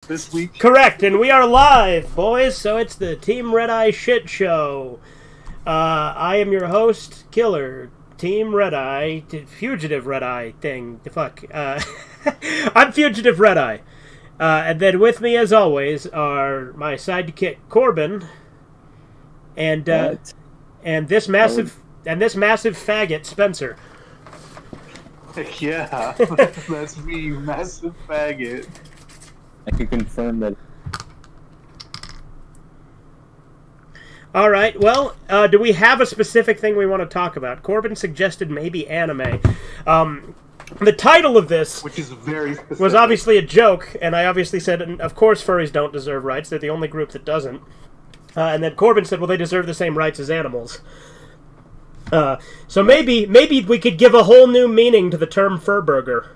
this week? Correct, and we are live, boys, so it's the Teamredeye shit show. I am your host, Killer, Teamredeye, Fugitive Redeye thing, fuck. I'm Fugitive Redeye. And then with me, as always, are my sidekick, Corbin, and this massive faggot, Spencer. Yeah, that's me, massive faggot. I can confirm that. All right. Well, do we have a specific thing we want to talk about? Corbin suggested maybe anime. The title of this, which is very specific, was obviously a joke, and I obviously said, of course, furries don't deserve rights. They're the only group that doesn't. And then Corbin said, well, they deserve the same rights as animals. So maybe we could give a whole new meaning to the term fur burger.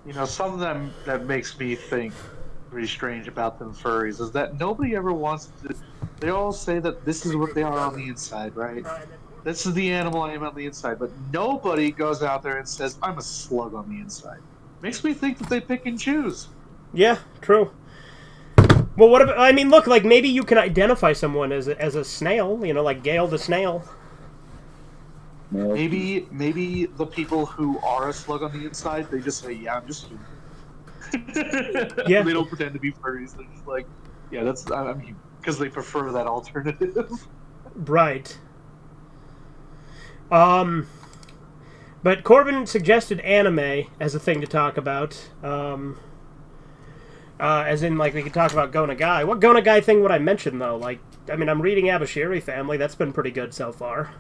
You know, something that makes me think pretty strange about them furries is that nobody ever wants to. They all say that this is what they are on the inside, right? This is the animal I am on the inside, but nobody goes out there and says, I'm a slug on the inside. Makes me think that they pick and choose. Yeah, true. Well, what about, I mean, look, like, maybe you can identify someone as a snail, you know, like Gale the snail. Maybe the people who are a slug on the inside, they just say, yeah, I'm just human. Yeah. They don't pretend to be furries. They're just like, yeah, I'm human. Because they prefer that alternative. Right. But Corbin suggested anime as a thing to talk about. As in, like, we could talk about Go Nagai. What Go Nagai thing would I mention, though? Like, I mean, I'm reading Abashiri Family. That's been pretty good so far.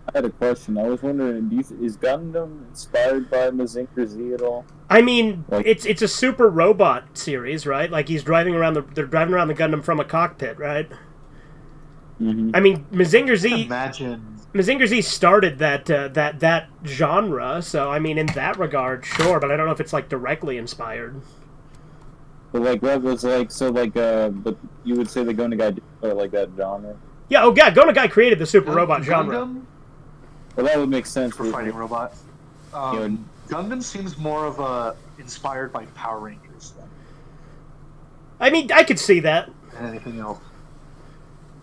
I had a question. I was wondering, is Gundam inspired by Mazinger Z at all? I mean, like, it's a super robot series, right? Like, they're driving around the Gundam from a cockpit, right? Mm-hmm. I mean, Mazinger Z started that genre, so I mean, in that regard, sure, but I don't know if it's like directly inspired. But like, what was like, so like, but you would say the Go Nagai did like that genre? Yeah, oh yeah, Go Nagai created the super robot genre. Well, that would make sense for fighting robots. Gundam seems more of a inspired by Power Rangers then. I mean, I could see that. Than anything else.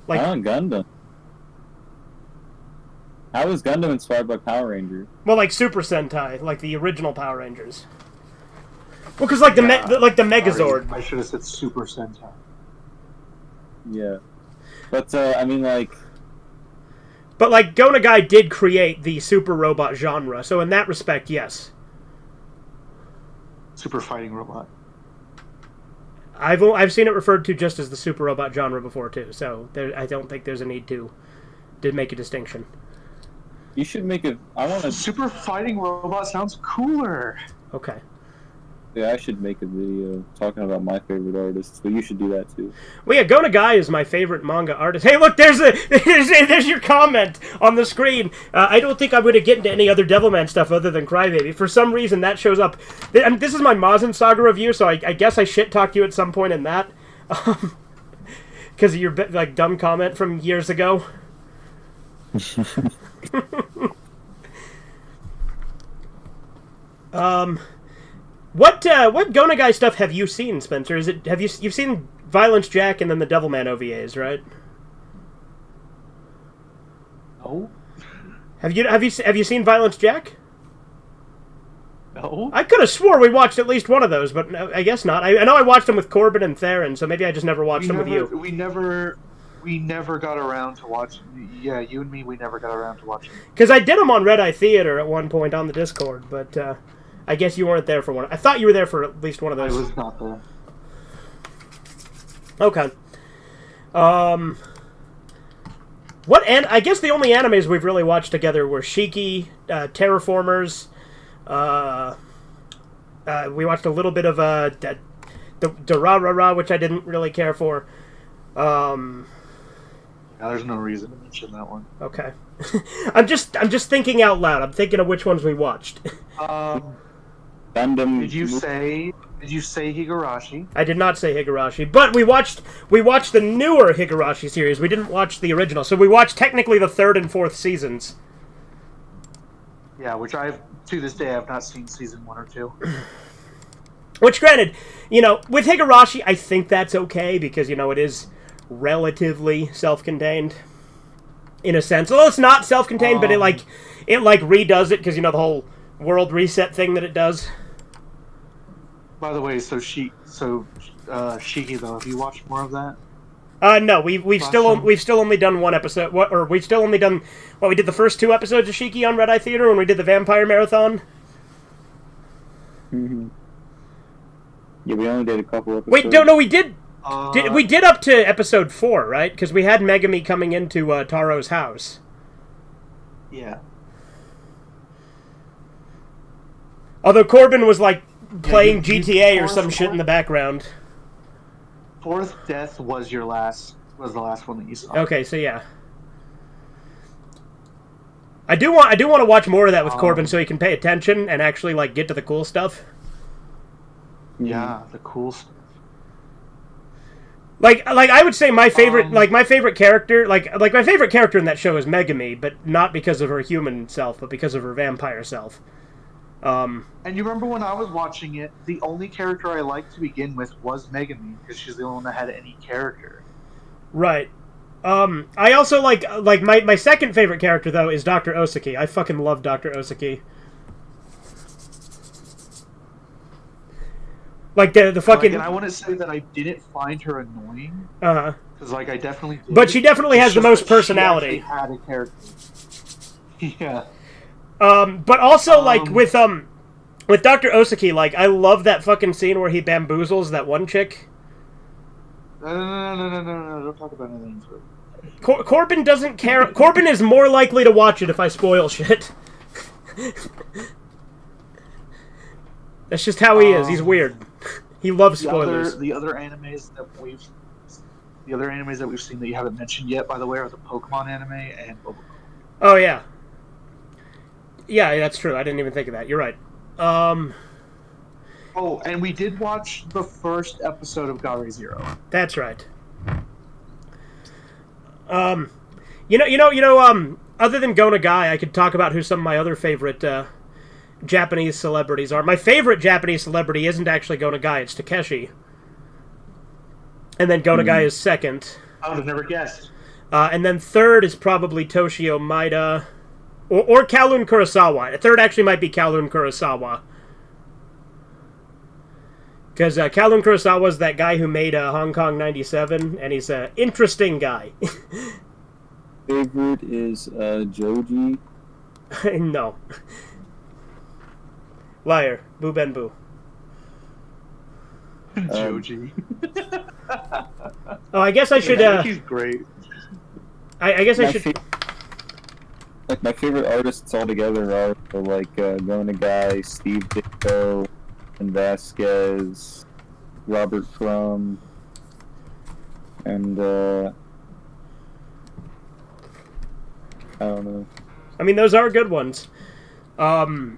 Like Gundam. How is Gundam inspired by Power Rangers? Well, like Super Sentai, like the original Power Rangers. Well, because like the Megazord. I should have said Super Sentai. Yeah, but I mean, like. But like Go Nagai did create the super robot genre, so in that respect, yes. Super fighting robot. I've seen it referred to just as the super robot genre before too, so I don't think there's a need to make a distinction. You should make a. I want to. Super fighting robot sounds cooler. Okay. Yeah, I should make a video talking about my favorite artists, but you should do that too. Well, yeah, Go Nagai is my favorite manga artist. Hey, look, there's your comment on the screen. I don't think I'm going to get into any other Devilman stuff other than Crybaby. For some reason, that shows up. This is my Mazen Saga review, so I guess I shit-talked you at some point in that. Because of your like dumb comment from years ago. What Go Nagai stuff have you seen, Spencer? You've seen Violence Jack and then the Devilman OVAs, right? No. Have you seen Violence Jack? No. I could have swore we watched at least one of those, but I guess not. I know I watched them with Corbin and Theron, so maybe I just never watched them with you. We never got around to watching. Yeah, you and me, we never got around to watching. Because I did them on Red Eye Theater at one point on the Discord, but I guess you weren't there for one. I thought you were there for at least one of those. I was not there. Okay. I guess the only animes we've really watched together were Shiki, Terraformers. We watched a little bit of the Durarara, which I didn't really care for. There's no reason to mention that one. Okay. I'm just thinking out loud. I'm thinking of which ones we watched. Gundam. Did you say Higurashi? I did not say Higurashi, but we watched the newer Higurashi series. We didn't watch the original, so we watched technically the 3rd and 4th seasons. Yeah, which I've to this day, I've not seen season 1 or 2. Which, granted, with Higurashi, I think that's okay because, it is relatively self-contained in a sense. Although it's not self-contained, but it redoes it because, the whole world reset thing that it does. By the way, Shiki though, have you watched more of that? No, we've still only done one episode. We did the first 2 episodes of Shiki on Red Eye Theater when we did the Vampire Marathon. Mm-hmm. Yeah, we only did a couple episodes. Wait, no, we did. We did up to episode 4, right? Because we had Megami coming into Taro's house. Yeah. Although Corbin was playing GTA or some shit in the background. 4th death was the last one that you saw. Okay, so yeah. I do want to watch more of that with Corbin so he can pay attention and actually get to the cool stuff. Yeah, the cool stuff. I would say my favorite my favorite character my favorite character in that show is Megami, but not because of her human self, but because of her vampire self. And you remember when I was watching it, the only character I liked to begin with was Megami because she's the only one that had any character. Right. I also like my second favorite character though is Dr. Osaki. I fucking love Dr. Osaki. The fucking. And I want to say that I didn't find her annoying. Because I definitely did. But she definitely has the most personality. She had a character. Yeah. But also with Dr. Osaki, I love that fucking scene where he bamboozles that one chick. No, don't talk about anything. Corbin doesn't care. Corbin is more likely to watch it if I spoil shit. That's just how he is. He's weird. He loves spoilers. The other animes that we've seen that you haven't mentioned yet, by the way, are the Pokemon anime and Boba. Oh yeah. Yeah, that's true. I didn't even think of that. You're right. Oh, and we did watch the first episode of Gare Zero. That's right. Other than Go Nagai, I could talk about who some of my other favorite Japanese celebrities are. My favorite Japanese celebrity isn't actually Go Nagai, it's Takeshi. And then Go Nagai is second. I would have never guessed. And then third is probably Toshio Maeda. Or Kowloon Kurosawa. Third actually might be Kowloon Kurosawa. Because Kowloon Kurosawa is that guy who made Hong Kong 97, and he's an interesting guy. Favorite is Joji. No. Liar. Boo Ben Boo. Joji. Oh, I guess I should... he's great. I guess I should... My favorite artists altogether are Go Nagai, Steve Ditko, and Vasquez, Robert Crumb, and I don't know. I mean, those are good ones. I mean,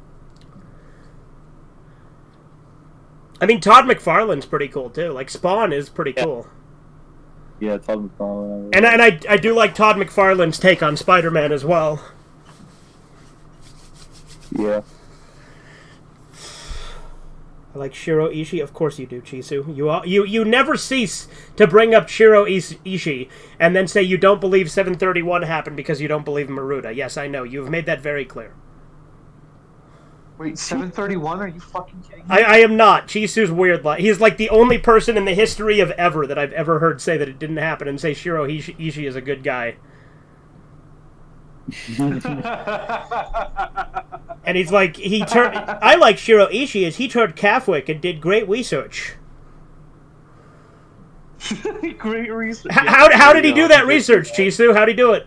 Todd McFarlane's pretty cool too. Spawn is pretty cool. Yeah, Todd McFarlane. And I do like Todd McFarlane's take on Spider-Man as well. Yeah. I like Shiro Ishii. Of course you do, Chisu. You never cease to bring up Shiro Ishii and then say you don't believe 731 happened because you don't believe Maruda. Yes, I know. You've made that very clear. Wait, 731? Are you fucking kidding me? I am not. Chisu's weird. He's the only person in the history of ever that I've ever heard say that it didn't happen and say Shiro Ishii is a good guy. And he's I like Shiro Ishii as he turned Catholic and did great research. Great research. How did he do that research, Chisu? How'd he do it?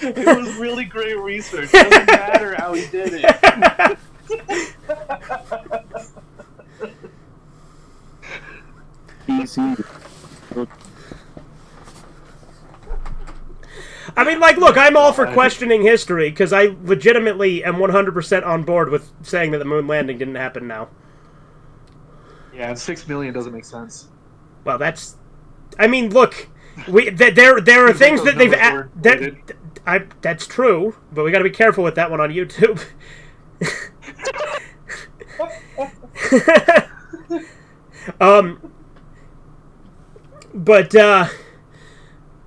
It was really great research. It doesn't matter how he did it. I mean, look, I'm all for questioning history, because I legitimately am 100% on board with saying that the moon landing didn't happen now. Yeah, and 6 million doesn't make sense. Well, that's... I mean, look, there are things that That's true, but we got to be careful with that one on YouTube. But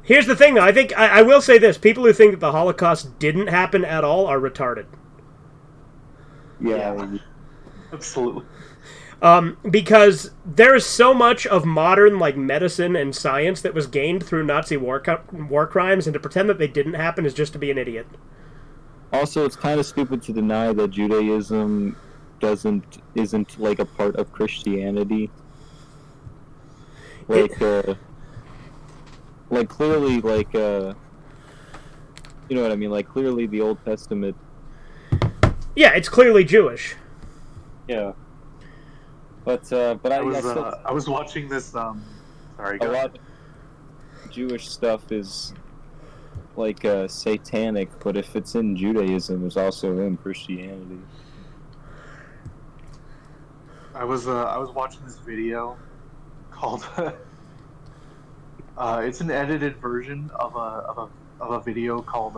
here's the thing, though. I think I will say this: people who think that the Holocaust didn't happen at all are retarded. Yeah. Absolutely. Because there is so much of modern like medicine and science that was gained through Nazi war crimes, and to pretend that they didn't happen is just to be an idiot. Also, it's kind of stupid to deny that Judaism isn't like a part of Christianity. Like clearly, like you know what I mean? Like clearly, the Old Testament. Yeah, it's clearly Jewish. Yeah. But I was watching this. Sorry, a lot of Jewish stuff is like satanic, but if it's in Judaism, it's also in Christianity. I was watching this video called. It's an edited version of a video called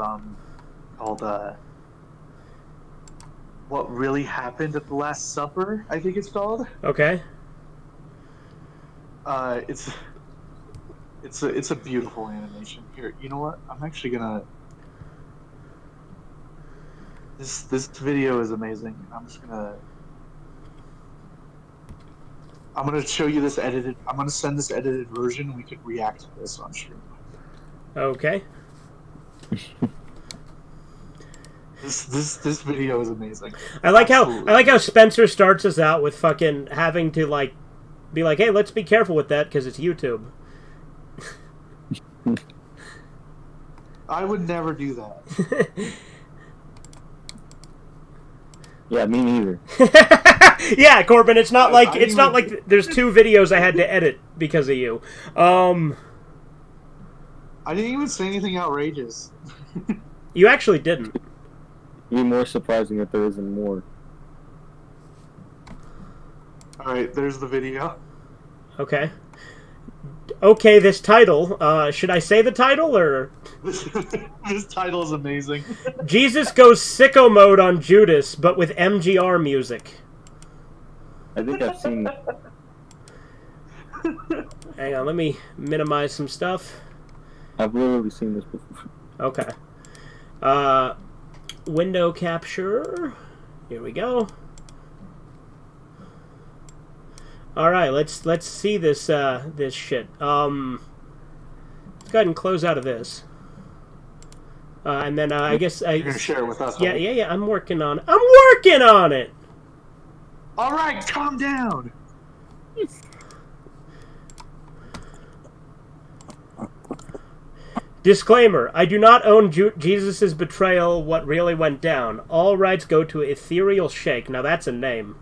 What Really Happened at the Last Supper, I think it's called. Okay. It's a beautiful animation. Here, you know what? I'm actually gonna. This video is amazing. I'm gonna show you this edited. I'm gonna send this edited version. We could react to this on stream. Okay. This video is amazing. I like how Spencer starts us out with fucking having to like be like, hey, let's be careful with that because it's YouTube. I would never do that. Yeah, me neither. Yeah, Corbin, it's not like there's 2 videos I had to edit because of you. I didn't even say anything outrageous. You actually didn't. It'd be more surprising if there isn't more. Alright, there's the video. Okay. Okay, this title. Should I say the title or? This title is amazing. Jesus goes sicko mode on Judas, but with MGR music. I think I've seen that. Hang on, let me minimize some stuff. I've literally seen this before. Okay. Window capture. Here we go. All right, let's see this this shit. Let's go ahead and close out of this. And then I guess You're gonna share it with us. Yeah. I'm working on it. All right, calm down. Disclaimer: I do not own Jesus' betrayal. What really went down? All rights go to Ethereal Shake. Now that's a name.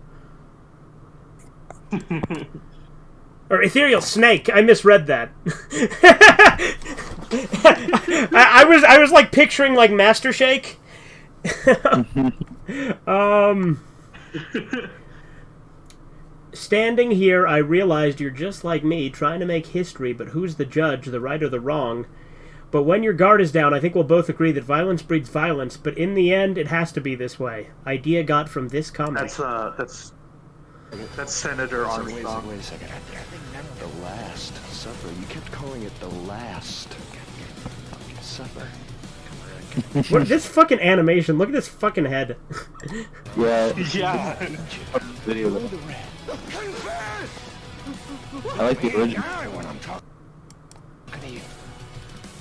Or Ethereal Snake. I misread that. I was like picturing like Master Shake. Standing here, I realized you're just like me, trying to make history, but who's the judge, the right or the wrong? But when your guard is down, I think we'll both agree that violence breeds violence, but in the end, it has to be this way. Idea got from this comic. That's Senator Armstrong. Wait a second. The Last Supper. You kept calling it the Last Supper. What is this fucking animation? Look at this fucking head. Yeah. Yeah. Video. I like the original.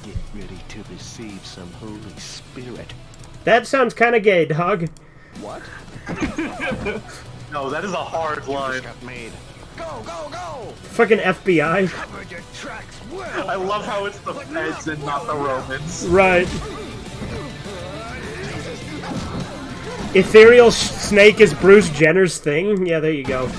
Get ready to receive some Holy Spirit. That sounds kind of gay, dog. What? No, that is a hard line. Got made. Go, go, go! Fucking FBI. Cover your tracks well. I love how it's the feds and not the Romans. Right. Ethereal Snake is Bruce Jenner's thing? Yeah, there you go.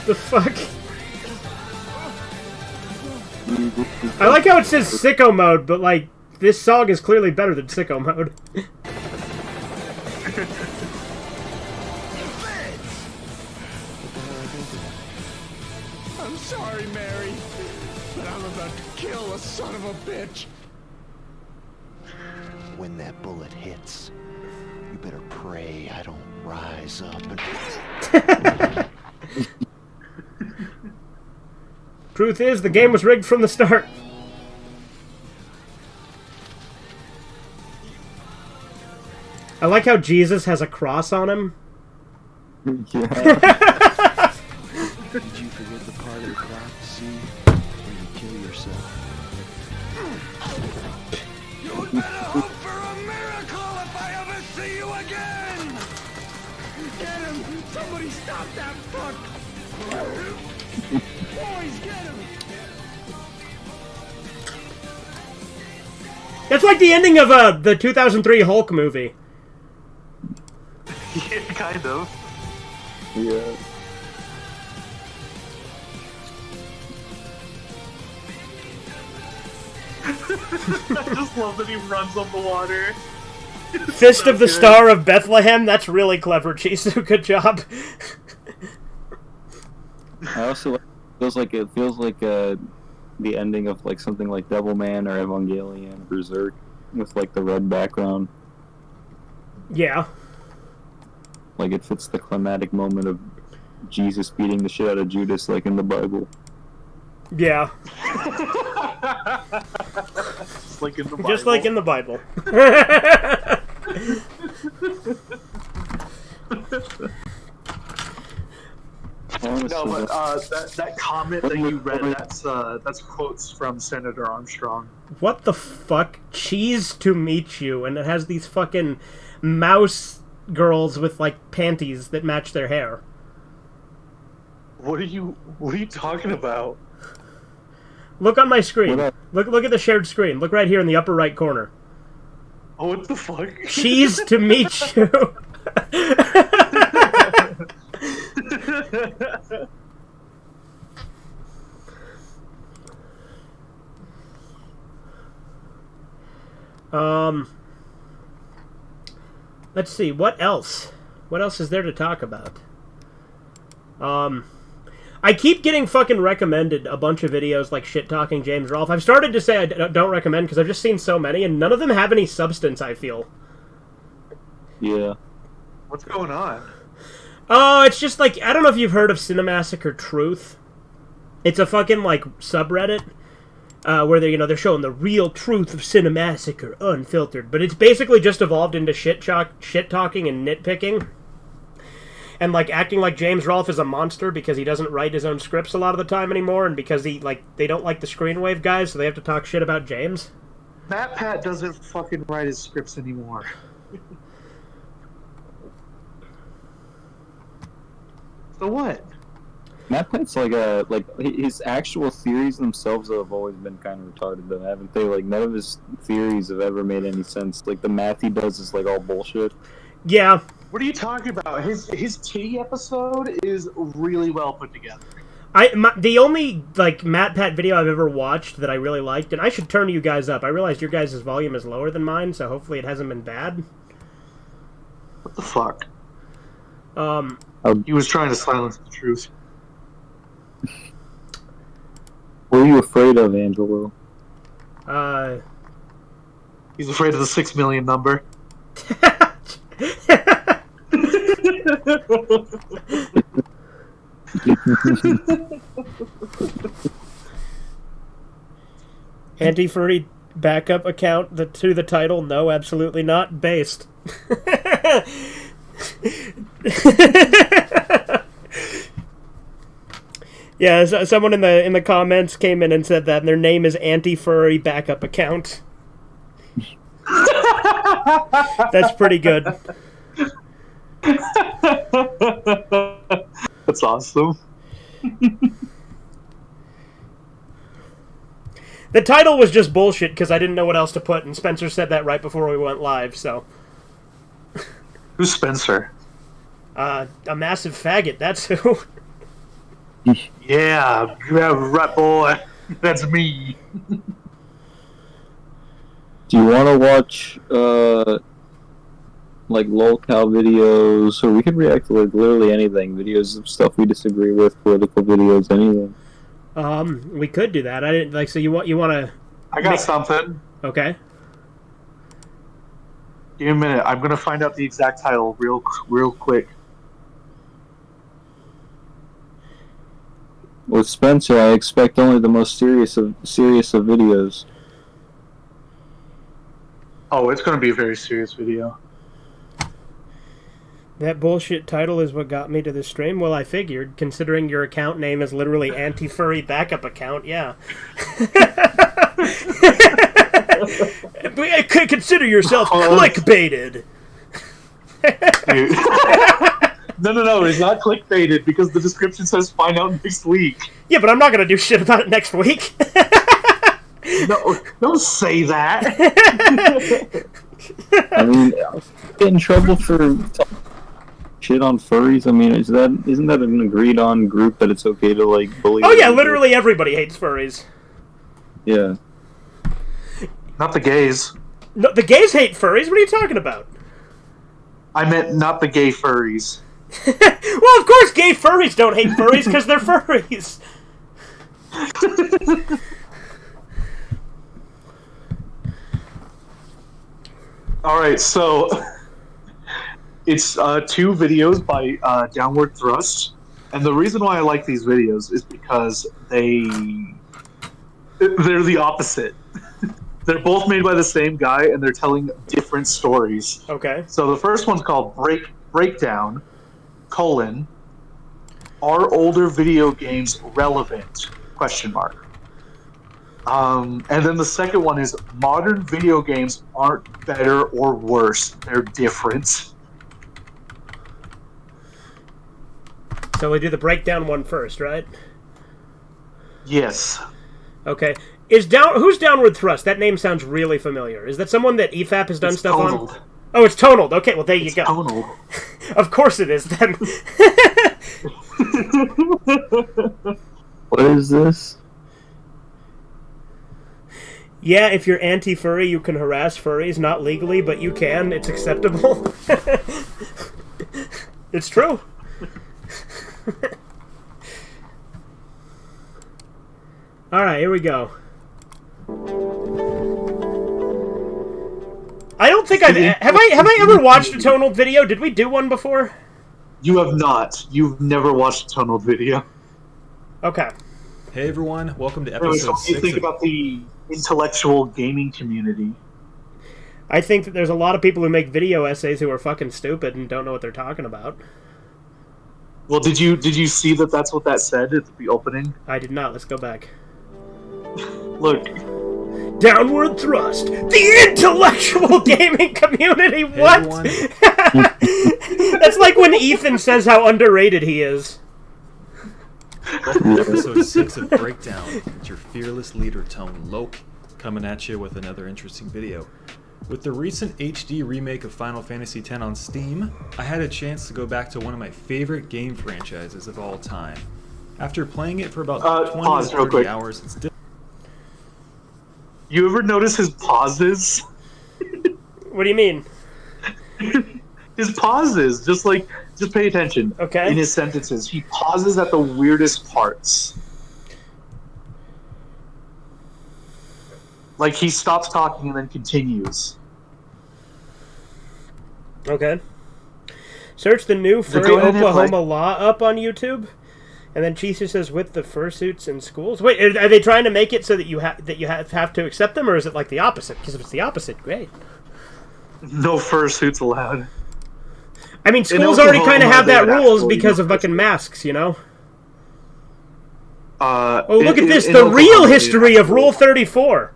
The fuck? I like how it says sicko mode, but like, this song is clearly better than sicko mode. children. I'm sorry, Mary, but I'm about to kill a son of a bitch. When that bullet hits, you better pray I don't rise up and... Truth is, the game was rigged from the start. I like how Jesus has a cross on him. Yeah. Did you forget the part of the prophecy where you kill yourself? You better hope for a miracle if I ever see you again! Get him! Somebody stop that fuck! Boys, get him! That's like the ending of the 2003 Hulk movie. Yeah, kind of. Yeah. I just love that he runs on the water. Fist so of the good. Star of Bethlehem. That's really clever, Chisu. Good job. I also it feels like the ending of like something like Devilman or Evangelion, Berserk, with like the red background. Yeah. Like it fits the climatic moment of Jesus beating the shit out of Judas, like in the Bible. Yeah. Just like in the Bible. Just like in the Bible. No, but that comment that you read, that's quotes from Senator Armstrong. What the fuck? Cheese to meet you, and it has these fucking mouse girls with like panties that match their hair. What are you talking about? Look on my screen. What Look at the shared screen. Look right here in the upper right corner. Oh, what the fuck? Cheese to meet you. Let's see, what else? What else is there to talk about? I keep getting fucking recommended a bunch of videos like shit talking James Rolfe. I've started to say I don't recommend because I've just seen so many and none of them have any substance, I feel. Yeah. What's going on? Oh, it's just like, I don't know if you've heard of Cinemassacre Truth. It's a fucking like subreddit where they're showing the real truth of Cinemassacre unfiltered, but it's basically just evolved into shit talking and nitpicking. And like acting like James Rolfe is a monster because he doesn't write his own scripts a lot of the time anymore, and because they don't like the Screenwave guys, so they have to talk shit about James. Matt Pat doesn't fucking write his scripts anymore. So what? Matt Pat's like his actual theories themselves have always been kind of retarded though, haven't they? Like none of his theories have ever made any sense. Like the math he does is like all bullshit. Yeah. What are you talking about? His titty episode is really well put together. The only like Matt Pat video I've ever watched that I really liked, and I should turn you guys up. I realized your guys' volume is lower than mine, so hopefully it hasn't been bad. What the fuck? He was trying to silence the truth. What are you afraid of, Angelo? He's afraid of the 6 million number. Anti-furry backup account to the title? No, absolutely not. Based. Yeah, someone in the comments came in and said that and their name is Anti-Furry Backup Account. That's pretty good. That's awesome. The title was just bullshit because I didn't know what else to put, and Spencer said that right before we went live, so... Who's Spencer? A massive faggot, that's who. Yeah, right, boy. That's me. Do you want to watch, like lolcow videos, or we could react to like literally anything. Videos of stuff we disagree with, political videos, anything. We could do that. I didn't like. So you want to? I got something. Okay. Give me a minute. I'm gonna find out the exact title real quick. With Spencer, I expect only the most serious of videos. Oh, it's gonna be a very serious video. That bullshit title is what got me to the stream. Well, I figured, considering your account name is literally anti-furry backup account, yeah. Consider yourself clickbaited. No, it's not clickbaited because the description says find out next week. Yeah, but I'm not gonna do shit about it next week. No, don't say that. I mean, get in trouble for shit on furries. I mean, isn't that an agreed on group that it's okay to like bully? Oh yeah, literally everybody hates furries. Yeah. Not the gays. No, the gays hate furries. What are you talking about? I meant not the gay furries. Well, of course, gay furries don't hate furries because they're furries. All right, so it's 2 videos by Downward Thrust, and the reason why I like these videos is because they're the opposite. They're both made by the same guy, and they're telling different stories. Okay. So the first one's called Breakdown, are older video games relevant? ? And then the second one is modern video games aren't better or worse. They're different. So we do the breakdown one first, right? Yes. Okay. Who's Downward Thrust? That name sounds really familiar. Is that someone that EFAP has done stuff Tonald. on? Oh, it's Tonald. Okay, well there you go. Tonald. Of course it is then. What is this? Yeah, if you're anti-furry, you can harass furries. Not legally, but you can. It's acceptable. It's true. Alright, here we go. I don't think have I ever watched a Tonald video? Did we do one before? You have not. You've never watched a Tonald video. Okay. Hey everyone, welcome to Anyway, so episode what do you 6 think of... about the intellectual gaming community? I think that there's a lot of people who make video essays who are fucking stupid and don't know what they're talking about. Well, did you see that that's what that said at the opening? I did not. Let's go back. Look. Downward Thrust, the intellectual gaming community. Hey What? everyone. That's like when Ethan says how underrated he is. Welcome to episode 6 of Breakdown. It's your fearless leader, Tone Loke, coming at you with another interesting video. With the recent HD remake of Final Fantasy X on Steam, I had a chance to go back to one of my favorite game franchises of all time. After playing it for about 20 to 30 hours, it's You ever notice his pauses? What do you mean? His pauses, just pay attention. Okay. In his sentences, he pauses at the weirdest parts. Like he stops talking and then continues. Okay. Search the new Furry go ahead and Oklahoma law up on YouTube. And then Chisu says, with the fursuits in schools. Wait, are they trying to make it so that you have to accept them, or is it like the opposite? Because if it's the opposite, great. No fursuits allowed. I mean, schools already Oklahoma, kind of have that they rules actually because no of fucking masks, you know? Oh, look at this, the real history of Rule 34.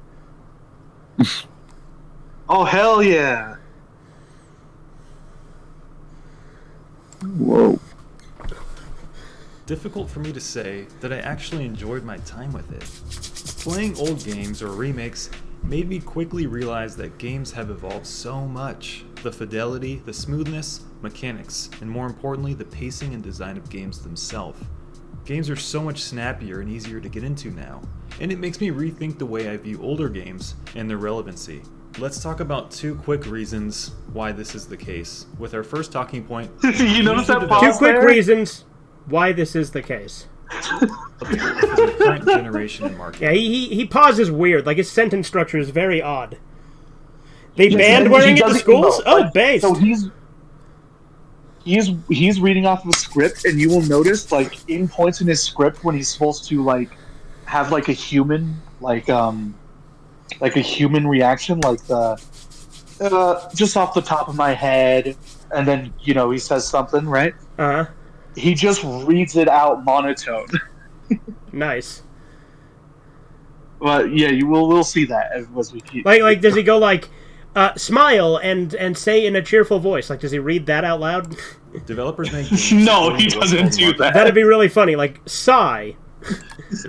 Oh, hell yeah. Whoa. difficult for me to say that I actually enjoyed my time with it. Playing old games or remakes made me quickly realize that games have evolved so much. The fidelity, the smoothness, mechanics, and more importantly, the pacing and design of games themselves. Games are so much snappier and easier to get into now, and it makes me rethink the way I view older games and their relevancy. Let's talk about 2 quick reasons why this is the case. With our first talking point, You notice that Two pause quick there? reasons why this is the case. for the current generation in market. Yeah, he pauses weird. Like his sentence structure is very odd. They Yes, banned and wearing he it in doesn't schools? know. Oh, Like, based. So he's reading off of a script, and you will notice like in points in his script when he's supposed to like have like a human like a human reaction, like the just off the top of my head, and then he says something, right? Uh-huh. He just reads it out monotone. Nice. But yeah, we'll see that as we keep. Like does he go like smile and say in a cheerful voice? Like does he read that out loud? Developers make games No, according he to what's doesn't called do market that. That'd be really funny. Like sigh.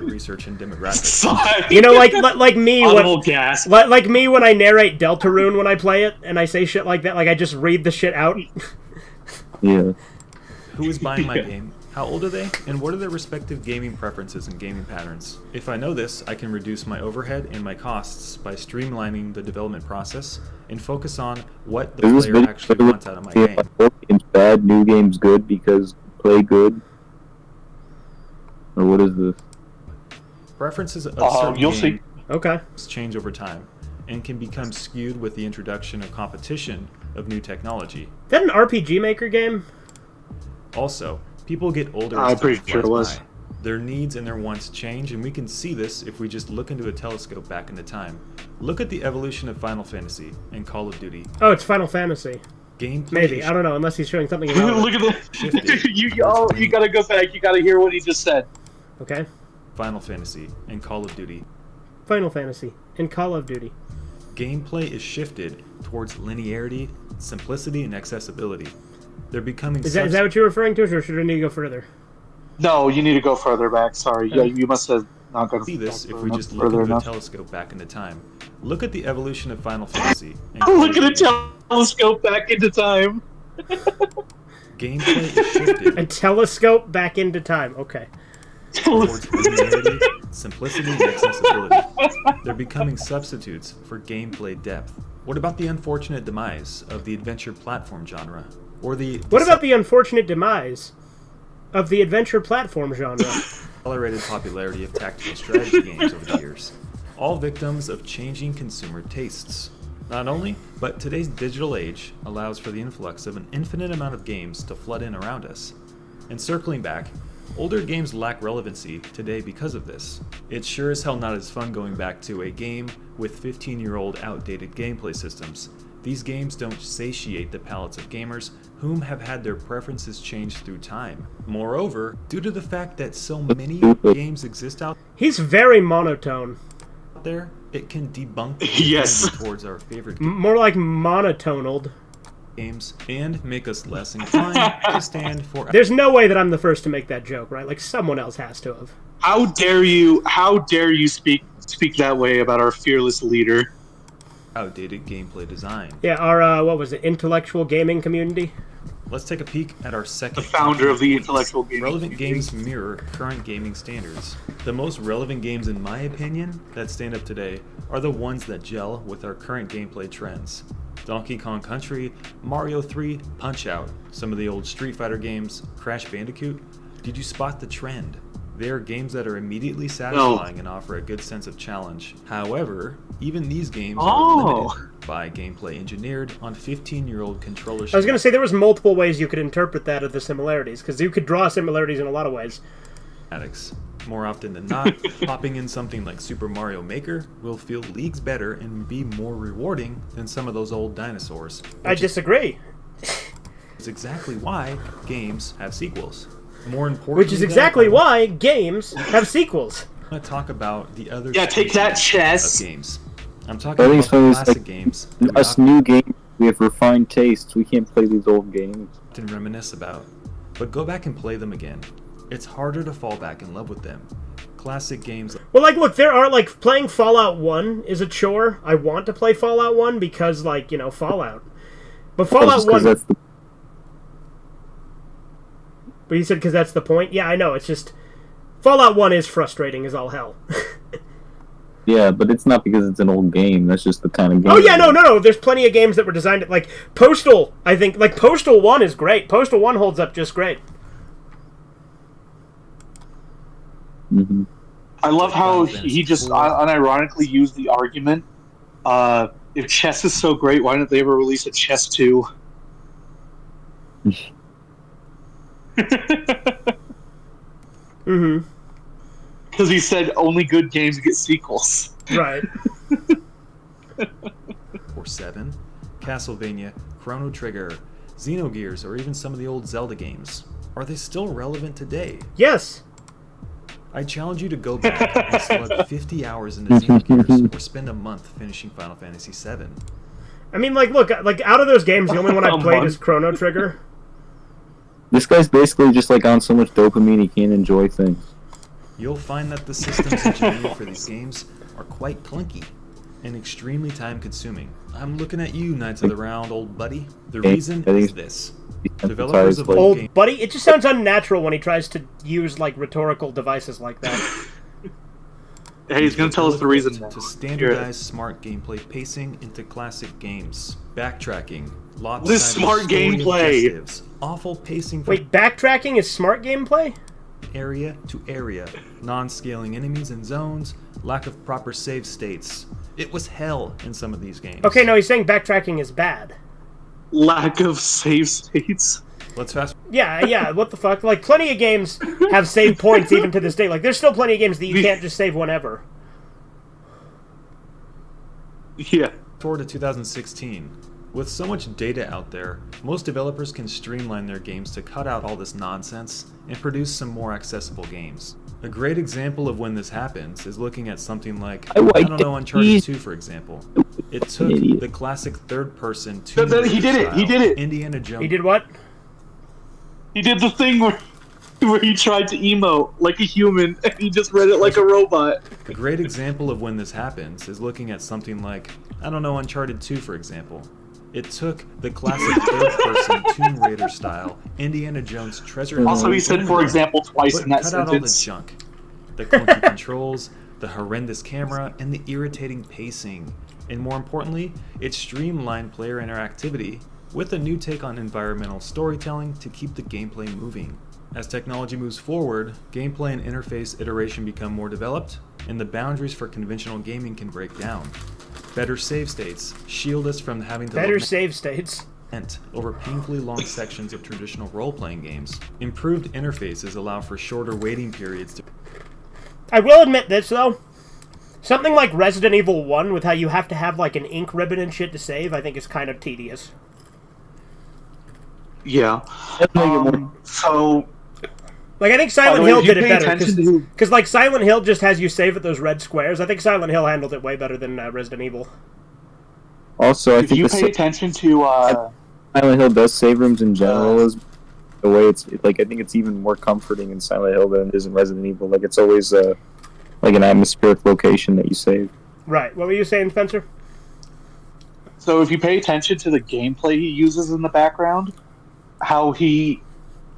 research and demographics. Sigh. You know, like me Audible when gasp. like me when I narrate Deltarune when I play it and I say shit like that. Like I just read the shit out. Yeah. Who is buying my game? How old are they? And what are their respective gaming preferences and gaming patterns? If I know this, I can reduce my overhead and my costs by streamlining the development process and focus on what the Is this player video actually wants out of my game. like old games bad, new games good because play good? Or what is this? Preferences of certain You'll see. games Okay. change over time and can become skewed with the introduction of competition of new technology. Is that an RPG Maker game? Also, people get older I'm as time pretty sure it flies was. by. Their needs and their wants change, and we can see this if we just look into a telescope back into time. Look at the evolution of Final Fantasy and Call of Duty. Oh, it's Final Fantasy. Gameplay Maybe. is I don't know, unless he's showing something about Look it. at Shifted. the you gotta go back. You gotta hear what he just said. Okay. Final Fantasy and Call of Duty. Final Fantasy and Call of Duty. Gameplay is shifted towards linearity, simplicity, and accessibility. They're becoming Is that what you're referring to, or should I need to go further? No, you need to go further back. Sorry, yeah, you must have not gone see this if we enough- just look further into a enough. telescope back into time. Look at the evolution of Final Fantasy. And Call Look of at a Duty. telescope back into time. Gameplay is shifted A telescope back into time. Okay. towards linearity, simplicity, and accessibility. They're becoming substitutes for gameplay depth. What about the unfortunate demise of the adventure platform genre? Or the What about the unfortunate demise of the adventure platform genre? accelerated popularity of tactical strategy games over the years? All victims of changing consumer tastes. Not only, but today's digital age allows for the influx of an infinite amount of games to flood in around us. And circling back, older games lack relevancy today because of this. It's sure as hell not as fun going back to a game with 15-year-old outdated gameplay systems. These games don't satiate the palates of gamers whom have had their preferences changed through time. Moreover, due to the fact that so many games exist out He's very monotone. there, it can debunk the Yes. affinity towards our favorite More like monotonal. games and make us less inclined to stand for There's no way that I'm the first to make that joke, right? Like someone else has to have. How dare you? How dare you speak that way about our fearless leader? outdated gameplay design. Yeah, our what was it? Intellectual gaming community. Let's take a peek at our second The founder of the intellectual gaming relevant community. games mirror current gaming standards. The most relevant games, in my opinion, that stand up today are the ones that gel with our current gameplay trends. Donkey Kong Country, Mario 3, Punch-Out!, some of the old Street Fighter games, Crash Bandicoot. Did you spot the trend? They are games that are immediately satisfying and offer a good sense of challenge. However, even these games are limited by gameplay engineered on 15-year-old controllers. I was gonna say there was multiple ways you could interpret that of the similarities, because you could draw similarities in a lot of ways. Addicts. More often than not, popping in something like Super Mario Maker will feel leagues better and be more rewarding than some of those old dinosaurs. I disagree. Which is exactly why games have sequels. More importantly, Which is exactly why games have sequels. I want to talk about the other Yeah, take that, species chess. of games. I'm talking I about think it's the funny, it's classic like, games that we Us new games, we have refined tastes. We can't play these old games. often reminisce about. But go back and play them again. It's harder to fall back in love with them. Classic games like Well, like, look, there are, like, playing Fallout 1 is a chore. I want to play Fallout 1 because, like, you know, Fallout. But Fallout Just 'cause 1... that's the But you said because that's the point? Yeah, I know, it's just... Fallout 1 is frustrating as all hell. Yeah, but it's not because it's an old game. That's just the kind of game. Oh yeah, no. There's plenty of games that were designed like Postal. I think like Postal 1 is great. Postal 1 holds up just great. Mm-hmm. I love how he just unironically used the argument. If chess is so great, why didn't they ever release a chess 2? Mm-hmm. Because he said only good games get sequels. Right. Or 7, Castlevania, Chrono Trigger, Xenogears, or even some of the old Zelda games. Are they still relevant today? Yes. I challenge you to go back and slug 50 hours into Xenogears or spend a month finishing Final Fantasy VII. I mean, like, look, like out of those games, the only one I played is Chrono Trigger. This guy's basically just like on so much dopamine he can't enjoy things. You'll find that the systems engineered for these games are quite clunky and extremely time-consuming. I'm looking at you, Knights of the Round, old buddy. The reason is this. Developers of Old games... buddy? It just sounds unnatural when he tries to use, like, rhetorical devices like that. Hey, he's going to tell us the reason now. To standardize smart gameplay pacing into classic games. Backtracking. Lopsided This smart story gameplay! objectives, awful pacing from Wait, backtracking is smart gameplay? area to area, non-scaling enemies and zones, lack of proper save states. It was hell in some of these games. Okay, no, he's saying backtracking is bad. Lack of save states. Let's fast. Yeah, what the fuck? Like, plenty of games have save points even to this day. Like, there's still plenty of games that you can't just save whenever. Yeah. Forward to 2016. With so much data out there, most developers can streamline their games to cut out all this nonsense and produce some more accessible games. A great example of when this happens is looking at something like, I don't know, Uncharted 2, for example. It took the classic third-person Tomb Raider He did it. Indiana Jones. He did what? He did the thing where he tried to emote like a human and he just read it like a robot. A great example of when this happens is looking at something like, I don't know, Uncharted 2, for example. It took the classic third-person Tomb Raider style Indiana Jones treasure hunt. Also, he said, for example, twice in that cut out all the sentence. junk. The clunky controls, the horrendous camera, and the irritating pacing. And more importantly, it streamlined player interactivity with a new take on environmental storytelling to keep the gameplay moving. As technology moves forward, gameplay and interface iteration become more developed, and the boundaries for conventional gaming can break down. Better save states shield us from having to Better save states. over painfully long sections of traditional role-playing games. Improved interfaces allow for shorter waiting periods to... I will admit this, though. Something like Resident Evil 1, with how you have to have, like, an ink ribbon and shit to save, I think is kind of tedious. Yeah. So... Like, I think Silent Hill did it better, to... because, like, Silent Hill just has you save at those red squares. I think Silent Hill handled it way better than Resident Evil. Also, I if think you pay attention to... Silent Hill does save rooms in general is the way it's like. I think it's even more comforting in Silent Hill than it is in Resident Evil. Like, it's always like an atmospheric location that you save. Right. What were you saying, Spencer? So if you pay attention to the gameplay he uses in the background, how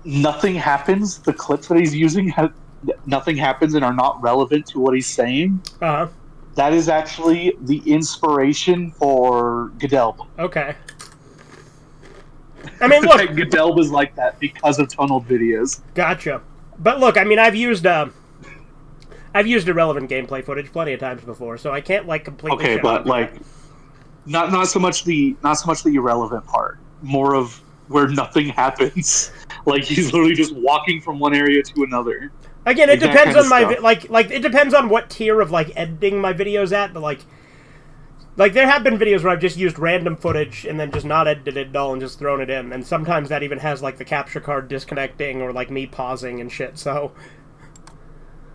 nothing happens, the clips that he's using, nothing happens and are not relevant to what he's saying. Uh-huh. That is actually the inspiration for Godelb. Okay. I mean, look... Godelb is like that because of tunneled videos. Gotcha. But look, I mean, I've used irrelevant gameplay footage plenty of times before, so I can't, like, completely... Okay, but, like, not so much the irrelevant part. More of where nothing happens. Like, he's literally just walking from one area to another. Again, it like depends on my... stuff. Like, it depends on what tier of, like, editing my video's at, but, like, there have been videos where I've just used random footage and then just not edited it at all and just thrown it in, and sometimes that even has, like, the capture card disconnecting or, like, me pausing and shit, so...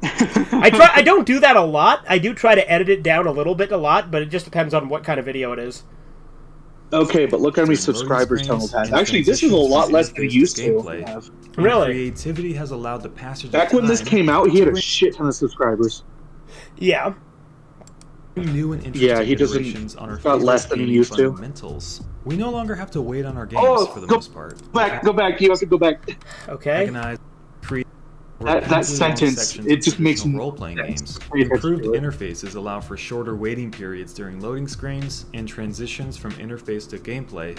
I don't do that a lot. I do try to edit it down a lot, but it just depends on what kind of video it is. Okay, but look how many subscribers Tunnel has. Actually, this is a lot less than he used to have. Really? Creativity has allowed the passage Back of when this time came out, he had a shit ton of subscribers. Yeah. New and interesting he doesn't. iterations on our Got less than he gaming used to. fundamentals. We no longer have to wait on our games for the most part. Go back. He has to go back. Okay. Agonize, create That long sentence, sections it of just makes traditional role-playing games. Pretty Improved good. interfaces allow for shorter waiting periods during loading screens and transitions from interface to gameplay,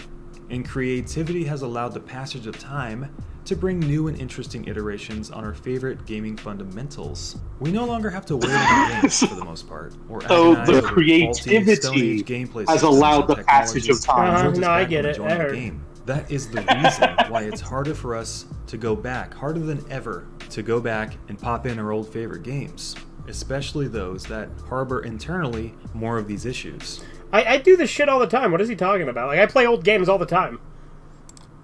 and creativity has allowed the passage of time to bring new and interesting iterations on our favorite gaming fundamentals. We no longer have to wait on games for the most part, or So agonize the over faulty Stone creativity Age gameplay has systems allowed and the passage of technologies time. that holds us No, I back get from it. enjoying I the heard. game. That is the reason why it's harder for us to go back, harder than ever, to go back and pop in our old favorite games, especially those that harbor internally more of these issues. I do this shit all the time. What is he talking about? Like, I play old games all the time.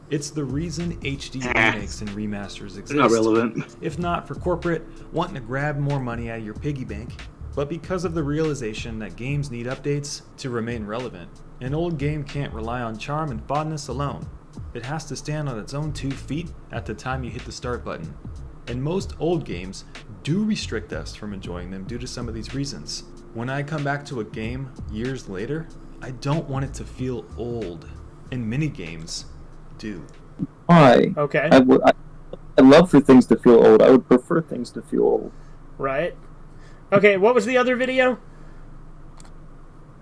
It's the reason HD remakes and remasters exist. Not relevant. If not for corporate wanting to grab more money out of your piggy bank, but because of the realization that games need updates to remain relevant. An old game can't rely on charm and fondness alone. It has to stand on its own 2 feet at the time you hit the start button. And most old games do restrict us from enjoying them due to some of these reasons. When I come back to a game years later, I don't want it to feel old. And many games do. Why? Okay. I love for things to feel old. I would prefer things to feel old. Right. Okay, what was the other video?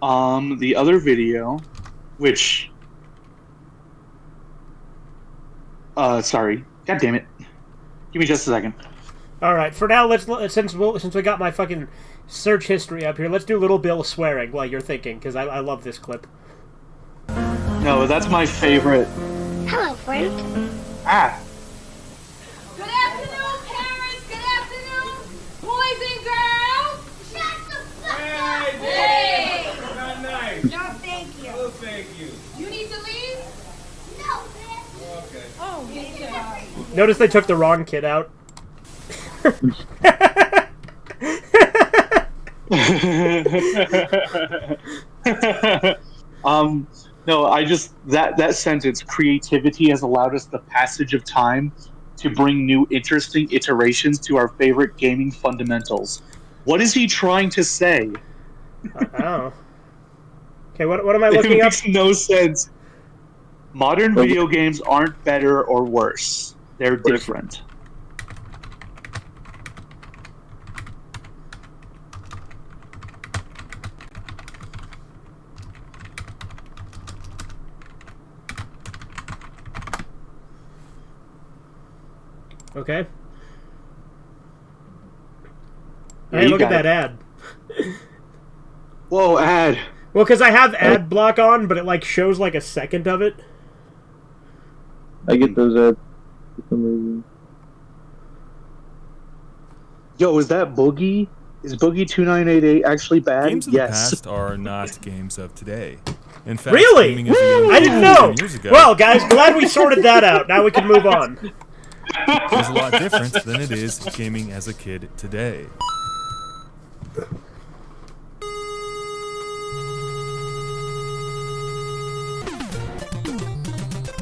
The other video, which, sorry, god damn it, give me just a second. All right, for now, since we got my fucking search history up here, let's do Little Bill swearing while you're thinking, because I love this clip. No, that's my favorite. Hello, friend. Ah, Good afternoon, parents. Good afternoon, boys and girls. Shut the fuck up. Hey. Not nice. No, thank you. Oh, thank you. You need to leave? No, man. Okay. Oh, yeah. Notice they took the wrong kid out. no, I just that sentence. Creativity has allowed us the passage of time to bring new, interesting iterations to our favorite gaming fundamentals. What is he trying to say? Oh. Okay, what am I It looking up? makes no sense. Modern video games aren't better or worse. They're different. Okay. Yeah, Hey, you look at got that ad. Whoa, ad. Well, because I have ad block on, but it like shows like a second of it. I get those ads for some reason. Yo, is that Boogie? Is Boogie 2988 actually bad? Games of Yes. the past are not games of today. In fact, Really? gaming as a young I didn't kid know. 10 years ago Well, guys, glad we sorted that out. Now we can move on. is a lot different than it is gaming as a kid today.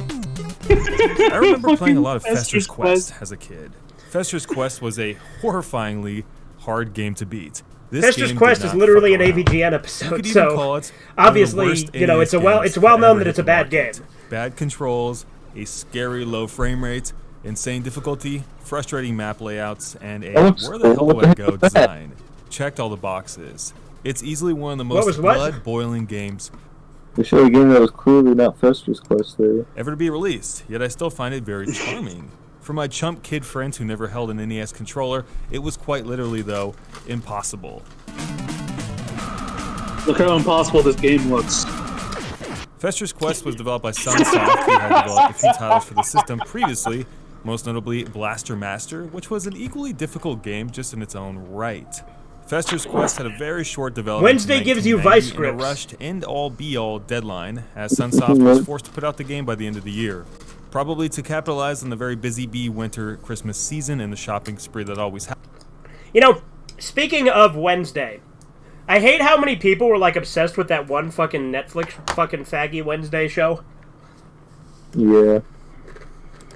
I remember playing a lot of Fester's Quest as a kid. Fester's Quest was a horrifyingly hard game to beat. This Fester's game Quest did is not literally an fuck around. AVGN You episode, could even so call it one of the obviously, worst you know, NES it's games well known ever that hit it's a the bad market. game. Bad controls, a scary low frame rate, insane difficulty, frustrating map layouts, and a where the hell do I go design. Checked all the boxes. It's easily one of the most was what? blood-boiling games They showed a game that was clearly not Fester's Quest there. ever to be released, yet I still find it very charming. For my chump kid friends who never held an NES controller, it was quite literally, though, impossible. Look how impossible this game looks. Fester's Quest was developed by Sunsoft, who had developed a few titles for the system previously, most notably Blaster Master, which was an equally difficult game just in its own right. Fester's Quest had a very short development Wednesday in gives you 1990 vice and a grips. rushed end-all-be-all deadline, as Sunsoft was forced to put out the game by the end of the year. Probably to capitalize on the very busy winter Christmas season and the shopping spree that always happens. You know, speaking of Wednesday, I hate how many people were like obsessed with that one fucking Netflix fucking faggy Wednesday show. Yeah.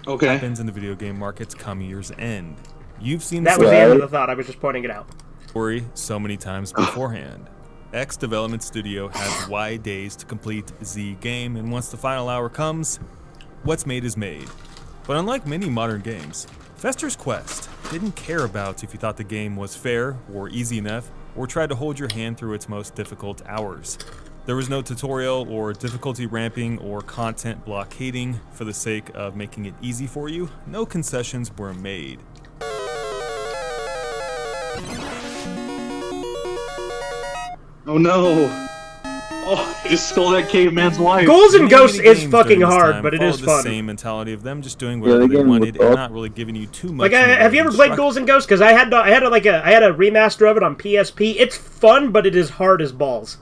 Okay. in the video game markets come year's end. You've seen That the was the end of Right. the thought. I was just pointing it out. story so many times beforehand. X Development Studio has wide days to complete Z game, and once the final hour comes, what's made is made. But unlike many modern games, Fester's Quest didn't care about if you thought the game was fair or easy enough, or tried to hold your hand through its most difficult hours. There was no tutorial or difficulty ramping or content blockading for the sake of making it easy for you. No concessions were made. Oh no! Oh, he just stole that caveman's wife. Ghouls and Ghosts Many is games fucking during this hard, time but it followed is the fun. same mentality of them just doing whatever they wanted and not really giving you too much. Like, have you ever played Ghouls and Ghosts? Because I had a remaster of it on PSP. It's fun, but it is hard as balls.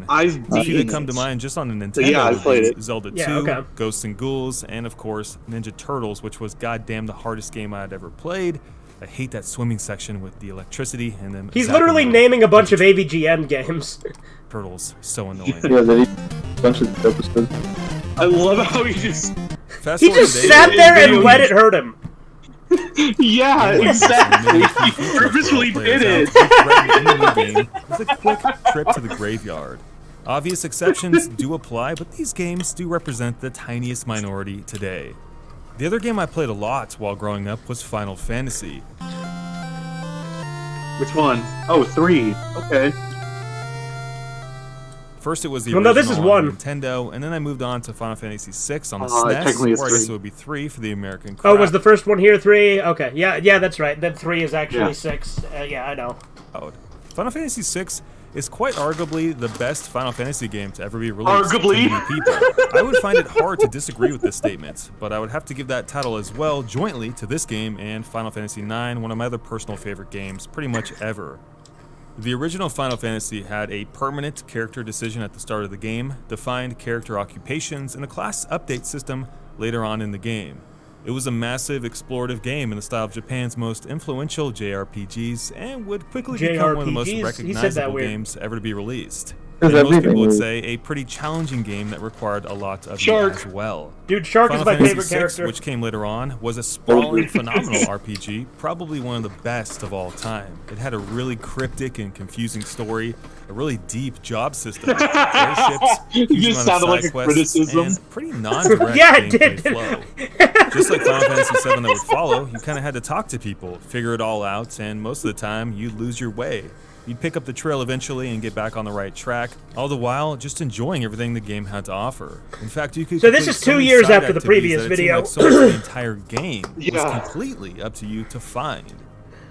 I've a few that come to mind just on the Nintendo. Yeah, I played it. Zelda 2, Yeah, okay. Ghosts and Ghouls, and of course Ninja Turtles, which was goddamn the hardest game I'd ever played. I hate that swimming section with the electricity and then. He's literally naming a bunch of AVGN games. Turtles, so annoying. Yeah, they need a bunch of episodes. I love how he just. He just sat there and let it hurt him. Yeah, exactly. He purposefully did it. With a quick trip to the graveyard. Obvious exceptions do apply, but these games do represent the tiniest minority today. The other game I played a lot while growing up was Final Fantasy. Which one? Oh, 3. Okay. First it was the Well, original no, this is on 1. Nintendo, and then I moved on to Final Fantasy 6 on the technically SNES, it's or I guess 3. it would be 3 for the American crowd. Oh, was the first one here 3? Okay, yeah, that's right. Then 3 is actually 6. Yeah, I know. Final Fantasy 6 is quite arguably the best Final Fantasy game to ever be released Arguably? to many people. I would find it hard to disagree with this statement, but I would have to give that title as well jointly to this game and Final Fantasy 9, one of my other personal favorite games pretty much ever. The original Final Fantasy had a permanent character decision at the start of the game, defined character occupations, and a class update system later on in the game. It was a massive, explorative game in the style of Japan's most influential JRPGs, and would quickly become one of the most recognizable games ever to be released. And most people would say a pretty challenging game that required a lot of you as well. Dude, Shark is my favorite character. Which came later on, was a sprawling, phenomenal RPG, probably one of the best of all time. It had a really cryptic and confusing story, a really deep job system, airships, huge amount of side quests, and pretty non-direct gameplay flow. Just like Final Fantasy VII that would follow, you kind of had to talk to people, figure it all out, and most of the time, you'd lose your way. You'd pick up the trail eventually and get back on the right track, all the while just enjoying everything the game had to offer. In fact, you could. So this is 2 years after the previous video. Like so much of the entire game was completely up to you to find.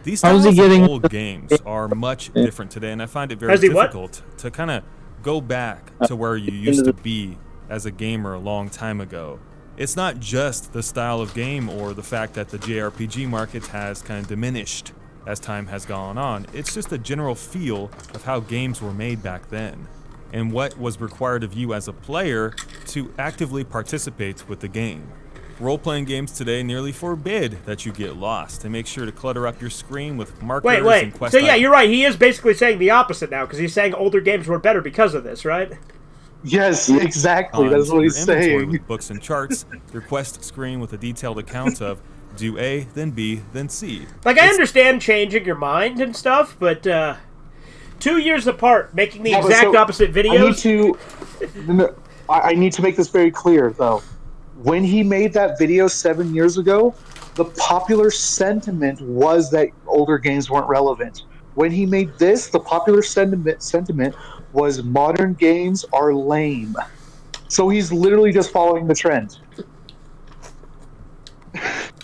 These styles of old games are much different today, and I find it very difficult to kind of go back to where you used to be as a gamer a long time ago. It's not just the style of game or the fact that the JRPG market has kind of diminished as time has gone on. It's just a general feel of how games were made back then, and what was required of you as a player to actively participate with the game. Role-playing games today nearly forbid that you get lost, and make sure to clutter up your screen with markers and quest So yeah, you're right, he is basically saying the opposite now, because he's saying older games were better because of this, right? Yes, exactly, that's what he's saying. With books and charts, your quest screen with a detailed account of do A, then B, then C. Like, I understand changing your mind and stuff, but 2 years apart, making the exact opposite videos. I need to make this very clear, though. When he made that video 7 years ago, the popular sentiment was that older games weren't relevant. When he made this, the popular sentiment was modern games are lame. So he's literally just following the trend.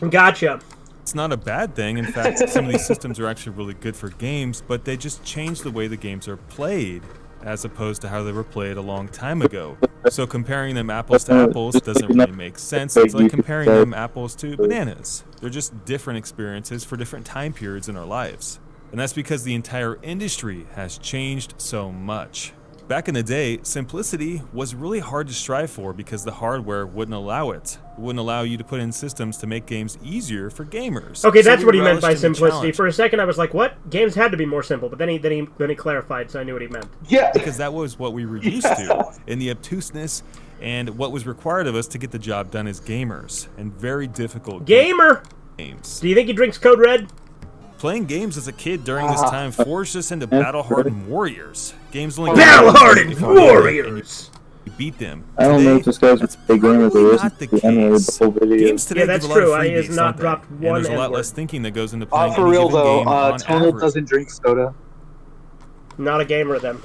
Gotcha. It's not a bad thing. In fact, some of these systems are actually really good for games, but they just change the way the games are played, as opposed to how they were played a long time ago. So comparing them apples to apples doesn't really make sense. It's like comparing them apples to bananas. They're just different experiences for different time periods in our lives. And that's because the entire industry has changed so much. Back in the day, simplicity was really hard to strive for because the hardware wouldn't allow it. It wouldn't allow you to put in systems to make games easier for gamers. Okay, that's what he meant by simplicity. For a second, I was like, "What? Games had to be more simple." But then he clarified, so I knew what he meant. Yeah, because that was what we were used to, in the obtuseness and what was required of us to get the job done as gamers, and very difficult games. Do you think he drinks Code Red? Playing games as a kid during this time forged us into battle-hardened warriors. Games only battle-hardened warriors. beat them. I don't know if this guy's that's a big gamer. There probably isn't not the the N-word the case. whole video. Games today Yeah, that's give a lot true. of He has freebies, not don't they? dropped And one there's a lot N-word. less thinking that goes into playing For any real given though, game on Tonal average. doesn't drink soda. Not a gamer then.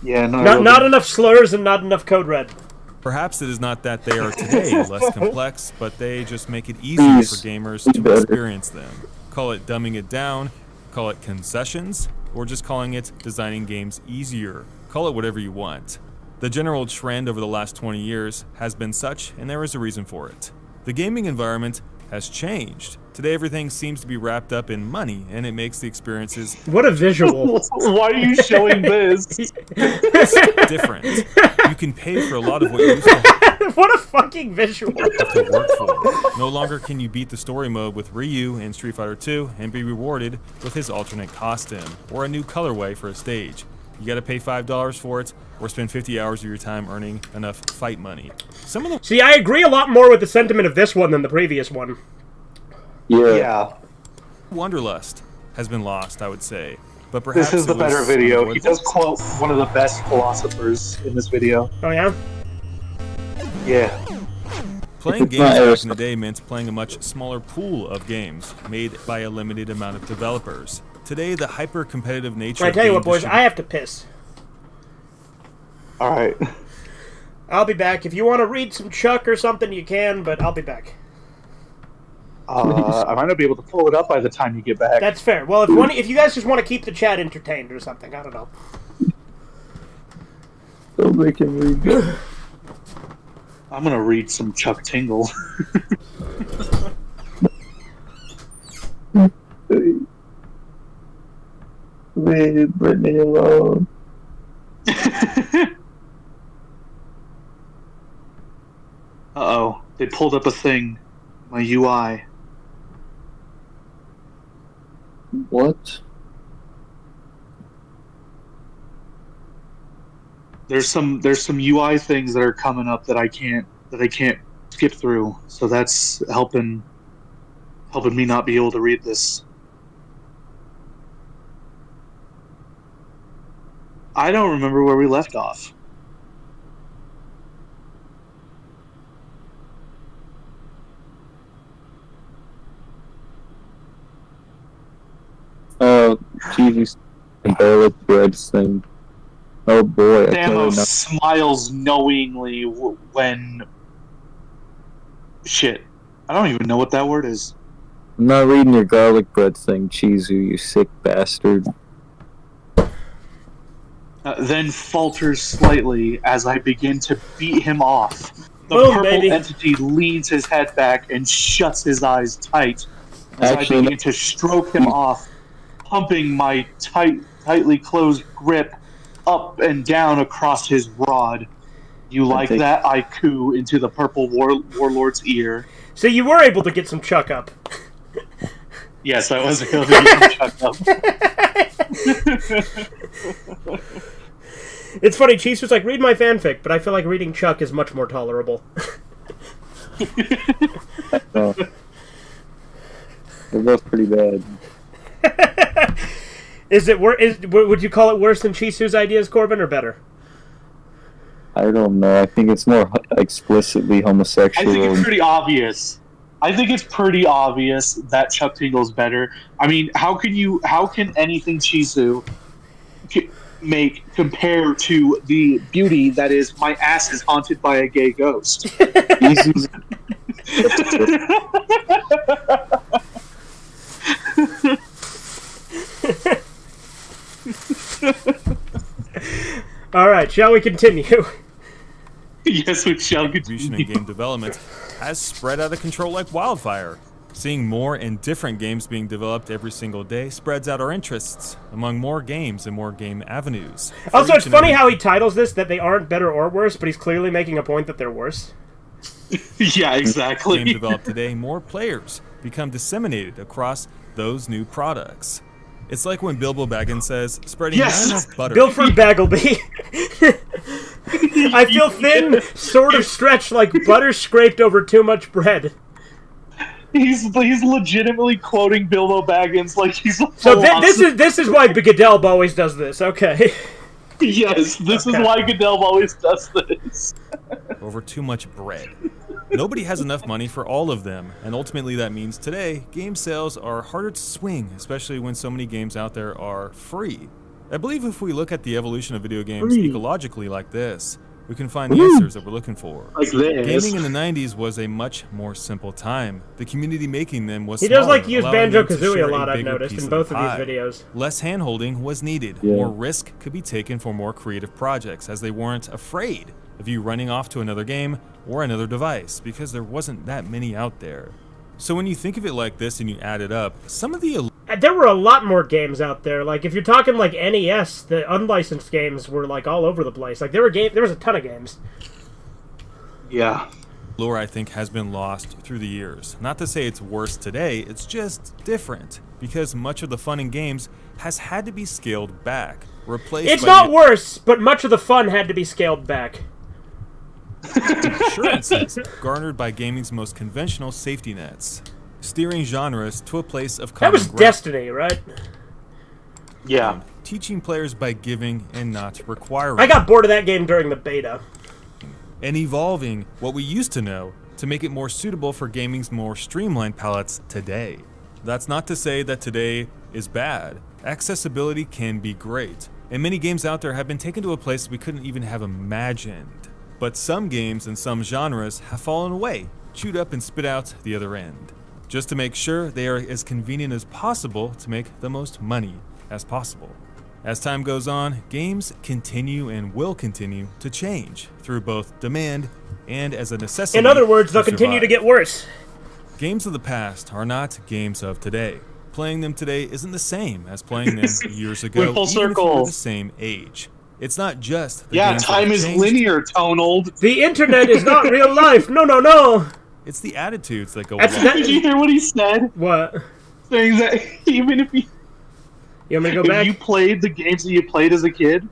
Yeah, Not enough slurs and not enough code red. Perhaps it is not that they are today less complex, but they just make it easier for gamers to experience them. Call it dumbing it down, call it concessions, or just calling it designing games easier. Call it whatever you want. The general trend over the last 20 years has been such, and there is a reason for it. The gaming environment has changed. Today everything seems to be wrapped up in money, and it makes the experiences What a visual. Why are you showing this? different. You can pay for a lot of what you used to What a fucking visual. have to work for. No longer can you beat the story mode with Ryu in Street Fighter 2 and be rewarded with his alternate costume or a new colorway for a stage. You gotta pay $5 for it or spend 50 hours of your time earning enough fight money. Some of the See, I agree a lot more with the sentiment of this one than the previous one. Yeah. wanderlust has been lost, I would say. But perhaps This is the it better was video. He unavoidable. does quote one of the best philosophers in this video. Oh, yeah? Yeah. Playing It's games not back in Aerosmith. the day meant playing a much smaller pool of games made by a limited amount of developers. Today, the hyper-competitive nature I of tell you game what, boys, I have to piss. Alright. I'll be back. If you want to read some Chuck or something, you can, but I'll be back. I might not be able to pull it up by the time you get back. That's fair. Well, if you guys just want to keep the chat entertained or something, I don't know. So they can read. I'm gonna read some Chuck Tingle. Leave Brittany alone. Uh-oh. They pulled up a thing. My UI. What? There's some UI things that are coming up that I can't skip through. So that's helping me not be able to read this. I don't remember where we left off. Oh, Jesus. Garlic bread thing. Oh boy. I totally Thanos know. smiles knowingly when... Shit. I don't even know what that word is. I'm not reading your garlic bread thing, Chizu, you sick bastard. Then falters slightly as I begin to beat him off. The Boom, purple baby. entity leans his head back and shuts his eyes tight as Actually, I begin to stroke him off, pumping my tightly closed grip up and down across his rod. You like think- that? I coo into the purple warlord's ear. So you were able to get some Chuck up. Yes, I was able to get him chucked up. It's funny, Cheese was like, read my fanfic, but I feel like reading Chuck is much more tolerable. Oh. They're both pretty bad. Would you call it worse than Chisu's ideas, Corbin, or better? I don't know. I think it's more explicitly I homosexual. think it's pretty obvious. I think it's pretty obvious that Chuck Tingle's better. I mean, how can anything Chizu make compare to the beauty that is my ass is haunted by a gay ghost? Chizu's- All right, shall we continue? Yes, we shall distribution in continue. game development has spread out of control like wildfire. Seeing more and different games being developed every single day spreads out our interests among more games and more game avenues. For Also, each it's and funny every- how he titles this that they aren't better or worse, but he's clearly making a point that they're worse. Yeah, exactly. game developed today, more players become disseminated across those new products. It's like when Bilbo Baggins says, spreading Yes! not enough butter. Bilford Baggleby. I feel thin, sort of stretched like butter scraped over too much bread. He's legitimately quoting Bilbo Baggins like he's a So philosopher. this is why Goodell always does this. Okay. Yes, this is why Goodell always does this. Over too much bread. Nobody has enough money for all of them, and ultimately that means today, game sales are harder to swing, especially when so many games out there are free. I believe if we look at the evolution of video games ecologically like this, we can find the answers that we're looking for. Like this. Gaming in the 90s was a much more simple time. The community making them was He does smaller, like to use allowing them to Banjo-Kazooie share a lot, I've bigger noticed, piece in of both the of these pie. videos. Less hand-holding was needed. Yeah. More risk could be taken for more creative projects, as they weren't afraid of you running off to another game or another device, because there wasn't that many out there. So when you think of it like this and you add it up, some of the There were a lot more games out there. Like, if you're talking like NES, the unlicensed games were like all over the place. Like, there was a ton of games. Yeah. lore, I think, has been lost through the years. Not to say it's worse today, it's just different, because much of the fun in games has had to be scaled back, replaced It's by not worse, but much of the fun had to be scaled back. assurances garnered by gaming's most conventional safety nets, steering genres to a place of common That was ground. Destiny, right? Yeah. Teaching players by giving and not requiring. I got bored of that game during the beta. And evolving what we used to know to make it more suitable for gaming's more streamlined palettes today. That's not to say that today is bad. Accessibility can be great, and many games out there have been taken to a place we couldn't even have imagined. But some games and some genres have fallen away, chewed up and spit out the other end, just to make sure they are as convenient as possible to make the most money as possible. As time goes on, games continue and will continue to change through both demand and as a necessity. In other words, they'll continue to get worse. Games of the past are not games of today. Playing them today isn't the same as playing them years ago, We're full even if circle. you were the same age. It's not just the Yeah, games that time have is changed, linear, Tonald. The internet is not real life. No, no, no. it's the attitudes that go That's along. Did you hear what he said? What? Saying that even if you You want me to go back? if you played the games that you played as a kid,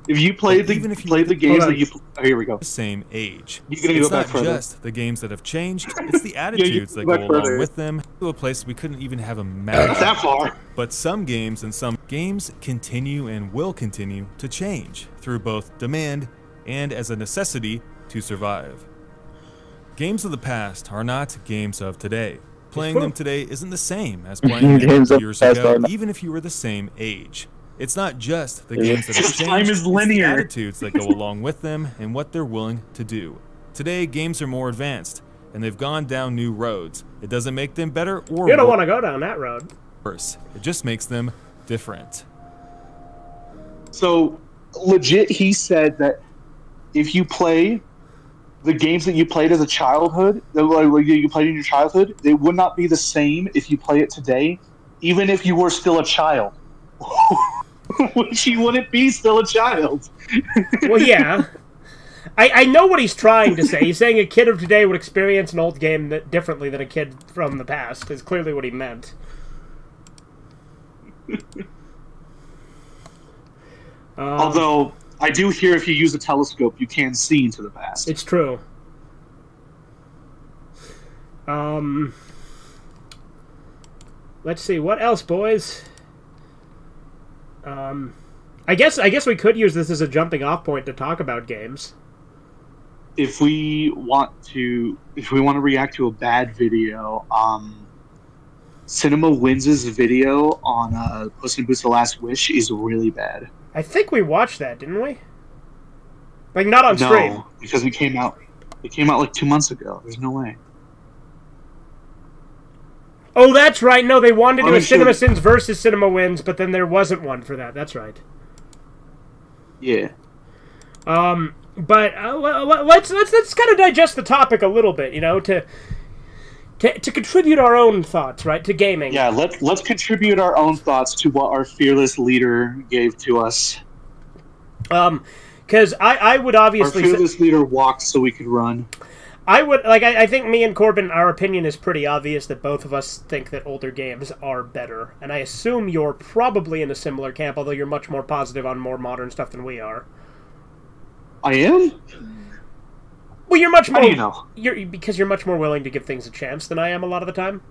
if you played the even if you- played the games Hold that you on. oh, here we go. The same age. You gotta It's go back not further. just the games that have changed, it's the attitudes that go go back along further. with them to a place we couldn't even have Not imagined. that far. But some games and some games continue and will continue to change through both demand and as a necessity to survive. Games of the past are not games of today. Playing them today isn't the same as playing them Games of years the past ago, are not- even if you were the same age. It's not just the Yeah. games that have changed, Time is it's the linear. attitudes that go along with them and what they're willing to do. Today, games are more advanced, and they've gone down new roads. It doesn't make them better or You don't want to go down that road. worse. It just makes them different. So legit, he said that if you play the games that you played as a childhood, like you played in your childhood, they would not be the same if you play it today, even if you were still a child. Which you wouldn't be still a child. Well, yeah. I know what he's trying to say. He's saying a kid of today would experience an old game differently than a kid from the past, is clearly what he meant. Although I do hear if you use a telescope, you can see into the past. It's true. Let's see, what else, boys? I guess we could use this as a jumping off point to talk about games. If we want to react to a bad video, Cinema Wins' video on Puss in Boots: The Last Wish is really bad. I think we watched that, didn't we? Like, not on stream. No, because it came out like 2 months ago. There's no way. Oh, that's right. No, they wanted to do a I'm sure- Cinema Sins versus Cinema Wins, but then there wasn't one for that. That's right. Yeah. But let's kind of digest the topic a little bit, you know, to contribute our own thoughts, right, to gaming. Yeah, let's contribute our own thoughts to what our fearless leader gave to us. Because I would Our obviously fearless leader walked so we could run. I think me and Corbin, our opinion is pretty obvious that both of us think that older games are better, and I assume you're probably in a similar camp, although you're much more positive on more modern stuff than we are. I am? Well, you're much How more. do you know? Because you're much more willing to give things a chance than I am a lot of the time.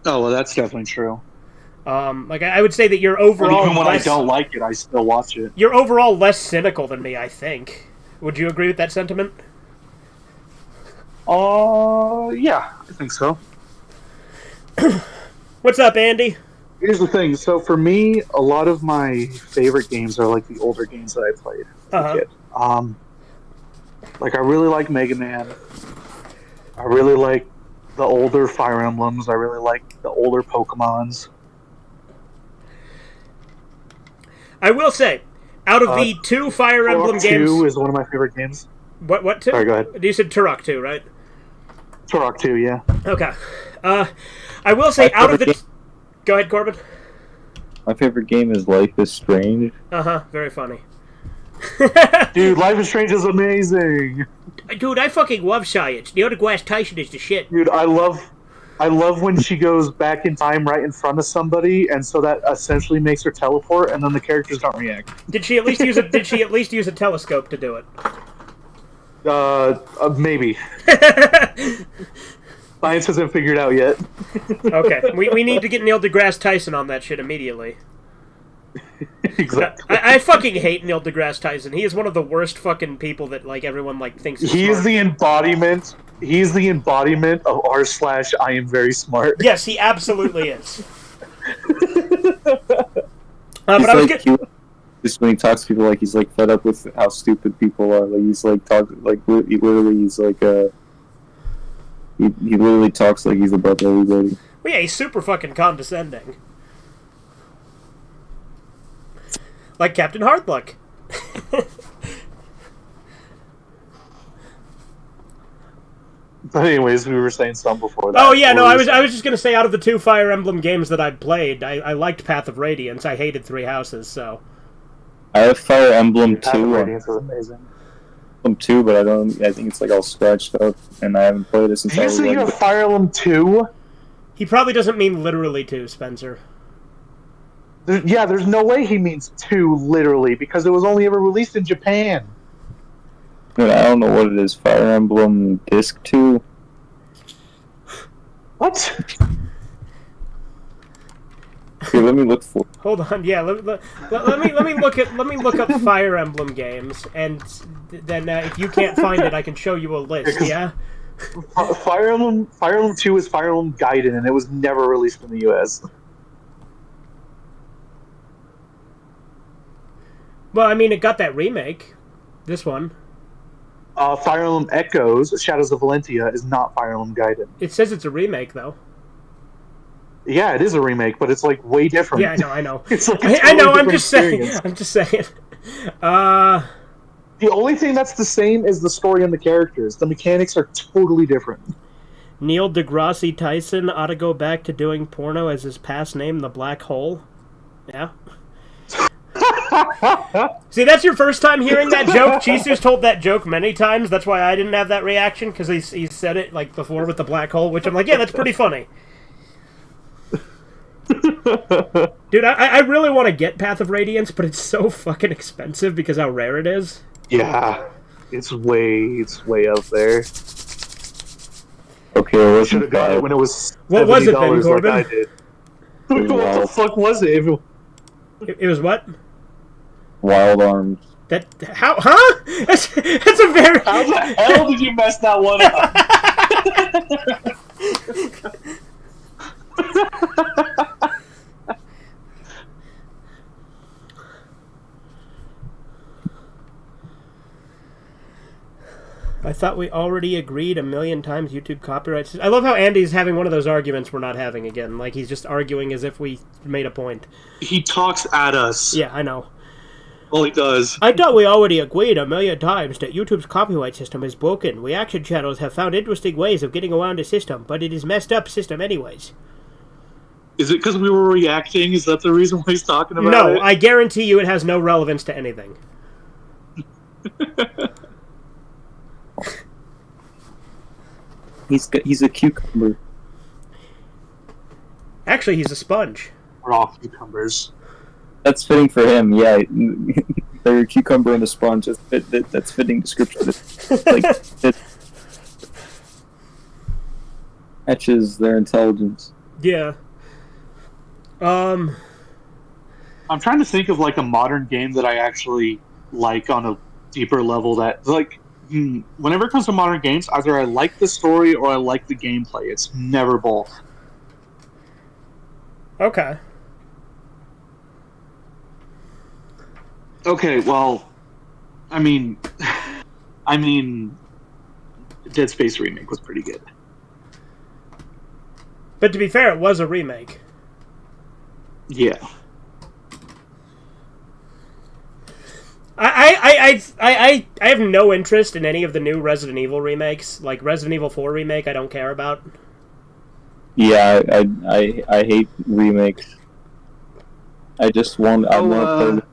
Oh, well, that's definitely true. Like I would say that you're overall Even when less, I don't like it, I still watch it. you're overall less cynical than me, I think. Would you agree with that sentiment? Yeah, I think so. What's up, Andy? Here's the thing. So for me, a lot of my favorite games are like the older games that I played as a kid. Like I really like Mega Man. I really like the older Fire Emblems. I really like the older Pokemons. I will say, out of the 2 Fire Emblem Turok games... 2 is one of my favorite games. What 2? Sorry, go ahead. You said Turok 2, right? Turok 2, yeah. Okay. I will say, out of the... Go ahead, Corbin. My favorite game is Life is Strange. Uh-huh, very funny. Dude, Life is Strange is amazing. Dude, I fucking love science. Neil deGrasse Tyson is the shit. Dude, I love when she goes back in time right in front of somebody, and so that essentially makes her teleport, and then the characters don't react. Did she at least use a telescope to do it? Maybe. Science hasn't figured out yet. Okay, we need to get Neil deGrasse Tyson on that shit immediately. Exactly. I fucking hate Neil deGrasse Tyson. He is one of the worst fucking people that like everyone like thinks is He's smart. the embodiment. He's the embodiment of r/I am very smart. Yes, he absolutely is. He's but I was like, just when he talks to people, like he's like fed up with how stupid people are. Like he's like he's like he literally talks like he's above everybody. Well, yeah, he's super fucking condescending. Like Captain Hardluck. But anyways, we were saying some before that. Oh yeah, no, I was just gonna say out of the 2 Fire Emblem games that I'd played, I liked Path of Radiance. I hated Three Houses, so. I have Fire Emblem Path of 2. Radiance is amazing. Emblem 2, but I think it's like all scratched up, and I haven't played it since Did I you was say you like. have Fire Emblem 2? He probably doesn't mean literally 2, Spencer. There's no way he means 2 literally, because it was only ever released in Japan. Dude, I don't know what it is. Fire Emblem Disc 2. What? Here, let me look for. Hold on, yeah. Let me look up Fire Emblem games, and then if you can't find it, I can show you a list. Yeah. Fire Emblem 2 is Fire Emblem Gaiden, and it was never released in the US. Well, I mean, it got that remake. This one. Fire Emblem Echoes, Shadows of Valentia, is not Fire Emblem Gaiden. It says it's a remake, though. Yeah, it is a remake, but it's like way different. Yeah, I know. It's like a I know. totally I'm just saying. experience. I'm just saying. The only thing that's the same is the story and the characters. The mechanics are totally different. Neil deGrasse Tyson ought to go back to doing porno as his past name, the Black Hole. Yeah. See, that's your first time hearing that joke. Chisu's told that joke many times. That's why I didn't have that reaction, because he said it like before with the black hole, which I'm like, yeah, that's pretty funny. Dude, I really want to get Path of Radiance, but it's so fucking expensive because how rare it is. Yeah, it's way up there. Okay, I Should have got it when it was What was it then, $70 Corbin? like I did. What the fuck was it? It was what? Wild Arms. That how? Huh? That's a very. How the hell did you mess that one up? I thought we already agreed a million times YouTube copyrights. I love how Andy's having one of those arguments we're not having again. Like he's just arguing as if we made a point. He talks at us. Yeah, I know. Well, he does. I thought we already agreed a million times that YouTube's copyright system is broken. Reaction channels have found interesting ways of getting around the system, but it is messed up system anyways. Is it because we were reacting? Is that the reason why he's talking about it? No, I guarantee you it has no relevance to anything. He's a cucumber. Actually, he's a sponge. We're all cucumbers. That's fitting for him. Yeah, they're a cucumber and a sponge. That's fitting description. It matches their intelligence. Yeah. Um, I'm trying to think of like a modern game that I actually like on a deeper level. That like, whenever it comes to modern games, either I like the story or I like the gameplay. It's never both. okay. Okay, well, I mean, Dead Space remake was pretty good. But to be fair, it was a remake. Yeah. I have no interest in any of the new Resident Evil remakes. Like Resident Evil 4 remake, I don't care about. Yeah, I hate remakes. I just want. I want to play.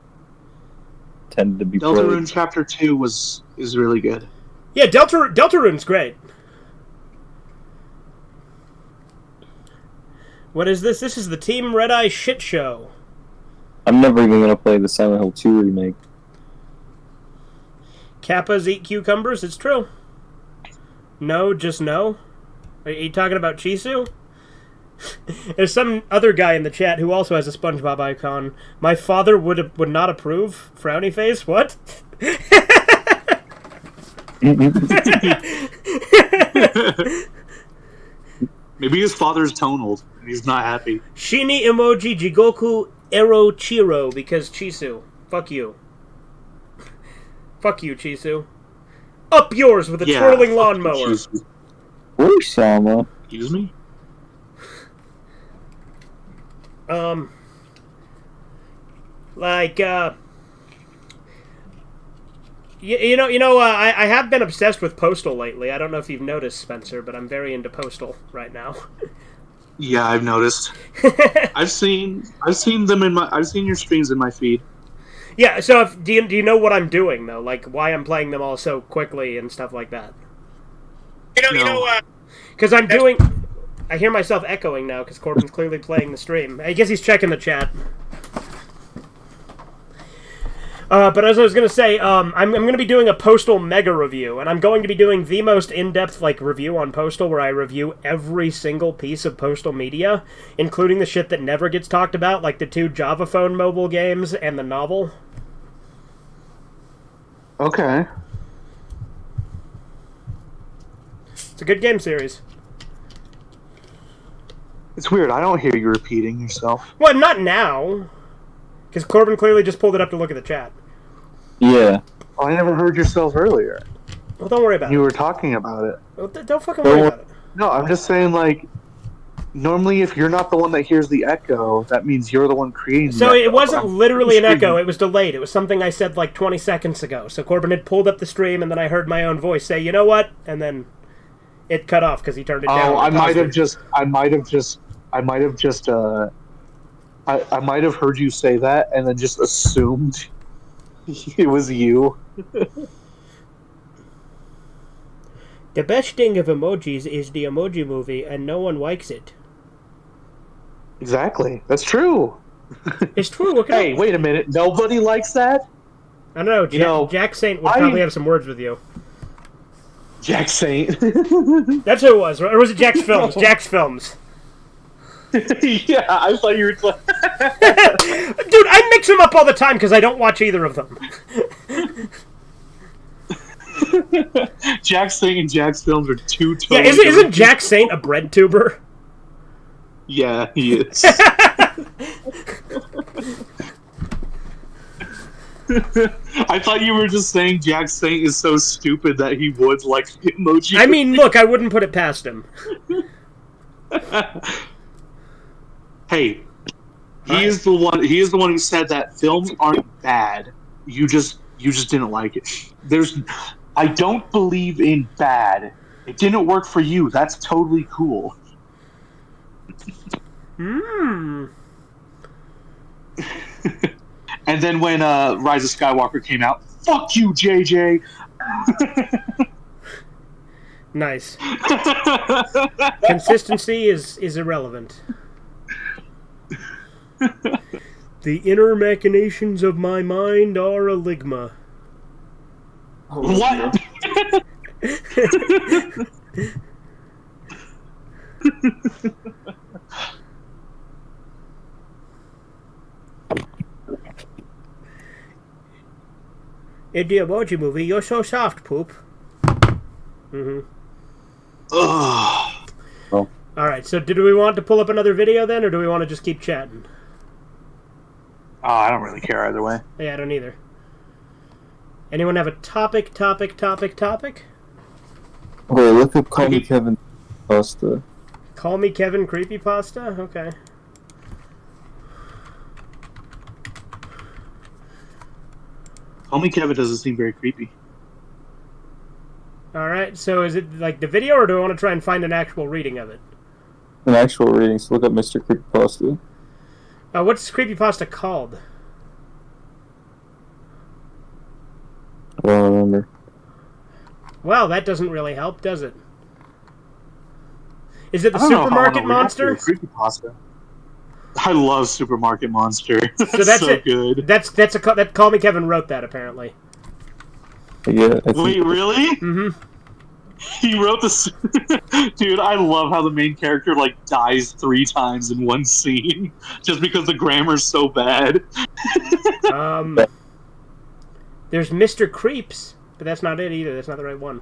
Tended to be Deltarune Chapter 2 is really good. Yeah, Deltarune's great. What is this? This is the Team Redeye shit show. I'm never even gonna play the Silent Hill 2 remake. Kappas eat cucumbers? It's true. No, just no. Are you talking about Chisu? There's some other guy in the chat who also has a SpongeBob icon. My father would not approve. Frowny face. What? Maybe his father's tonal and he's not happy. Shini emoji Jigoku Ero Chiro because Chisu. Fuck you. Fuck you, Chisu. Up yours with a twirling lawnmower. Where's Sama? Excuse me? I have been obsessed with Postal lately. I don't know if you've noticed, Spencer, but I'm very into Postal right now. Yeah, I've noticed. I've seen them I've seen your streams in my feed. Yeah, so do you know what I'm doing though? Like why I'm playing them all so quickly and stuff like that? Because I'm doing. I hear myself echoing now because Corbin's clearly playing the stream. I guess he's checking the chat. But as I was going to say, I'm going to be doing a Postal mega review, and I'm going to be doing the most in-depth review on Postal, where I review every single piece of Postal media, including the shit that never gets talked about, like the 2 Java phone mobile games and the novel. Okay. It's a good game series. It's weird. I don't hear you repeating yourself. Well, not now. Because Corbin clearly just pulled it up to look at the chat. Yeah. Oh, I never heard yourself earlier. Well, don't worry about it. You were talking about it. Well, don't fucking worry about it. No, I'm just saying, normally if you're not the one that hears the echo, that means you're the one creating the So echo. it wasn't literally an echo, it was delayed. It was something I said 20 seconds ago. So Corbin had pulled up the stream, and then I heard my own voice say, you know what? And then it cut off because he turned it down. Oh, I might have heard you say that and then just assumed it was you. The best thing of emojis is the Emoji Movie, and no one likes it. Exactly. That's true. It's true. Hey, wait a minute. Nobody likes that? I don't know. Jack Saint would probably have some words with you. Jack Saint. That's who it was. Or was it Jack's Films? Jack's Films. Yeah, I thought you were... Dude, I mix them up all the time because I don't watch either of them. Jack Saint and Jack's Films are two totally... Yeah, isn't Jack Saint a bread tuber? Yeah, he is. I thought you were just saying Jack Saint is so stupid that he would like emoji. I mean, look, I wouldn't put it past him. Hey, he is the one who said that films aren't bad. You just didn't like it. I don't believe in bad. It didn't work for you. That's totally cool. And then when Rise of Skywalker came out, fuck you, JJ. Nice. Consistency is irrelevant. The inner machinations of my mind are a ligma. What? In the Emoji Movie, you're so soft, poop. Mm-hmm. Ugh. Oh. Alright, so do we want to pull up another video then, or do we want to just keep chatting? Oh, I don't really care either way. Yeah, I don't either. Anyone have a topic? Wait, look up Call Me Kevin Pasta. Call Me Kevin Creepypasta? Okay. Call Me Kevin doesn't seem very creepy. Alright, so is it like the video, or do I want to try and find an actual reading of it? An actual reading, so look up Mr. Creepypasta. What's Creepypasta called? I don't remember. Well, that doesn't really help, does it? Is it the I don't know how Supermarket I wanna react to a Monster? creepypasta. I love Supermarket Monster. That's that's so it. good. That Call Me Kevin wrote that, apparently. Yeah, I think Wait, really? Mm-hmm. He wrote this. Dude, I love how the main character like dies 3 times in one scene just because the grammar's so bad. There's Mr. Creeps, but that's not it either. That's not the right one.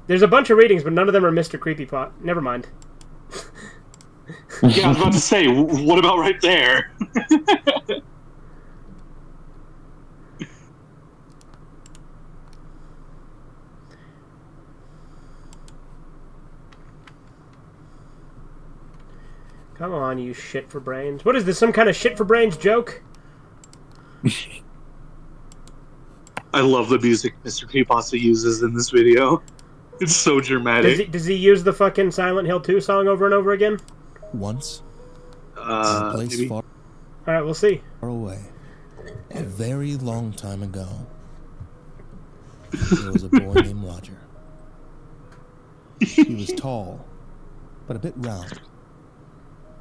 There's a bunch of readings, but none of them are Mr. Creepypot. Never mind. Yeah, I was about to say, what about right there? Come on, you shit for brains. What is this, some kind of shit for brains joke? I love the music Mr. Creepypasta uses in this video. It's so dramatic. Does he use the fucking Silent Hill 2 song over and over again? Once, in a place Maybe. far Alright, we'll see. away, a very long time ago, there was a boy named Roger. He was tall, but a bit round.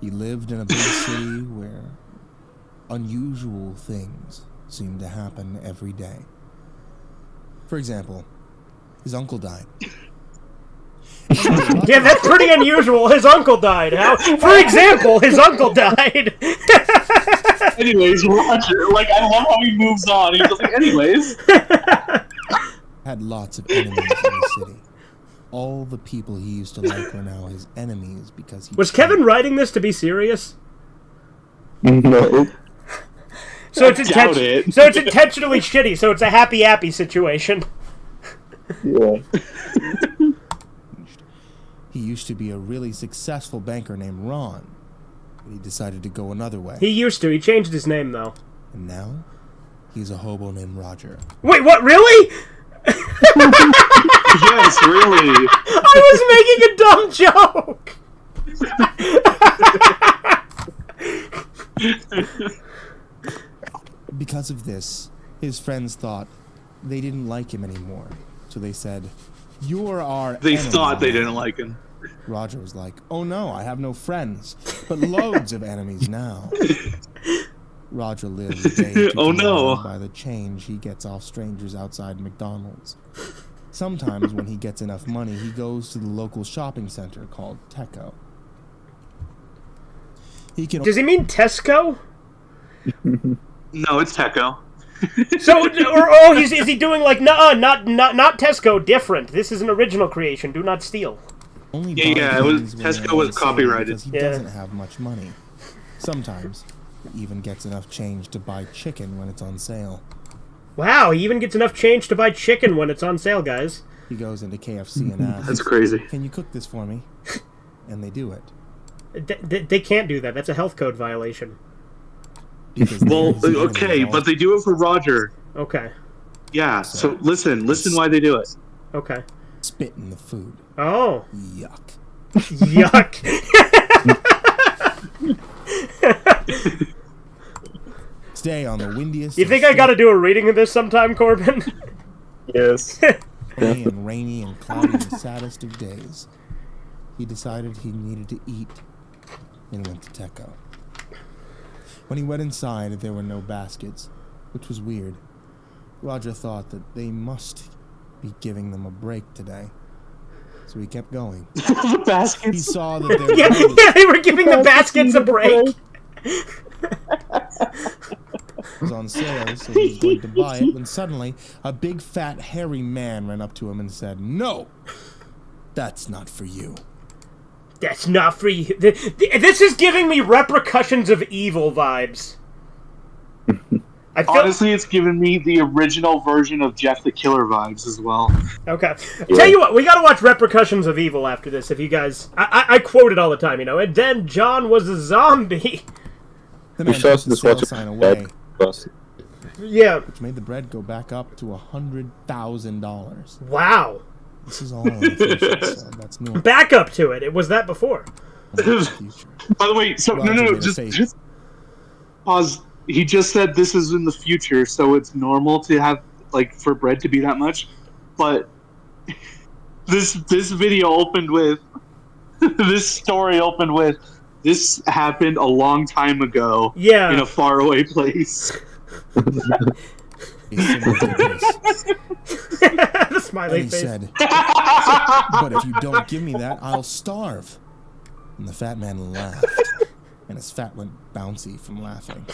He lived in a big city where unusual things seemed to happen every day. For example, his uncle died. Yeah, that's pretty unusual. His uncle died. How? For example, his uncle died. Anyways, Roger, like, I love how he moves on. He's just like, anyways. Had lots of enemies in the city. All the people he used to like were now his enemies because he... Was Kevin writing this to be serious? no. So it's doubt it. So it's intentionally shitty. So it's a happy situation. Yeah. He used to be a really successful banker named Ron, but he decided to go another way. He used to. He changed his name though. And now, he's a hobo named Roger. Wait, what? Really? Yes, really. I was making a dumb joke. Because of this, his friends thought they didn't like him anymore. So they said, "You're our They enemy thought they now." didn't like him. Roger was like, "Oh no, I have no friends, but loads of enemies now." Roger lives day to Oh, no. day by the change he gets off strangers outside McDonald's. Sometimes when he gets enough money, he goes to the local shopping center called Teco. He can Does he mean Tesco? No, it's Teco. So, is he doing like not Tesco? Different. This is an original creation. Do not steal. only Yeah, buy yeah, it was- things when they're Tesco was on sale copyrighted. because he Yeah. doesn't have much money. Sometimes he even gets enough change to buy chicken when it's on sale. Wow, he even gets enough change to buy chicken when it's on sale, guys. He goes into KFC and asks, That's crazy. "Can you cook this for me?" And they do it. They can't do that. That's a health code violation. Because Well, there's an enemy okay, involved. but they do it for Roger. Okay. Yeah, so listen why they do it. Okay. Spit in the food. Oh. Yuck. Yuck. Stay on the windiest. You think I gotta do a reading of this sometime, Corbin? Yes. and rainy and cloudy and saddest of days. He decided he needed to eat and went to Teco. When he went inside, there were no baskets, which was weird. Roger thought that they must be giving them a break today, so he kept going. The He baskets. saw that there Yeah, were yeah, they were giving the baskets a break. was on sale, so he was going to buy it when suddenly a big, fat, hairy man ran up to him and said, "No, that's not for you." That's not for you. This is giving me Repercussions of Evil vibes. Honestly, it's giving me the original version of Jeff the Killer vibes as well. Okay. Tell you what, we gotta watch Repercussions of Evil after this, if you guys... I quote it all the time, you know, and then John was a zombie. The man took the sale sign away, Yeah. which made the bread go back up to $100,000. Wow. This is all in the future, so that's new. Back up to it. It was that before. By the way, so no, just pause. He just said this is in the future, so it's normal to have, like, for bread to be that much. But this video opened with, this story opened with, this happened a long time ago. Yeah. In a faraway place. The smiley and he face. said, "But if you don't give me that, I'll starve." And the fat man laughed, and his fat went bouncy from laughing.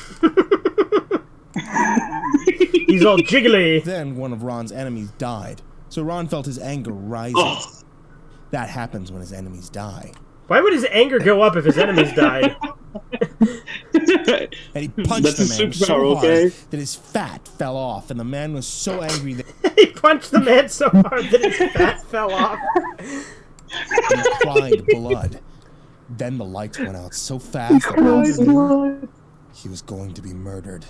He's all jiggly. Then one of Ron's enemies died, so Ron felt his anger rising. That happens when his enemies die. Why would his anger go up if his enemies died? And he punched the man so hard that his fat fell off, and the man was so angry that He punched the man so hard that his fat fell off. he cried blood. Then the lights went out so fast that Ron knew he was going to be murdered.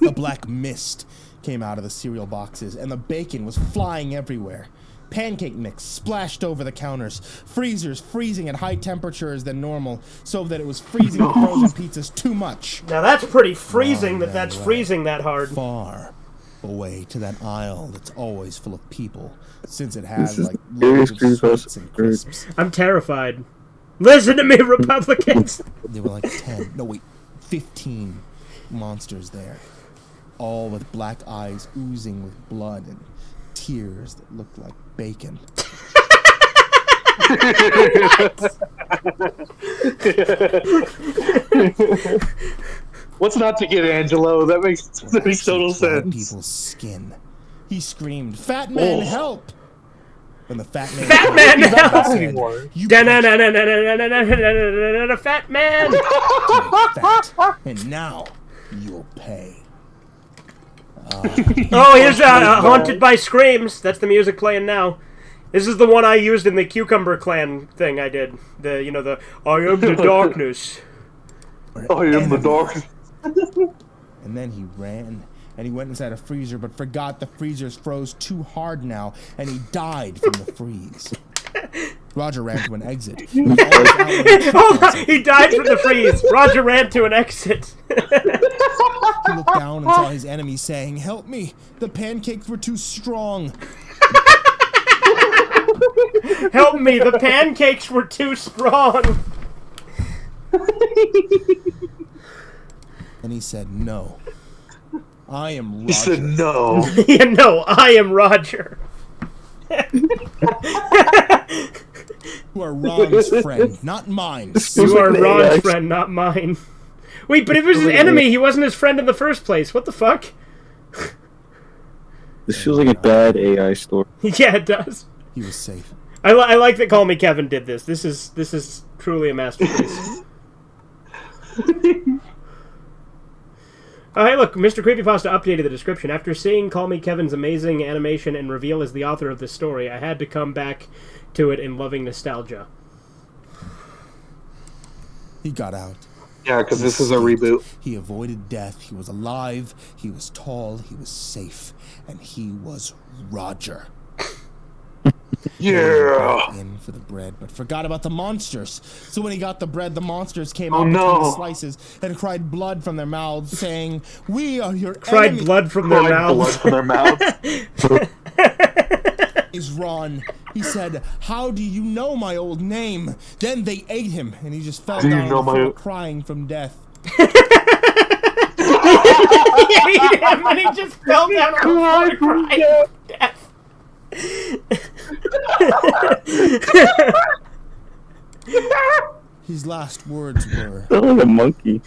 A black mist came out of the cereal boxes, and the bacon was flying everywhere. Pancake mix splashed over the counters, freezers freezing at high temperatures than normal, so that it was freezing the frozen pizzas too much. Now that's pretty freezing that's freezing that hard. Far away to that aisle that's always full of people, since it has like loads of sweets and crisps. I'm terrified. Listen to me, Republicans! There were like 15 monsters there, all with black eyes oozing with blood and tears that looked like bacon. What's not to get, Angelo? That makes total sense. People's skin. He screamed, "Fat man, help!" When the fat man help! Said, Fat man! Fat, and now you'll pay. Oh, here's Haunted by Screams. That's the music playing now. This is the one I used in the Cucumber Clan thing I did. I am the darkness. I am the darkness. And then he ran, and he went inside a freezer, but forgot the freezers froze too hard now, and he died from the freeze. Roger ran to an exit. Hold on, he died from the freeze. Roger ran to an exit. He looked down and saw his enemy saying, "Help me, the pancakes were too strong." Help me, the pancakes were too strong. And he said, "No, I am Roger." He said, "No." Yeah, no, I am Roger. You are Ron's friend, not mine. You are Ron's friend, not mine. Wait, but if it was his enemy, he wasn't his friend in the first place. What the fuck? This feels like a bad AI story. Yeah, it does. He was safe. I like that Call Me Kevin did this. This is truly a masterpiece. Oh, hey, look, Mr. Creepypasta updated the description. After seeing Call Me Kevin's amazing animation and reveal as the author of this story, I had to come back to it in loving nostalgia. He got out. Yeah, because this is a reboot. He avoided death. He was alive. He was tall. He was safe. And he was Roger. Yeah. In for the bread, but forgot about the monsters. So when he got the bread, the monsters came out Oh, between the no. slices and cried blood from their mouths, saying, "We are your Cried enemy." blood from their mouths. Blood from their mouths. Is Ron. He said, "How do you know my old name?" Then they ate him, and he just fell Do you down know on the my- floor crying from death. He ate him and he just fell down on the floor crying to death. He His last words were, Sound like a monkey.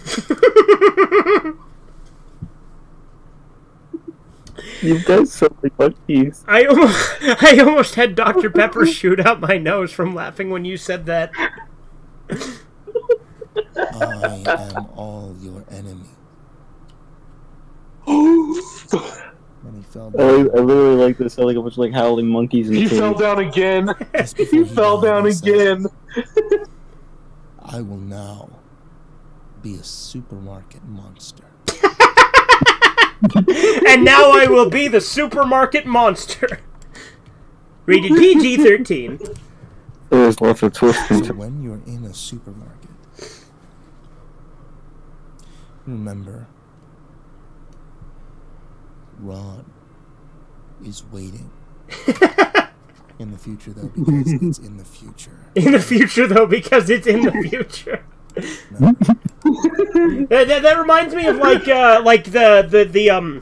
You guys sound like monkeys. I almost had Dr. Pepper shoot out my nose from laughing when you said that. I am all your enemy. And he fell I down. literally like this. I like a bunch of like howling monkeys in the He cave. fell down again. Just before He fell died, down he said, again. I will now be a supermarket monster. And now I will be the supermarket monster. Rated PG-13. There's lots of twists. So when you're in a supermarket, remember, Ron is waiting. In the future, though, because it's in the future. In the future, though, because it's in the future. No. That reminds me of like the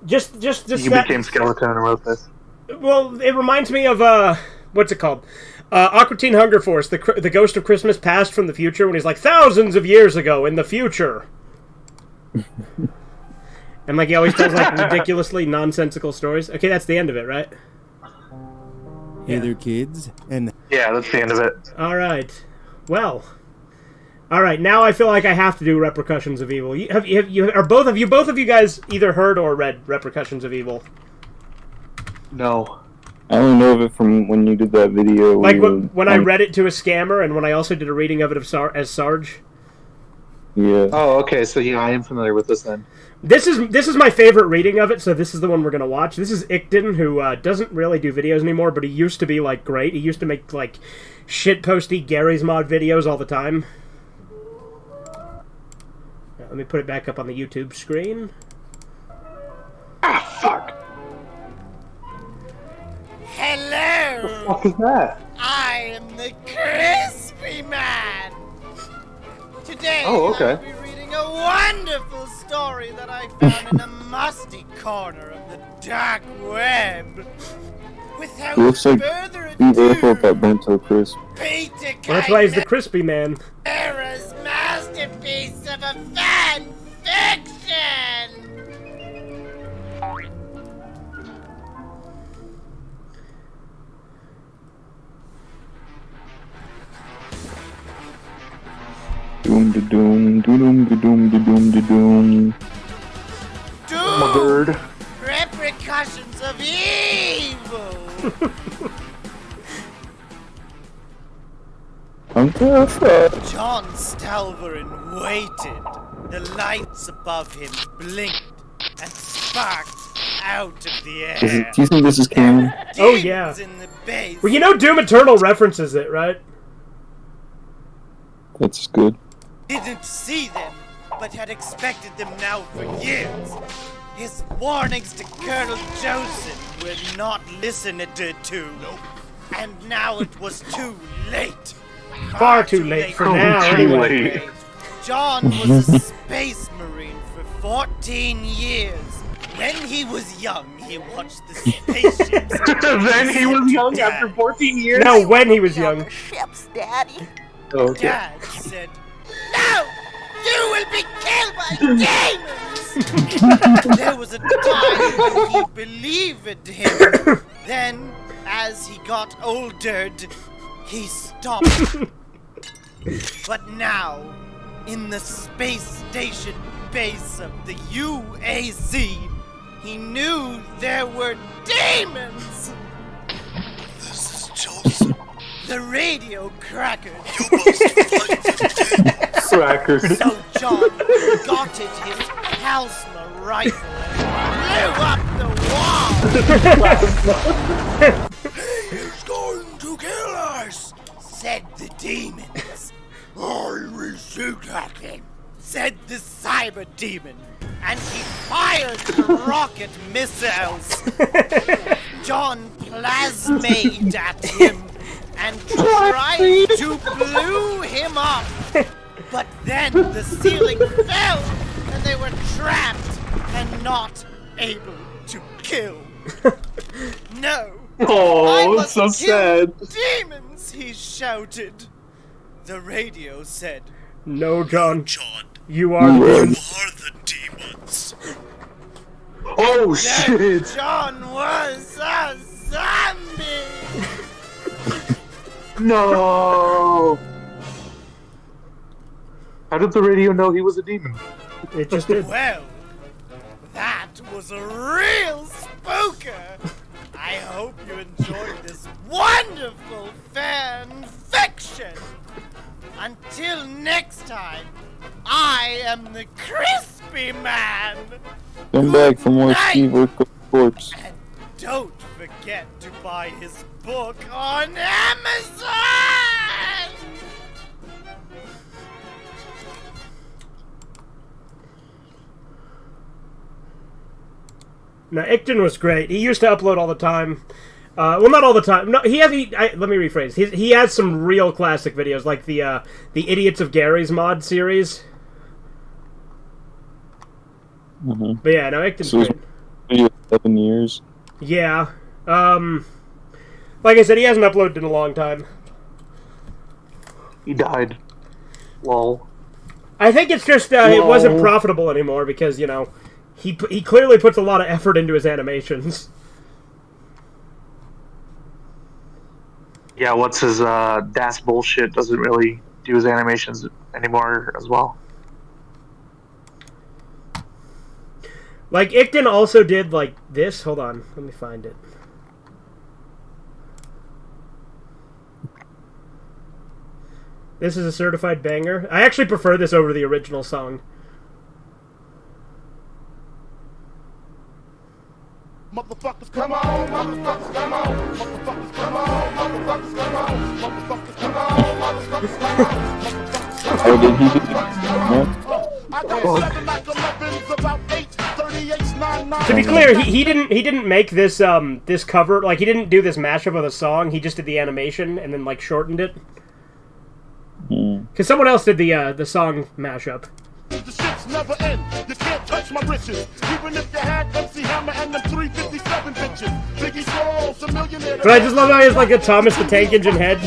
just You that, became Skeleton and wrote this. well, it reminds me of what's it called? Aqua Teen Hunger Force, the Ghost of Christmas Past from the future, when he's like thousands of years ago in the future. And like he always tells like ridiculously nonsensical stories. Okay, that's the end of it, right? Hey there, kids, and Yeah, that's the end of it. All right. Well. All right. Now I feel like I have to do Repercussions of Evil. Both of you guys either heard or read Repercussions of Evil? No. I only know of it from when you did that video. Like when I read it to a scammer, and when I also did a reading of it as Sarge. Yeah. Oh, okay. So yeah, I am familiar with this then. This is my favorite reading of it, so this is the one we're gonna watch. This is Ickton, who doesn't really do videos anymore, but he used to be like great. He used to make like shitposty Gary's Mod videos all the time. Now, let me put it back up on the YouTube screen. Ah, fuck. Hello! What the fuck is that? I am the Crispy Man! Today, Oh, okay. I'll be reading a wonderful story that I found in a musty corner of the dark web. Without It looks like further the airport ado, got burnt to a crisp. Peter Well, that's why he's the Crispy Man. Kaiser's masterpiece of a fan fiction! Doom da doom, doom da doom da doom da doom. My bird. Repercussions of evil! I'm terrified. John Stalverin waited. The lights above him blinked and sparked out of the air. Do you think this is canon? Oh, yeah. Demons in the base. Well, you know Doom Eternal references it, right? That's good. Didn't see them, but had expected them now for years. His warnings to Colonel Joseph were not listened to. Nope. And now it was too late. Far too late for now, too anyway. late. John was a space marine for 14 years. When he was young, he watched the spaceships. Then he was young after 14 years. No, when he was young. Ships, Daddy. Okay. Dad said, "No! You will be killed by demons!" There was a time when he believed him. Then, as he got older, he stopped. But now, in the space station base of the UAC, he knew there were demons! This is Joseph. The radio crackered. You must Crackers. So John got his plasma rifle and blew up the wall. He's going to kill us. Said the demons. I receive that. Said the cyber demon. And he fired the rocket missiles. John plasmade at him and tried to blow him up. But then the ceiling fell and they were trapped and not able to kill. No. I Oh, must so kill sad. demons, he shouted. the radio said, No, John. John, You are the you demons. are the demons. Oh Then shit! John was a zombie. No. How did the radio know he was a demon? It just did. Well, that was a real spooker. I hope you enjoyed this wonderful fan fiction. Until next time, I am the Crispy Man. Come back for more Night. Steve Urkel corpse. And don't forget to buy his book on Amazon. Now, Icton was great. He used to upload all the time. Well, not all the time. No, let me rephrase. He has some real classic videos, like the Idiots of Gary's mod series. Mm-hmm. But yeah, no, Icton's So great. 7 years. Yeah. Like I said, he hasn't uploaded in a long time. He died. Lol. I think it's just it wasn't profitable anymore because, you know, he clearly puts a lot of effort into his animations. Yeah, what's his Das bullshit doesn't really do his animations anymore as well. Like, Icton also did, like, this. Hold on. Let me find it. This is a certified banger. I actually prefer this over the original song. Motherfuckers come on, motherfuckers come on, motherfuckers come on, motherfuckers come on, motherfuckers come on, motherfuckers come on, motherfuckers come on. Oh, did he do I got 7 like 11s, about 8, 38s, 9. To be clear, he didn't make this this cover, like, he didn't do this mashup of the song. He just did the animation and then, like, shortened it. Because someone else did the song mashup. The shits never end. You can't touch my riches. Even if you had MC Hammer and them 357 bitches. Biggie Smalls, a millionaire. But I just love how he has, like, a Thomas the Tank Engine head.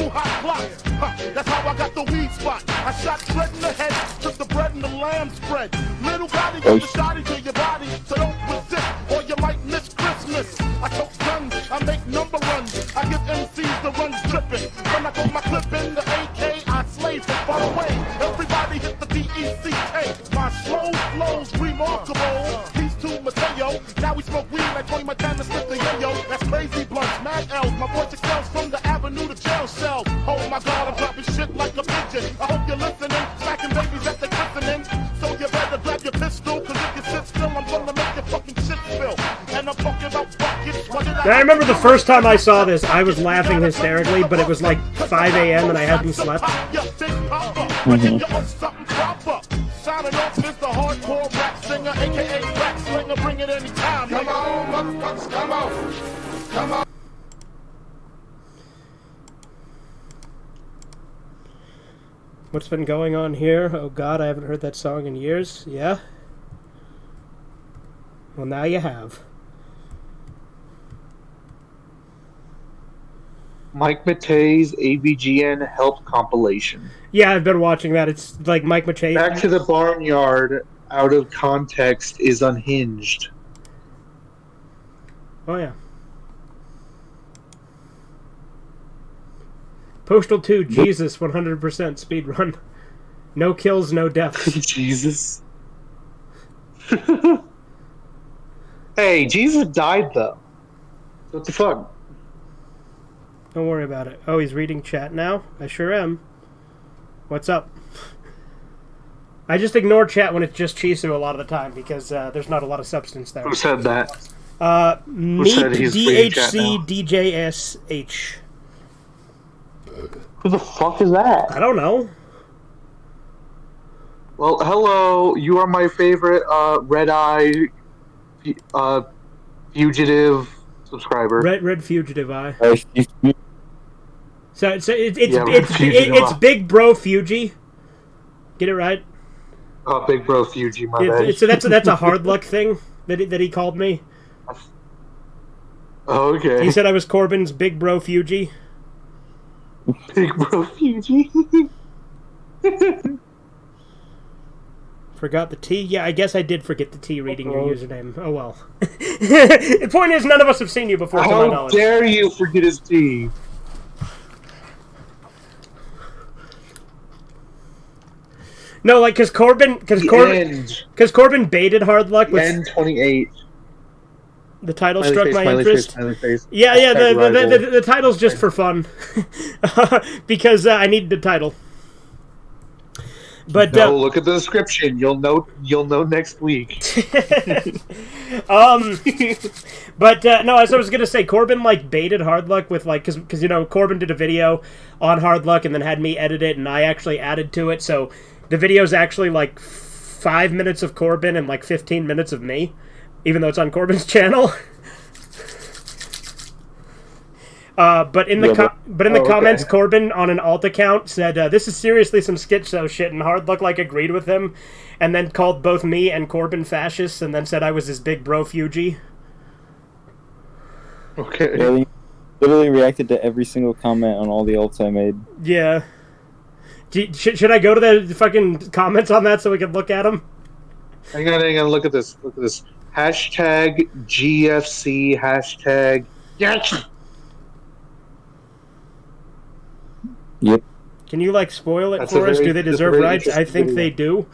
That's how I got the weed spot. I shot bread in the head, took the bread and the lamb spread. Little body got the shotty to your body, so don't resist or you might miss Christmas. I tote guns, I make number runs. I give MCs the runs dripping. When I throw my clip in the AK, I slay from far away. Everybody hit the DECK. My slow flow's remarkable. Peace to Mateo. Now we smoke weed like Tony Montana, slip the yo-yo. That's crazy blunts, mad L's. My voice excels from the avenue to jail cell. Oh my God, I'm dropping shit like a pigeon. I hope you're listening. Smacking babies at the christening. So you better grab your pistol, cause if you sit still, I'm gonna make your fucking shit spill. And I'm talking about buckets. I remember the first time I saw this, I was laughing hysterically, but it was like 5 a.m. and I hadn't slept. Signing off is the hardcore rap singer, aka rap slinger. Bring it anytime. Come on, motherfuckers, come on. Come on. What's been going on here? Oh God, I haven't heard that song in years. Yeah? Well, now you have. Mike Matei's AVGN Help compilation. Yeah, I've been watching that. It's like Mike Matei. Back to the Barnyard, out of context, is unhinged. Oh, yeah. Postal 2, Jesus, 100% speed run. No kills, no deaths. Jesus. Hey, Jesus died, though. What the fuck? Don't worry about it. Oh, he's reading chat now? I sure am. What's up? I just ignore chat when it's just Chisu a lot of the time because there's not a lot of substance there. Who said that? Meet said he's reading chat now? DHCDJSH. Who the fuck is that? I don't know. Well, hello. You are my favorite Red Eye fugitive subscriber. Red Fugitive Eye. it? So it's Fugitive. Big Bro Fuji. Get it right? Oh, Big Bro Fuji, my bad. So that's a hard luck thing that he called me. Oh, okay. He said I was Corbin's Big Bro Fuji. Big Bro Fuji. Forgot the T? Yeah, I guess I did forget the T reading your username. Oh well. The point is, none of us have seen you before, to my How knowledge. dare you forget his T? No, like, because Corbin baited Hard Luck with N28. the title Smiley struck face, my smiley interest. face, smiley face. Yeah, Hashtag the title's just for fun. Because I need the title. But No, look at the description. You'll know next week. But no, as I was gonna say, Corbin like baited Hard Luck with like because you know Corbin did a video on Hard Luck and then had me edit it, and I actually added to it. So the video's actually like 5 minutes of Corbin and like 15 minutes of me, even though it's on Corbin's channel. But in the comments, Corbin on an alt account said, "This is seriously some shitshow shit," and Hard Luck like agreed with him, and then called both me and Corbin fascists, and then said I was his big bro Fuji. Okay. Yeah, he literally reacted to every single comment on all the alts I made. Yeah. Should I go to the fucking comments on that so we can look at them? Hang on. Look at this. Hashtag GFC. Hashtag. Yes. Yep. Can you like spoil it That's for a us? very- Do they that's a deserve very rights? I interesting think video. they do.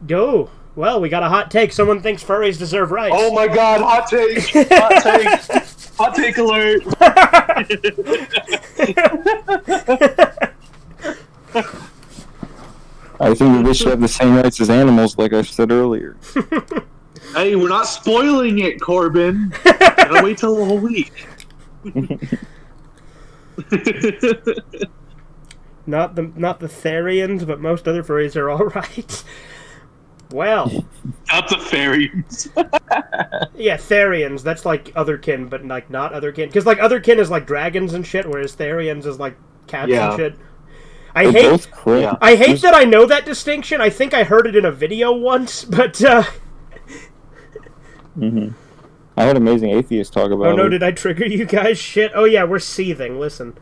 Go. Well, we got a hot take. Someone thinks furries deserve rights. Oh my God! Hot take! Hot take! Hot take alert! I think they should have the same rights as animals, like I said earlier. Hey, we're not spoiling it, Corbin. Gotta wait till a whole week. Not the Therians, but most other furries are all right. Well, Not the fairies. yeah, Therians. That's like otherkin, but like not otherkin. Because like otherkin is like dragons and shit, whereas Therians is like cats Yeah. and shit. I They're hate. both correct. Yeah. I hate that I know that distinction. I think I heard it in a video once, but Mm-hmm. I heard Amazing Atheists talk about oh no, it. did I trigger you guys? Shit. Oh yeah, we're seething. Listen.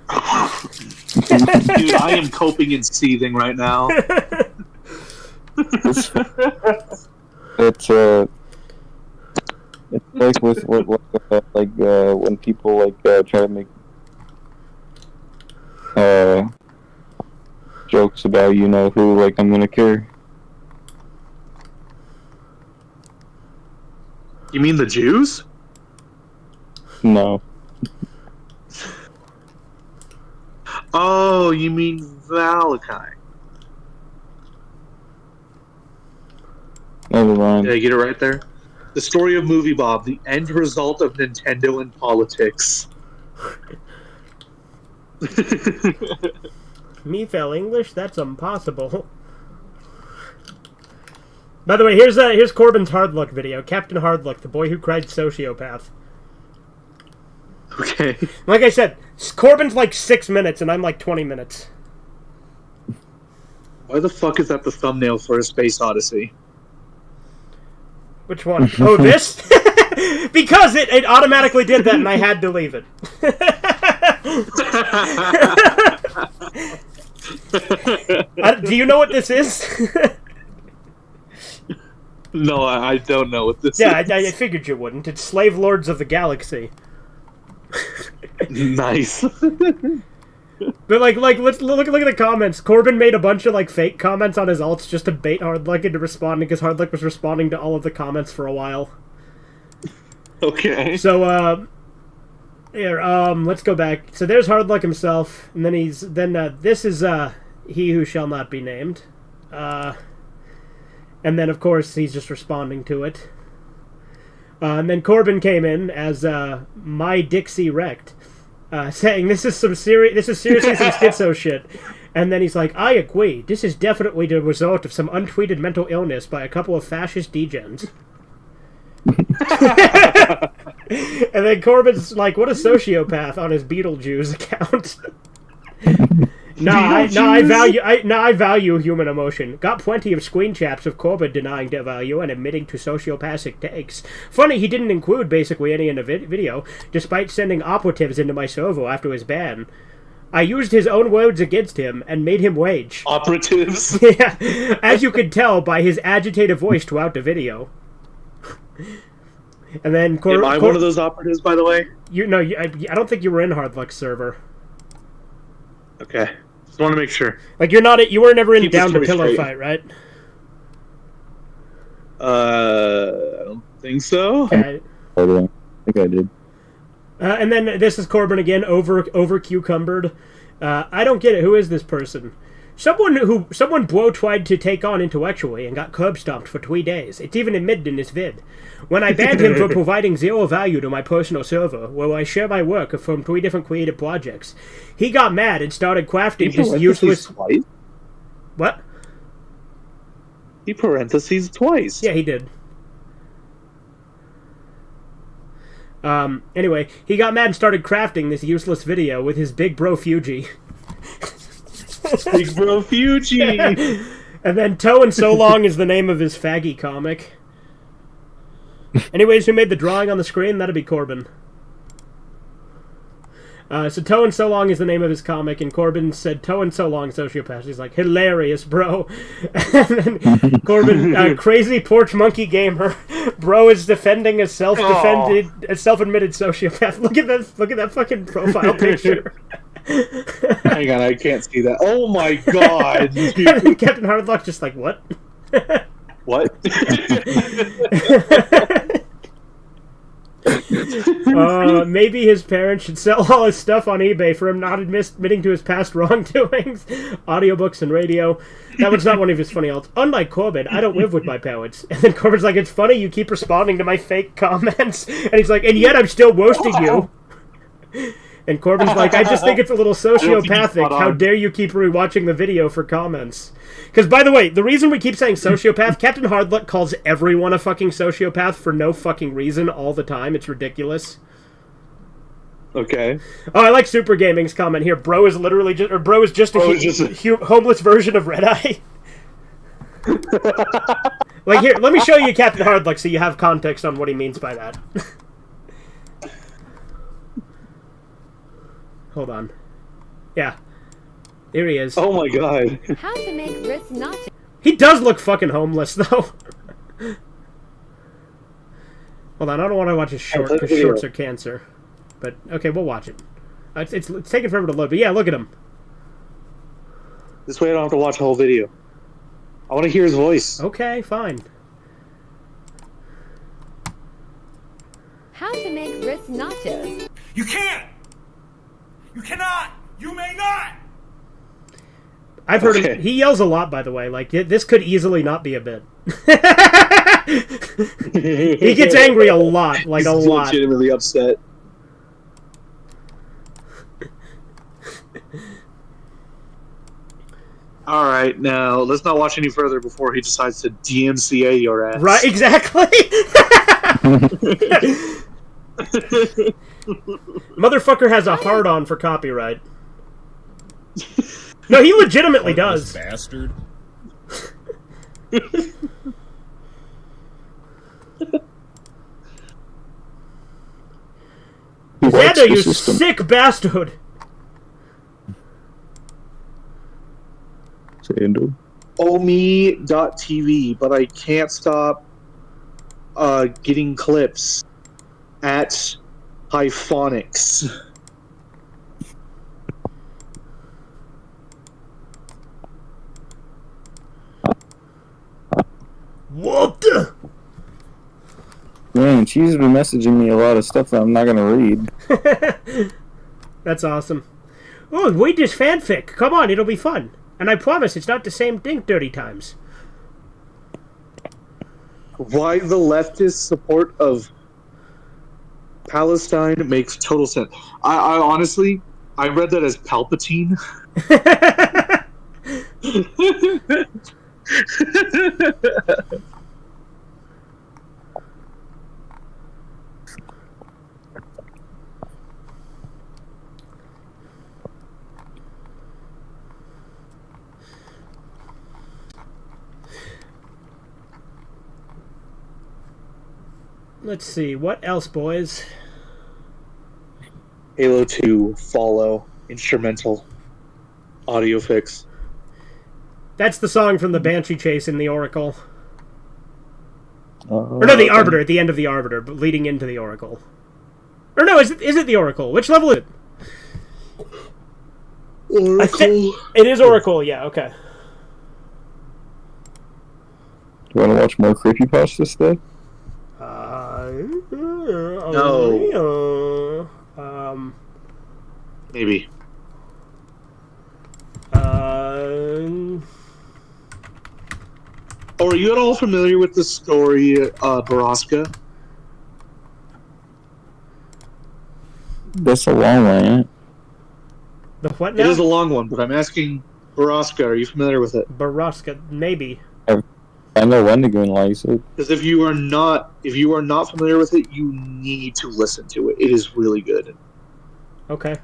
Dude, I am coping and seething right now. It's like with when people like try to make jokes about you know who, like I'm gonna care. You mean the Jews? No. Oh, you mean Valakai? Never mind. Did I get it right there? The story of Movie Bob, the end result of Nintendo and politics. Me fell English? That's impossible. By the way, here's Corbin's Hard Luck video. Captain Hard Luck, the boy who cried sociopath. Okay. Like I said, Corbin's like 6 minutes and I'm like 20 minutes. Why the fuck is that the thumbnail for a Space Odyssey? Which one? Oh, this? Because it automatically did that and I had to leave it. Do you know what this is? No, I don't know what this Yeah, is. I figured you wouldn't. It's Slave Lords of the Galaxy. Nice. But like let's look at the comments. Corbin made a bunch of like fake comments on his alts just to bait Hard Luck into responding because Hard Luck was responding to all of the comments for a while. Okay. So here, let's go back. So there's Hard Luck himself, and then this is he who shall not be named. And then of course he's just responding to it. And then Corbin came in as my Dixie wrecked. Saying this is seriously some schizo shit, and then he's like, I agree. This is definitely the result of some untweeted mental illness by a couple of fascist degens. And then Corbin's like, what a sociopath on his Beetlejuice account. I value human emotion. Got plenty of screen caps of Corbin denying their value and admitting to sociopathic takes. Funny he didn't include basically any in the video, despite sending operatives into my server after his ban. I used his own words against him and made him rage. Operatives. Yeah, as you could tell by his agitated voice throughout the video. And then Am I one of those operatives, by the way? I don't think you were in Hard Luck's server. Okay, just want to make sure. Like you were never in Keep this Down to story Pillow straight. Fight, right? I don't think so. Okay. I think I did. And then this is Corbin again, over cucumbered. I don't get it. Who is this person? Someone bro tried to take on intellectually and got curb stomped for 3 days. It's even admitted in this vid. When I banned him for providing zero value to my personal server, where I share my work from 3 different creative projects, he got mad and started crafting this useless. Twice? What? He parentheses twice. Yeah, he did. Anyway, he got mad and started crafting this useless video with his big bro Fuji. Big bro Fuji. And then Toe and So Long is the name of his faggy comic. Anyways, who made the drawing on the screen? That'd be Corbin. So Toe and So Long is the name of his comic, and Corbin said, Toe and So Long, sociopath. He's like, hilarious, bro. And then Corbin, crazy porch monkey gamer. Bro is defending a self-admitted sociopath. Look at that fucking profile picture. Hang on, I can't see that. Oh my god. And then Captain Hardluck just like, what? What? Maybe his parents should sell all his stuff on eBay for him not admitting to his past wrongdoings. Audiobooks and radio. That was not one of his funny alts. Unlike Corbin, I don't live with my parents. And then Corbin's like, it's funny you keep responding to my fake comments. And he's like, and yet I'm still roasting you. And Corbin's like, I just think it's a little sociopathic. How dare you keep rewatching the video for comments? Because, by the way, the reason we keep saying sociopath, Captain Hardluck calls everyone a fucking sociopath for no fucking reason all the time. It's ridiculous. Okay. Oh, I like Super Gaming's comment here. Bro is literally just, or bro is just a homeless version of Red Eye. Like, here, let me show you Captain Hardluck so you have context on what he means by that. Hold on. Yeah. Here he is. Oh my god. How to make grits not. He does look fucking homeless, though. Hold on, I don't want to watch his short, because shorts are cancer. But, okay, we'll watch it. It's taking forever to load, but yeah, look at him. This way I don't have to watch the whole video. I want to hear his voice. Okay, fine. How to make grits nachos. You can't! You cannot! You may not! I've heard him. He yells a lot, by the way. Like, this could easily not be a bit. He gets angry a lot. Like, He's a lot. legitimately upset. Alright, now, let's not watch any further before he decides to DMCA your ass. Right, exactly! Motherfucker has a hard-on for copyright. No, he legitimately does. Bastard. Xander, you sick bastard! Omi.tv, but I can't stop getting clips at Hyphonics. What the? Man, she's been messaging me a lot of stuff that I'm not gonna read. That's awesome. Oh, read this fanfic. Come on, it'll be fun. And I promise it's not the same thing 30 times. Why the leftist support of Palestine makes total sense. I honestly, I read that as Palpatine. Let's see, what else, boys? Halo 2 follow. instrumental audio fix. That's the song from the Banshee Chase in the Oracle. Oh, Or no, the Arbiter, at the end of the Arbiter, but leading into the Oracle. Or no, is it the Oracle? Which level is it? Oracle. It is Oracle, yeah, okay. Do you want to watch more creepypastas today? No. Maybe. Oh, are you at all familiar with the story, Baraska? That's a long one, ain't it? The what now? It is a long one, but I'm asking Baraska, are you familiar with it? Baraska, maybe. I know Wendigoon likes it. Because if you are not familiar with it, you need to listen to it. It is really good. Okay.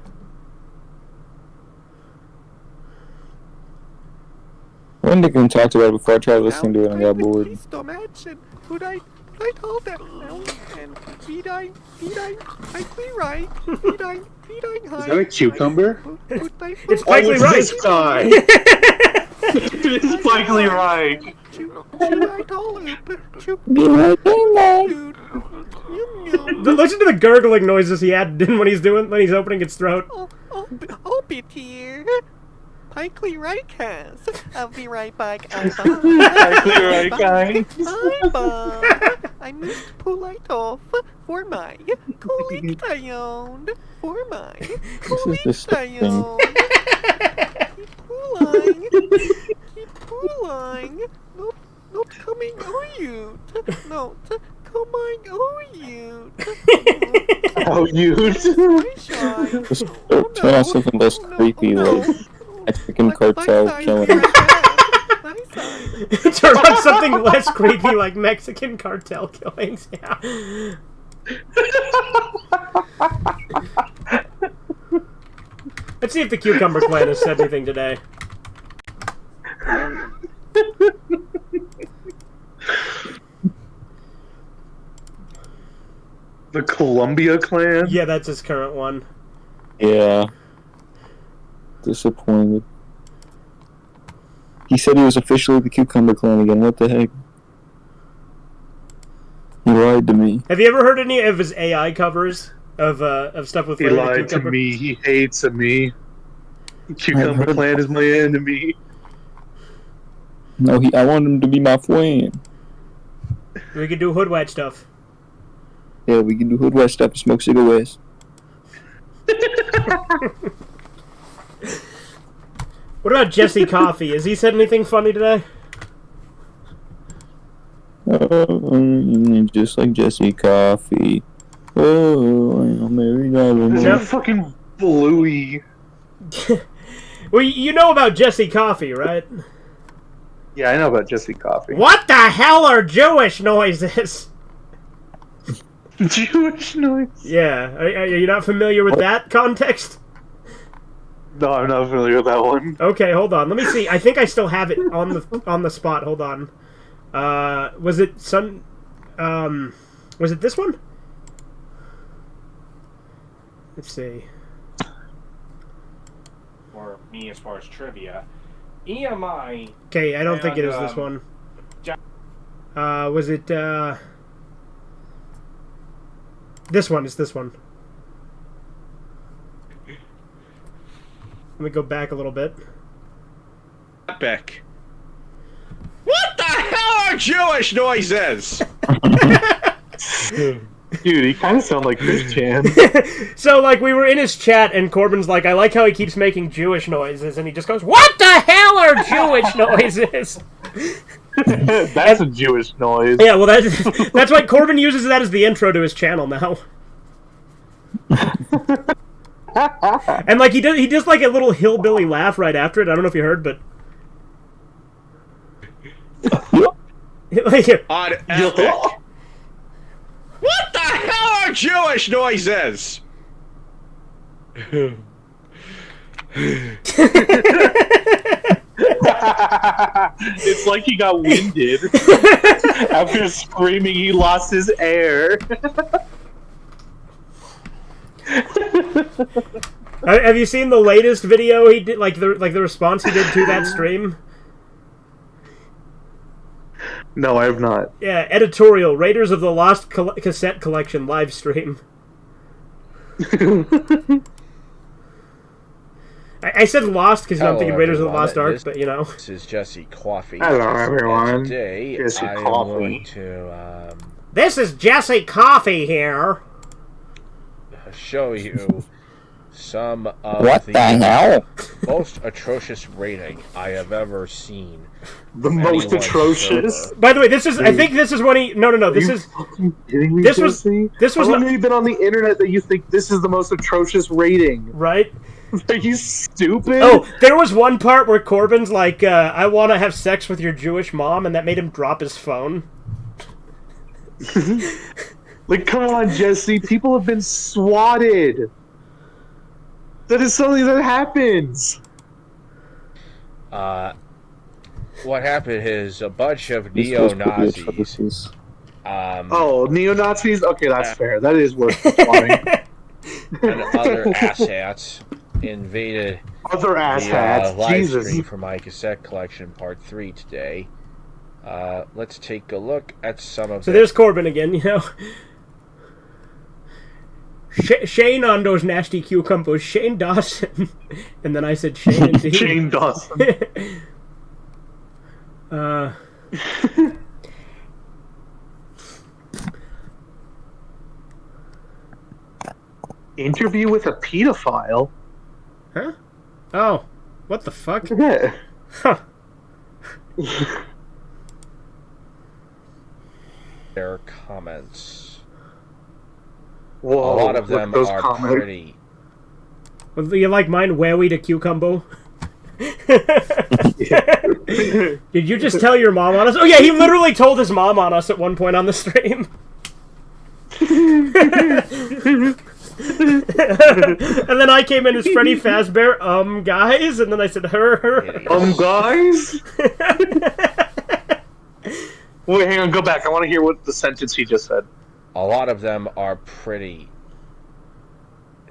Wendigoon talked about it before I tried listening to it and got bored. I told them and Is that a cucumber? It's Spike Lee Right. This guy. It is Spike Lee Right. Listen to the gurgling noises he had when he's opening its throat. Oh, be here. Spike Lee Right has. I'll be right back. Spike Lee Right guy. Hi, Bob. I moved to pull light off for my colleague I owned. For my colleague I owned. Keep pulling. Not coming on you. Not coming on you. Oh, you. Just turn on something less creepy, like Mexican cartel killing. Turn on something less creepy like Mexican cartel killings. Yeah. Let's see if the Cucumber Clan has said anything today. The Columbia Clan? Yeah, that's his current one. Yeah. Disappointed. He said he was officially the Cucumber Clan again. What the heck? He lied to me. Have you ever heard any of his AI covers of stuff with He Flavor the lied to Cucumber? me. He hates me. Cucumber Clan is my enemy. No, I want him to be my friend. We could do hoodwat stuff. Yeah, we can do hoodwat stuff and smoke cigarettes. What about Jesse Coffee? Has he said anything funny today? Just like Jesse Coffee. Oh, I'm married. You're fucking Bluey. Well, you know about Jesse Coffee, right? Yeah, I know about Jesse Coffee. What the hell are Jewish noises? Jewish noise? Yeah, are you not familiar with that context? No, I'm not familiar with that one. Okay, hold on. Let me see. I think I still have it on the spot. Hold on. Was it was it this one? Let's see. Or me as far as trivia. EMI. Okay, I don't think it is this one. Was it this one? It's this one. Let me go back a little bit. Beck. What the hell are Jewish noises? Dude, he kind of sounds like Christian. So, like, we were in his chat, and Corbin's like, I like how he keeps making Jewish noises, and he just goes, what the hell are Jewish noises? That's a Jewish noise. Yeah, well, that's why Corbin uses that as the intro to his channel now. And, like, he does, like, a little hillbilly laugh right after it. I don't know if you heard, but... like, On epic. What the hell are Jewish noises? It's like he got winded. After screaming, he lost his air. Have you seen the latest video he did? Like the response he did to that stream? No, I have not. Yeah, editorial: Raiders of the Lost Cassette Collection live stream. I said Lost because I'm thinking Raiders of the Lost Ark, but you know. This is Jesse Coffee. Hello, everyone. Today, Jesse I am Coffee. going to This is Jesse Coffee here. show you some of What the hell? most atrocious rating I have ever seen. The most atrocious. Server. By the way, this is. I think this is when he. No. This is. Kidding me, This was. Jesse? This was. How long Not, have you been on the internet that you think this is the most atrocious rating? right. Are you stupid? Oh, there was one part where Corbin's like, "I want to have sex with your Jewish mom," and that made him drop his phone. Like, come on, Jesse. People have been swatted. That is something that happens. What happened is a bunch of neo-Nazis. Oh, neo-Nazis? Okay, that's fair. That is worth swatting. And other asshats invaded Other asshats? the live Jesus. stream for my cassette collection part 3 today. Let's take a look at some of So there's Corbin again, you know. Shane on those nasty cucumbers. Shane Dawson. And then I said Shane indeed. Shane Dawson. Interview with a pedophile? Huh? Oh. What the fuck? Yeah. Huh. their comments. Whoa, a lot of look them at those are comments. pretty. Well, you like mine, Wowie to Cucumbo? Did you just tell your mom on us? Oh yeah, he literally told his mom on us at one point on the stream. And then I came in as Freddy Fazbear, guys, and then I said, her. Guys? Wait, hang on, go back. I want to hear what the sentence he just said. A lot of them are pretty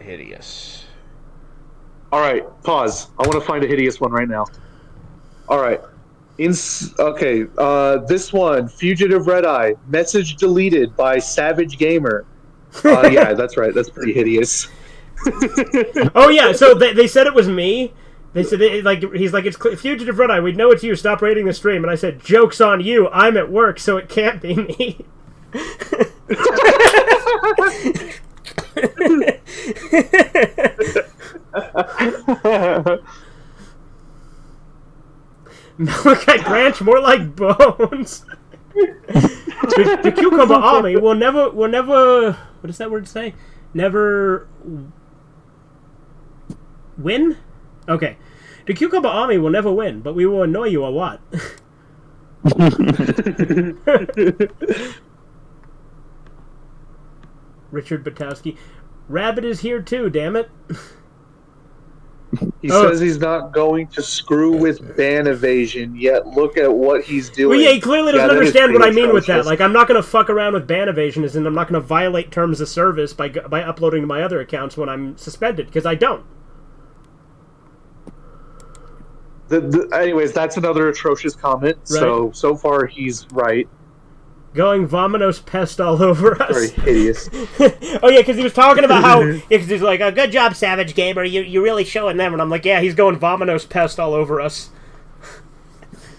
hideous. Alright, pause. I want to find a hideous one right now. Alright. Okay, this one, Fugitive Red Eye, message deleted by Savage Gamer. Yeah, that's right, that's pretty hideous. Oh yeah, so they said it was me. They said, he's like, it's Fugitive Red Eye, we know it's you, stop rating the stream. And I said, joke's on you, I'm at work, so it can't be me. Malachi Branch, more like bones. The Cucumber Army will never, what does that word say? Never win? Okay. The Cucumber Army will never win, but we will annoy you a lot. Richard Batowski. Rabbit is here too, damn it. He says he's not going to screw with ban evasion, yet look at what he's doing. Well, yeah, he clearly doesn't that understand is what I mean with that. atrocious. Like, I'm not going to fuck around with ban evasion, as in I'm not going to violate terms of service by uploading to my other accounts when I'm suspended, because I don't. Anyways, that's another atrocious comment. Right. So far he's right. Going vominos pest all over us. Very hideous. Oh yeah, because he was talking about how because he's like, "Good job, Savage Gamer. You're really showing them." And I'm like, "Yeah, he's going vominos pest all over us."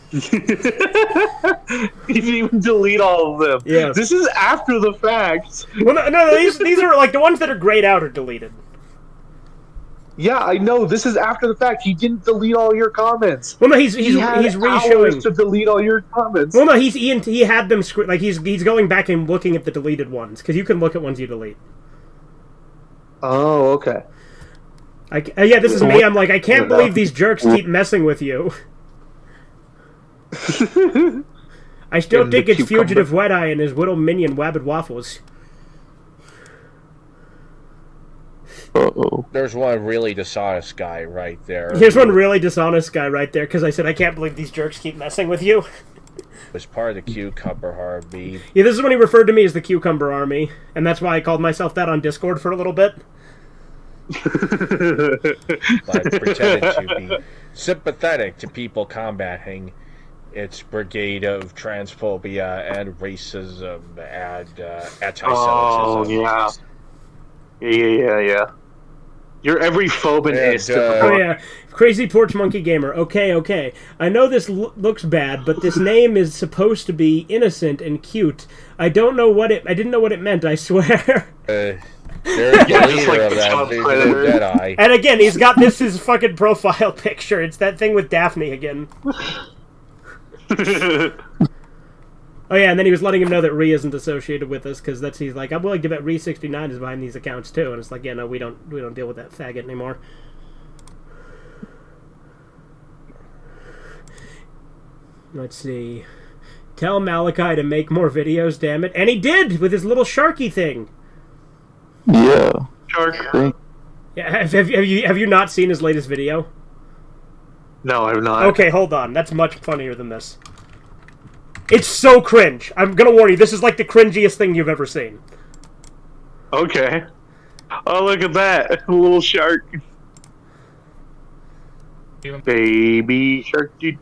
He didn't even delete all of them. Yeah. This is after the fact. Well, no, these are like the ones that are grayed out are deleted. Yeah, I know. This is after the fact. He didn't delete all your comments. Well, no, he's had re-showing hours to delete all your comments. Well, no, he had them like he's going back and looking at the deleted ones because you can look at ones you delete. Oh, okay. Yeah, this is me. I'm like, I can't believe these jerks keep messing with you. I still think it's Fugitive Wet Eye and his little minion Wabbit Waffles. Uh-oh. There's one really dishonest guy right there. Here's one really dishonest guy right there, because I said, I can't believe these jerks keep messing with you. Was part of the Cucumber Army. Yeah, this is when he referred to me as the Cucumber Army, and that's why I called myself that on Discord for a little bit. but pretended to be sympathetic to people combating its brigade of transphobia and racism and anti-Semitism. Oh, yeah. You're every phobenist. Oh yeah, Crazy Porch Monkey Gamer. Okay. I know this looks bad, but this name is supposed to be innocent and cute. I didn't know what it meant. I swear. There's the leader of that Deadeye. And again, he's got his fucking profile picture. It's that thing with Daphne again. Oh yeah, and then he was letting him know that Ree isn't associated with us because he's like, I'm willing to bet Ree69 is behind these accounts too, and it's like, yeah, no, we don't deal with that faggot anymore. Let's see. Tell Malachi to make more videos, damn it, and he did with his little Sharky thing. Yeah. Shark. Yeah, have you not seen his latest video? No, I have not. Okay, hold on. That's much funnier than this. It's so cringe. I'm gonna warn you, this is like the cringiest thing you've ever seen. Okay. Oh, look at that. A little shark. Baby shark. Do.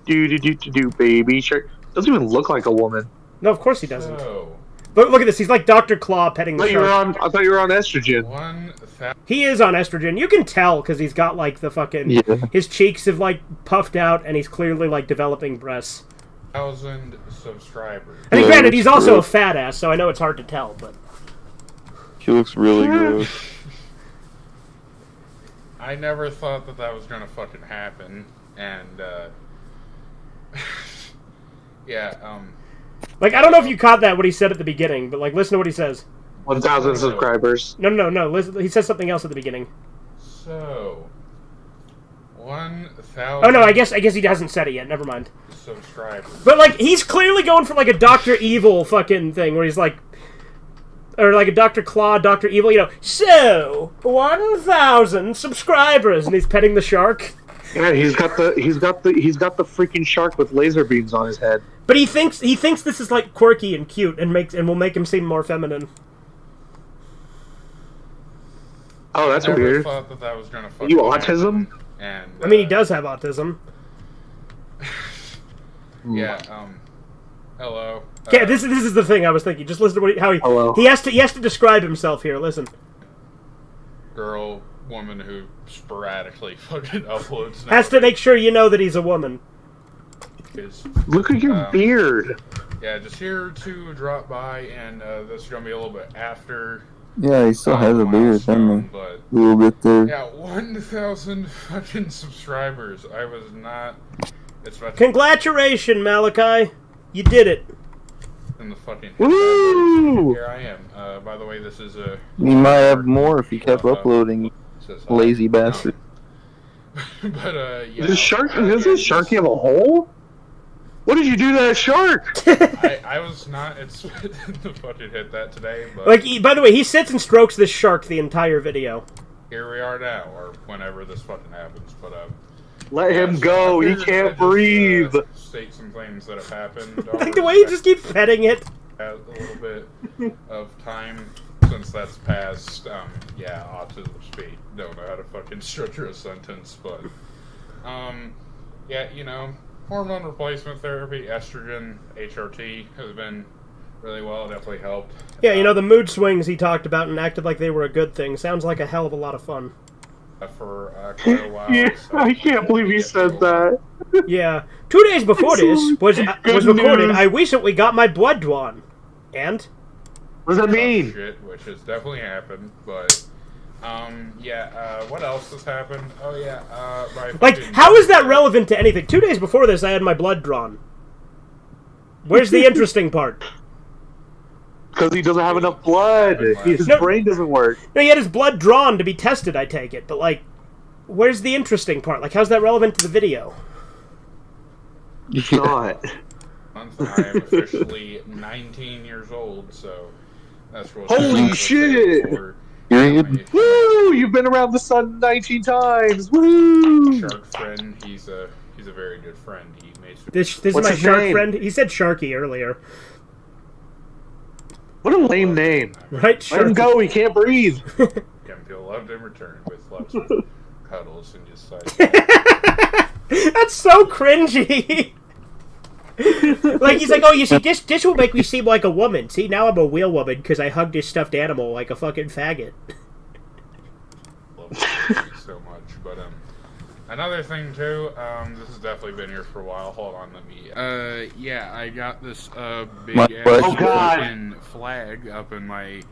Baby shark. Doesn't even look like a woman. No, of course he doesn't. Look at this. He's like Dr. Claw petting the shark. I thought you were on estrogen. He is on estrogen. You can tell because he's got like the fucking... Yeah. His cheeks have like puffed out and he's clearly like developing breasts. 1,000 subscribers. I mean, granted, he's also a fat ass, so I know it's hard to tell, but... He looks really gross. I never thought that was gonna fucking happen, and, yeah, Like, I don't know if you caught that, what he said at the beginning, but, like, listen to what he says. 1,000 subscribers. No. Listen, he says something else at the beginning. So... 1,000... Oh, no, I guess he hasn't said it yet. Never mind. Subscribers. But, like, he's clearly going for, like, a Dr. Evil fucking thing, where he's, like... Or, like, a Dr. Claw, Dr. Evil, you know, so, 1,000 subscribers, and he's petting the shark. Yeah, he's got the freaking shark with laser beams on his head. But he thinks this is, like, quirky and cute, and will make him seem more feminine. Oh, that's I never weird. thought that was gonna fucking You autism? happen, and, I mean, he does have autism. Yeah, hello. Yeah, this is the thing I was thinking. Just listen to how he has to describe himself here. Listen. Woman who sporadically fucking uploads. Has to make sure you know that he's a woman. Look at your beard. Yeah, just here to drop by, and this is gonna be a little bit after. Yeah, he still has a beard, doesn't he? But, A little bit there. yeah, 1,000 fucking subscribers. I was not. Congratulations, Malachi. You did it. In the fucking. Woo! Here I am. By the way, this is a. He might have more if he kept uploading. Lazy bastard. But yeah. Does this shark have a hole? What did you do to that shark? I was not expecting to fucking hit that today, but Like, by the way, he sits and strokes this shark the entire video. here we are now, or whenever this fucking happens. But Let him go. He can't breathe. State some things that have happened. Like the way he just keeps petting it. A little bit of time since that's passed. Yeah, autism speak. Don't know how to fucking structure a sentence, but yeah, you know, hormone replacement therapy, estrogen, HRT has been really well. Definitely helped. Yeah, you know, the mood swings he talked about and acted like they were a good thing. Sounds like a hell of a lot of fun. For quite a while. Yeah, So I can't believe he said that. Yeah. 2 days before this was recorded, news. I recently got my blood drawn. And? What does that mean? Shit, which has definitely happened, but yeah. What else has happened? Oh yeah. Like, how is that relevant to anything? 2 days before this, I had my blood drawn. Where's the interesting part? Because he doesn't have enough blood. His brain doesn't work. No, he had his blood drawn to be tested, I take it. But, like, where's the interesting part? Like, how's that relevant to the video? Not. I am officially 19 years old, so that's what. Holy shit! Woo! You've been around the sun 19 times. Woo! Shark friend, he's a very good friend. He made some... This is my shark friend. He said Sharky earlier. What a lame name. Right? Let him go. He can't breathe. feel loved in return with lots of cuddles and just like. That's so cringy. Like he's like, oh, you see, this will make me seem like a woman. See, now I'm a wheel woman because I hugged this stuffed animal like a fucking faggot. Love you so much, but another thing too. This has definitely been here for a while. Hold on, let me. Yeah, I got this big ass fucking flag up in my.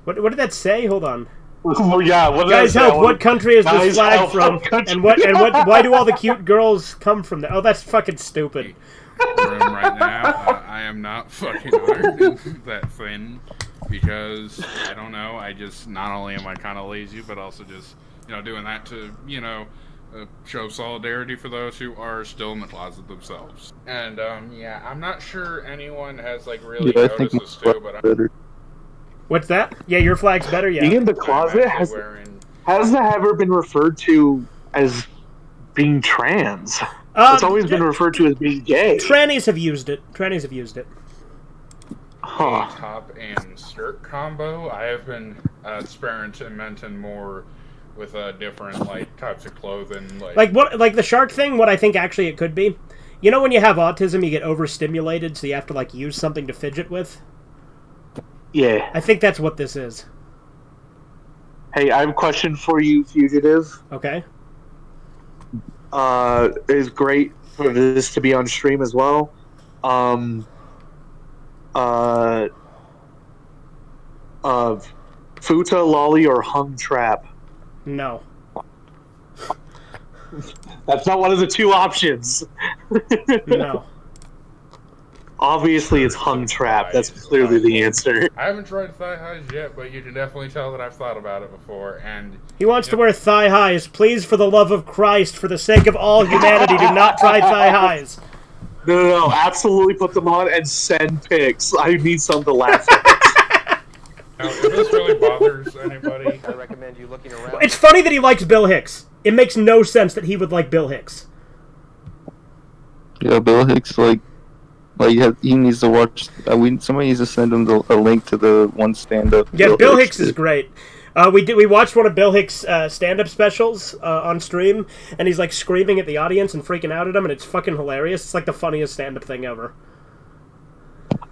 What did that say? Hold on. Oh, yeah, what guys, help! What country is this flag from? And what? Why do all the cute girls come from there? Oh, that's fucking stupid. Room right now. I am not fucking honored that thing because I don't know. I just not only am I kind of lazy, but also just doing that to show solidarity for those who are still in the closet themselves. And yeah, I'm not sure anyone has like really noticed this too, but what's that? Yeah, your flag's better. Yeah. Being in the closet has that ever been referred to as being trans? It's always been referred to as being gay. Trannies have used it. Huh. Top and skirt combo. I have been experimenting more with different like types of clothing. Like the shark thing. What I think actually it could be. You know, when you have autism, you get overstimulated, so you have to like use something to fidget with. Yeah. I think that's what this is. Hey, I have a question for you, Fugitive. Okay. It's great for this to be on stream as well. Futa, Lolly, or Hung Trap? No. That's not one of the two options. No. Obviously, it's Hung Trap. That's clearly the answer. I haven't tried thigh highs yet, but you can definitely tell that I've thought about it before. And he wants to wear thigh highs. Please, for the love of Christ, for the sake of all humanity, do not try thigh highs. No, absolutely put them on and send pics. I need something to laugh at. Now, if this really bothers anybody, I recommend you looking around. It's funny that he likes Bill Hicks. It makes no sense that he would like Bill Hicks. Yeah, Bill Hicks, he needs to watch. Somebody needs to send him a link to the one stand-up. Yeah, Bill Hicks is great. We watched one of Bill Hicks' stand-up specials on stream, and he's like screaming at the audience and freaking out at them, and it's fucking hilarious. It's like the funniest stand-up thing ever.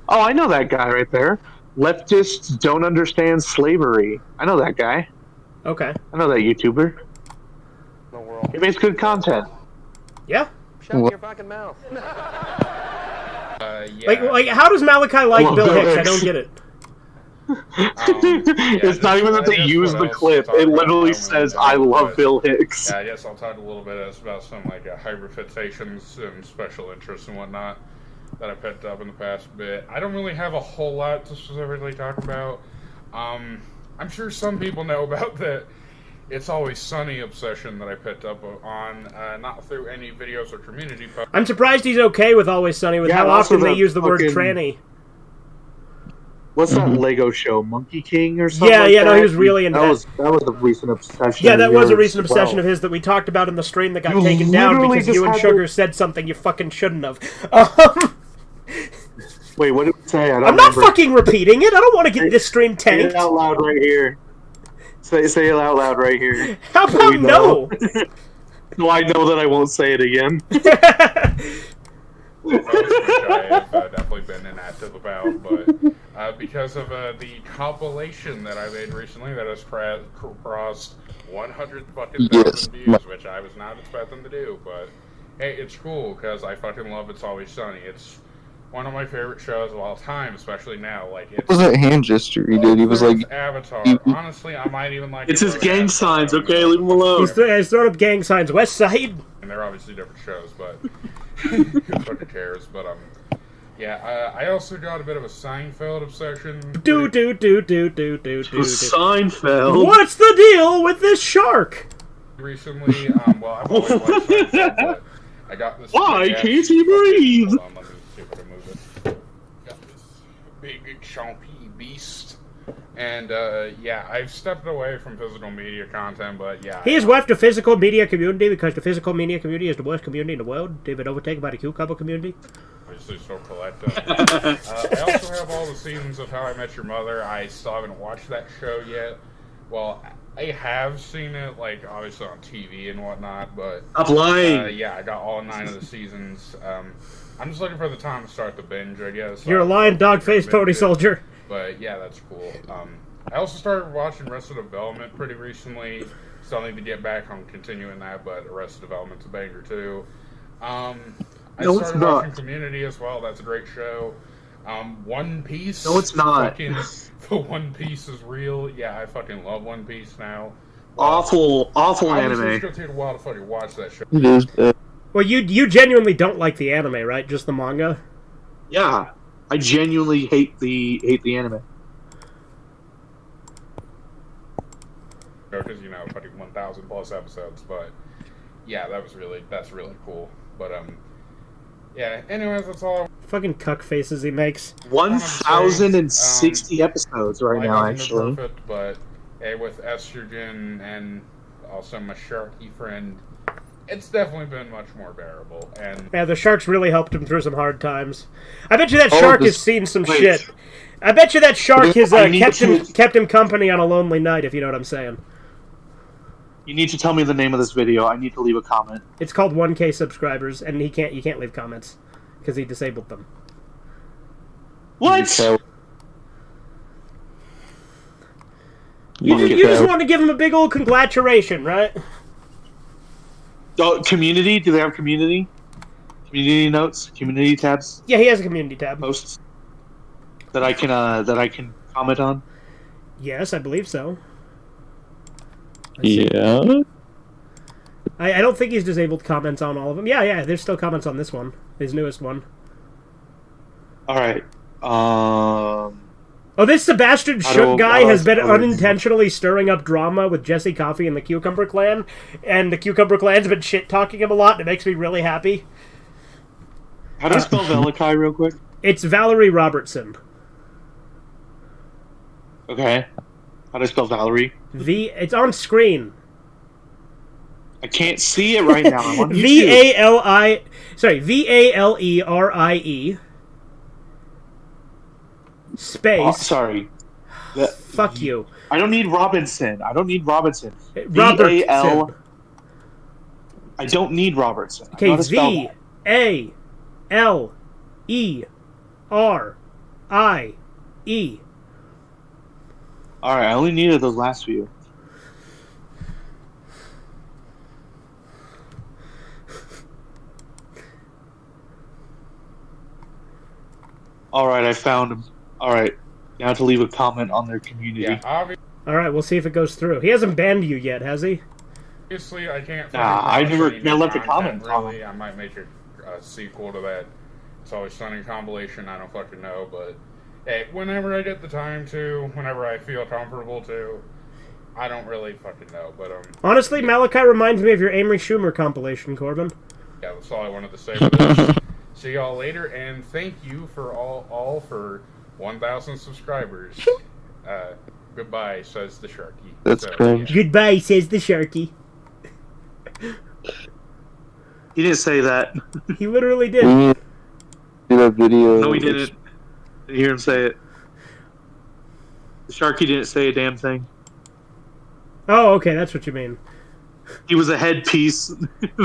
Oh, I know that guy right there. Leftists don't understand slavery. I know that guy. Okay. I know that YouTuber. He makes good content. Yeah. Shut your fucking mouth. Yeah. Like, how does Malachi like Bill Hicks? I don't get it. It's not even that they use the clip. It literally says, "I love Bill Hicks." Yeah, I guess I'll talk a little bit about some hybridizations and special interests and whatnot that I picked up in the past bit. I don't really have a whole lot to specifically talk about. I'm sure some people know about that It's Always Sunny obsession that I picked up on, not through any videos or community posts. I'm surprised he's okay with Always Sunny, with how often they use the word tranny. What's that Lego show, Monkey King or something? Yeah, no, he was really into that. That was a recent obsession. Yeah, that was a recent obsession of his that we talked about in the stream that got taken down because you and Sugar said something you fucking shouldn't have. Wait, what did we say? I'm not fucking repeating it. I don't want to get this stream tanked. Say it out loud right here. Say it out loud right here. How about no? No, I know that I won't say it again. Which I have definitely been inactive about, but because of the compilation that I made recently that has crossed 100 fucking thousand views, which I was not expecting to do, but hey, it's cool because I fucking love It's Always Sunny. It's one of my favorite shows of all time, especially now. Like, it's, what was that hand gesture he did? He was like Avatar. Honestly, I might even like. It's his gang signs. Okay, leave him alone. He's throwing up gang signs. West Side. And they're obviously different shows, but who fucking cares? But yeah. I also got a bit of a Seinfeld obsession. Do. Seinfeld. What's the deal with this shark? Recently, well, I've always liked Seinfeld, but I got this. Why can't he breathe? Hold on, let me see if I can move it. Got this big chompy beast. And, yeah, I've stepped away from physical media content, but yeah. He has left the physical media community because the physical media community is the worst community in the world. They've been overtaken by the cucumber community. Obviously, so collective. I also have all the seasons of How I Met Your Mother. I still haven't watched that show yet. Well, I have seen it, like, obviously on TV and whatnot, but... Stop lying! Yeah, I got all 9 of the seasons. I'm just looking for the time to start the binge, I guess. You're a lying dog-faced pony soldier. But, yeah, that's cool. I also started watching Arrested Development pretty recently. Still need to get back on continuing that, but Arrested Development's a banger, too. I started watching Community as well. That's a great show. One Piece. No, it's not. Fucking, the One Piece is real. Yeah, I fucking love One Piece now. Awful anime. It's gonna take a while to fucking watch that show. It is bad. Well, you genuinely don't like the anime, right? Just the manga? Yeah, I genuinely hate the anime. Because, you know, fucking 1,000 plus episodes, but yeah, that's really cool. But yeah. Anyways, that's all. Fucking cuck faces he makes. 1,060 episodes right now, actually. Perfect, but hey, with estrogen and also my sharky friend, it's definitely been much more bearable. And yeah, the sharks really helped him through some hard times. I bet you that shark has seen some shit. I bet you that shark has kept him company on a lonely night, if you know what I'm saying. You need to tell me the name of this video. I need to leave a comment. It's called 1K subscribers, and you can't leave comments because he disabled them. What? You just want to give him a big old congratulation, right? Oh, community? Do they have community? Community notes? Community tabs? Yeah, he has a community tab. Posts that I can comment on? Yes, I believe so. Yeah. I don't think he's disabled comments on all of them. Yeah, there's still comments on this one, his newest one. All right. Oh, this Sebastian Shook guy has been unintentionally stirring up drama with Jesse Coffey and the Cucumber Clan, and the Cucumber Clan's been shit-talking him a lot, and it makes me really happy. How do I spell Valakai real quick? It's Valerie Robertson. Okay. How do I spell Valerie? It's on screen. I can't see it right now. I'm on YouTube. V-A-L-E-R-I-E. Space. Oh, sorry. Fuck you. I don't need Robinson. Robertson. V-A-L... I don't need Robertson. Okay, V-A-L-E-R-I-E. Alright, I only needed those last few. Alright, I found him. Alright, now to leave a comment on their community. Yeah, alright, we'll see if it goes through. He hasn't banned you yet, has he? obviously, I can't. I never left a comment. Really, I might make a sequel to that. It's always Sunny compilation. I don't fucking know, but hey, whenever I get the time to, whenever I feel comfortable to, I don't really fucking know. But honestly, Malachi reminds me of your Amory Schumer compilation, Corbin. Yeah, that's all I wanted to say for this. See y'all later, and thank you for all for 1,000 subscribers. Goodbye, says the Sharky. That's cringe. Goodbye, says the Sharky. He didn't say that. He literally did. See that video? No, he didn't. Didn't hear him say it. The Sharky didn't say a damn thing. Oh, okay, that's what you mean. He was a headpiece.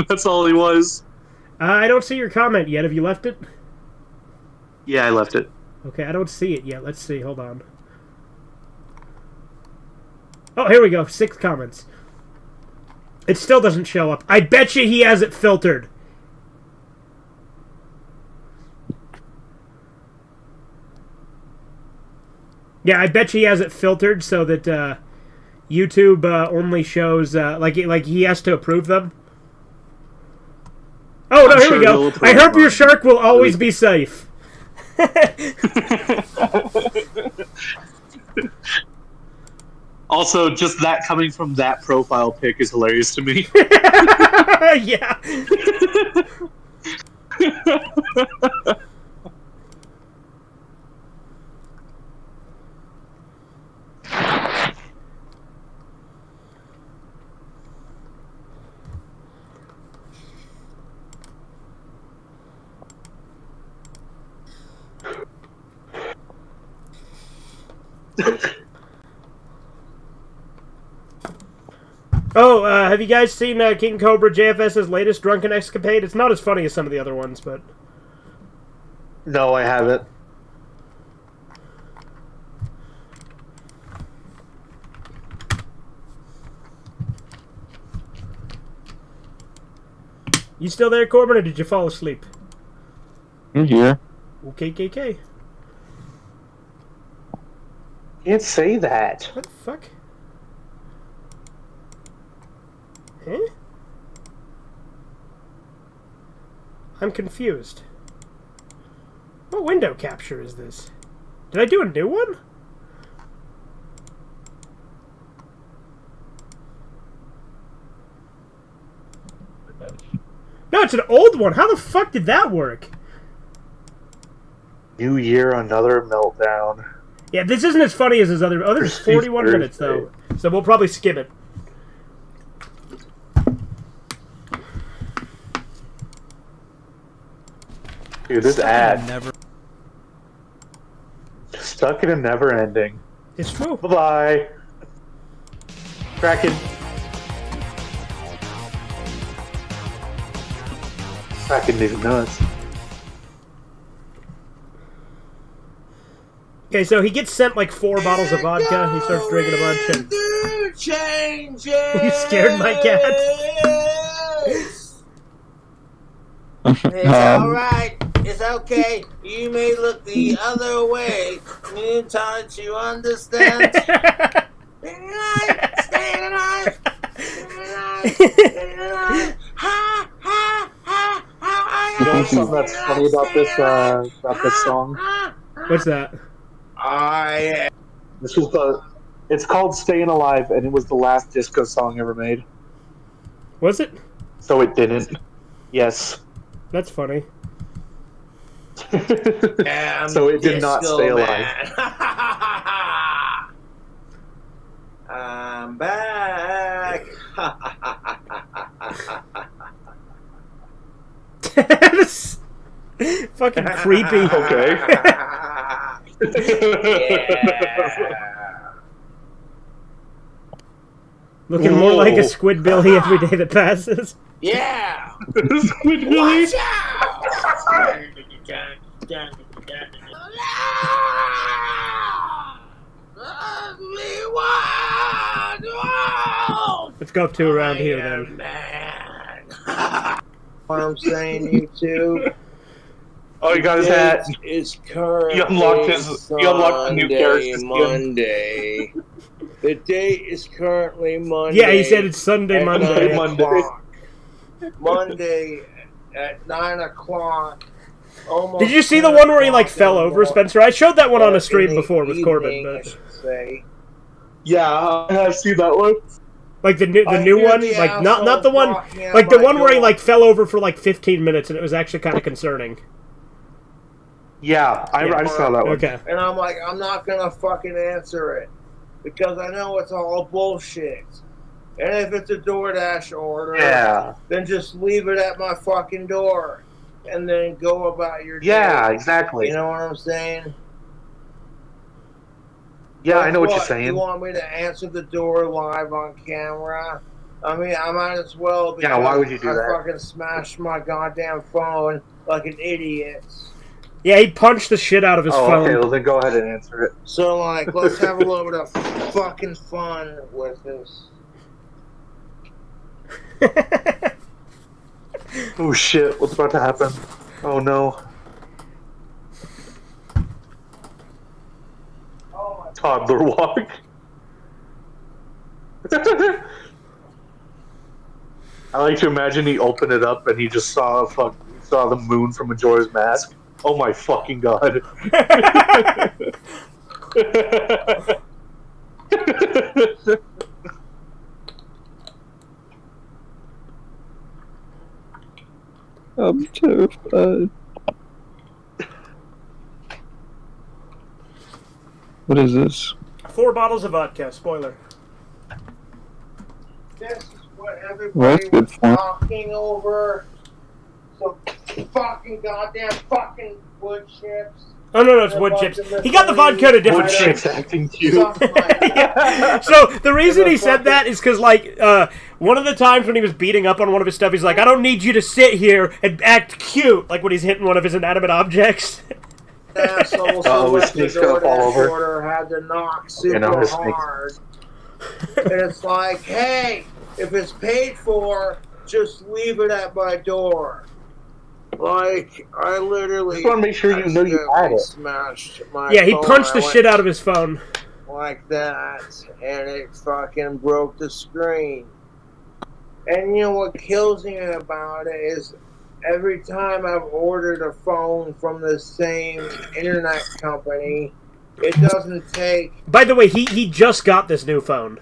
That's all he was. I don't see your comment yet. Have you left it? Yeah, I left it. Okay, I don't see it yet. Let's see. Hold on. Oh, here we go. 6 comments. It still doesn't show up. I bet you he has it filtered. Yeah, I bet you he has it filtered so that YouTube only shows like he has to approve them. Oh, no, here we go. I hope your shark will always be safe. Also, just that coming from that profile pic is hilarious to me. Yeah. Oh, have you guys seen King Cobra JFS's latest drunken escapade? It's not as funny as some of the other ones, but... No, I haven't. You still there, Corbin, or did you fall asleep? I'm here. Okay, KK. Can't say that. What the fuck? Huh? I'm confused. What window capture is this? Did I do a new one? No, it's an old one. How the fuck did that work? New year, another meltdown. Yeah, this isn't as funny as his other... Oh, this is 41 minutes, though. So we'll probably skip it. Dude, this ad. Stuck in a never ending. It's true. Bye-bye. Kraken. Kraken these nuts. Okay, so he gets sent like 4 bottles of vodka. He starts drinking a bunch. And... You scared my cat. It's alright. It's okay. You may look the other way. Don't you understand? Staying alive. Staying alive. Staying alive. Staying alive. Ha ha ha ha. You know something that's funny about this song? What's that? This was it's called "Staying Alive," and it was the last disco song ever made. Was it? So it didn't. Yes. That's funny. So it did not stay alive. I'm back. Fucking creepy. Okay. Looking more like a Squidbilly every day that passes. Yeah. Squidbilly. Watch out. Let's go up to around here then. What I'm saying, you two. Oh, he got his hat. It's currently He unlocked the new character skin. Monday. The date is currently Monday. Yeah, he said it's Sunday, Monday. Monday at 9 o'clock. Did you see the one where he like fell over, Spencer? I showed that one on a stream before with Corbin, but yeah, I have seen that one. Like the new one, like not the one, like the one where he like fell over for like 15 minutes, and it was actually kind of concerning. Yeah, I saw that one. Okay. And I'm like, I'm not gonna fucking answer it because I know it's all bullshit. And if it's a DoorDash order, then just leave it at my fucking door. And then go about your day. Yeah, exactly. You know what I'm saying? Yeah, I know what you're saying. You want me to answer the door live on camera? I mean, I might as well. Yeah, why would you do that? I fucking smashed my goddamn phone like an idiot. Yeah, he punched the shit out of his phone. Okay, well then go ahead and answer it. So, like, let's have a little bit of fucking fun with this. Oh shit, what's about to happen? Oh no. Toddler walk. I like to imagine he opened it up and he just saw the moon from Majora's Mask. Oh my fucking god. I'm terrified. What is this? 4 bottles of vodka. Spoiler. This is what Well, everybody that's good was fun. talking over. Some fucking goddamn fucking wood chips. Oh no, it's wood chips. He got the vodka to different Wood shapes. chips acting cute. So the reason he said that is because, like, one of the times when he was beating up on one of his stuff, he's like, "I don't need you to sit here and act cute," like when he's hitting one of his inanimate objects. Asshole, Oh, his snake's gonna fall over. Order had to knock super his snake. hard, and it's like, hey, if it's paid for, just leave it at my door. Like, I literally Just want to make sure you know you had it. smashed my Yeah, he phone. punched the I shit went out of his phone. like that, and it fucking broke the screen. And you know what kills me about it is every time I've ordered a phone from the same internet company, it doesn't take By the way, he just got this new phone.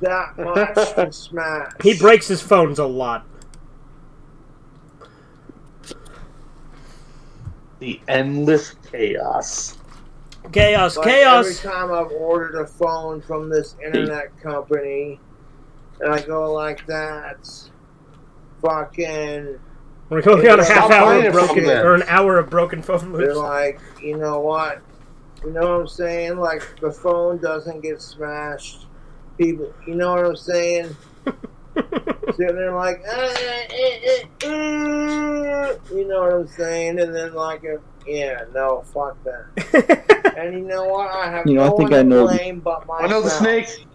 that much to smash. He breaks his phones a lot. The endless chaos. Chaos, Like, chaos. Every time I've ordered a phone from this internet company, and I go like that, fucking. We're going on a half hour buying of it from broken, them. or an hour of broken phone They're loops. like, you know what? You know what I'm saying? Like, the phone doesn't get smashed. People, you know what I'm saying? Sitting there like, you know what I'm saying? And then like, yeah, no, fuck that. And you know what? I have no one to blame but myself. I know the snake.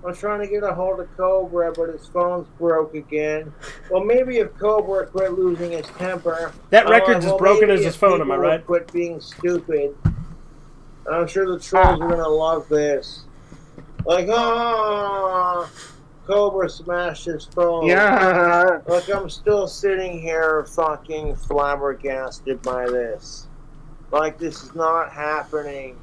I'm trying to get a hold of Cobra, but his phone's broke again. Well, maybe if Cobra quit losing his temper. That I'm record's as broken maybe as his if phone, am I people would right? Quit being stupid. And I'm sure the trolls are gonna love this. Like, Cobra smashed his phone. Yeah. Look, I'm still sitting here fucking flabbergasted by this. Like, this is not happening.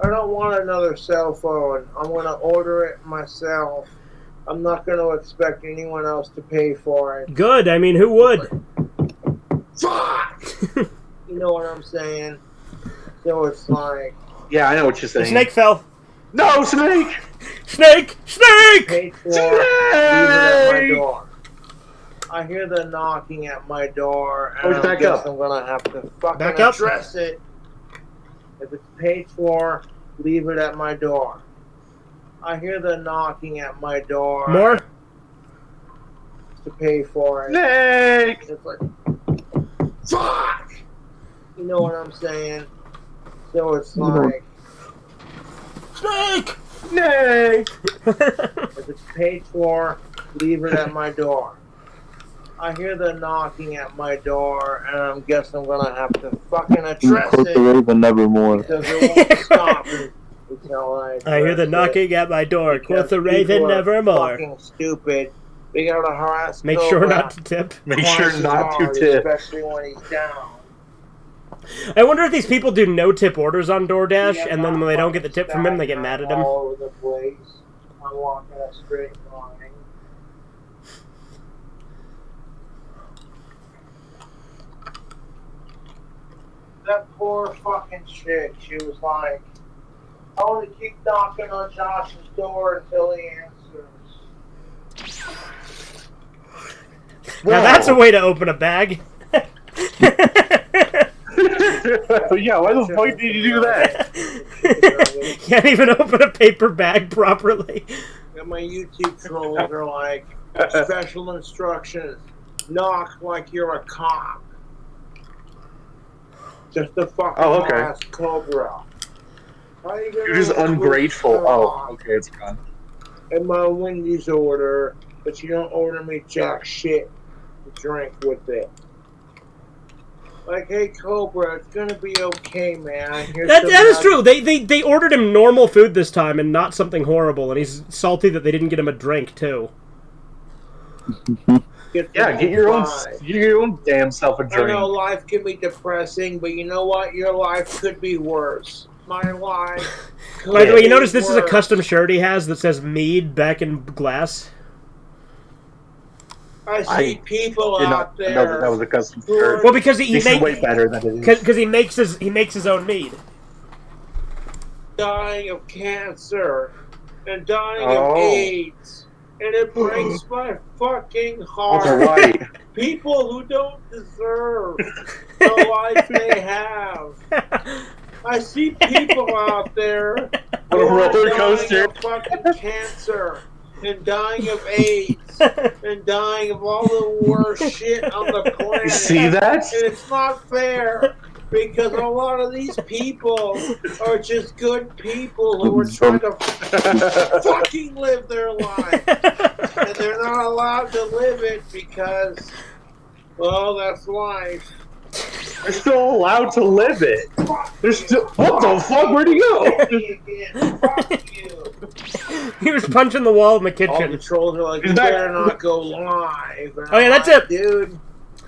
I don't want another cell phone. I'm going to order it myself. I'm not going to expect anyone else to pay for it. Good. I mean, who would? Fuck! You know what I'm saying? So it's like... Yeah, I know what you're saying. The snake fell. No, snake! Snake! Snake! Paid for, leave it at my door. I hear the knocking at my door, and I guess I'm going to have to fucking address it. If it's paid for, leave it at my door. I hear the knocking at my door. More? To pay for it. Snake! It's like, fuck! You know what I'm saying? So it's like, Snake! Snake! if it's paid for, leave it at my door. I hear the knocking at my door, and I guess I'm gonna have to fucking address Quote the it Raven nevermore. because it won't stop until I hear the knocking at my door. Quoth the raven people are nevermore. Fucking stupid. They gotta harass. Make Cobra sure not to tip. Make sure twice as not to hard, tip. especially when he's down. I wonder if these people do no-tip orders on DoorDash, and then when they don't get the tip from him, they get mad at him. All over the place. I'm walking a straight line. That poor fucking chick, she was like, I want to keep knocking on Josh's door until he answers. Now that's a way to open a bag. Yeah, why the fuck did you do that? Can't even open a paper bag properly. And my YouTube trolls are like, special instructions, knock like you're a cop. Just a fucking ass Cobra. How you gonna You're just ungrateful. Oh, okay, it's gone. And my Wendy's order, but you don't order me jack shit to drink with it. Like, hey Cobra, it's gonna be okay, man. That is true. They ordered him normal food this time and not something horrible, and he's salty that they didn't get him a drink too. Get your own damn self a I drink. know life can be depressing, but you know what? Your life could be worse. My life could By the way, you be notice this is a worse. custom shirt he has that says mead back in glass? I see people did out not know there. that was a custom shirt. Well, because he This is way better than it is. Because he makes his own mead. Dying of cancer and dying Oh. of AIDS. and it breaks my fucking That's heart. right. People who don't deserve the life they have. I see people out there On a roller dying coaster. of fucking cancer and dying of AIDS and dying of all the worst shit on the planet. You see that? And it's not fair because a lot of these people are just good people who are trying to fucking live their life. And they're not allowed to live it because, well, that's life. They're still allowed to live it. They're still. What the fuck? Where'd he go? Fuck you. He was punching the wall in the All the kitchen. trolls are like, you better not go live. And Oh yeah, I'm that's like, it. dude.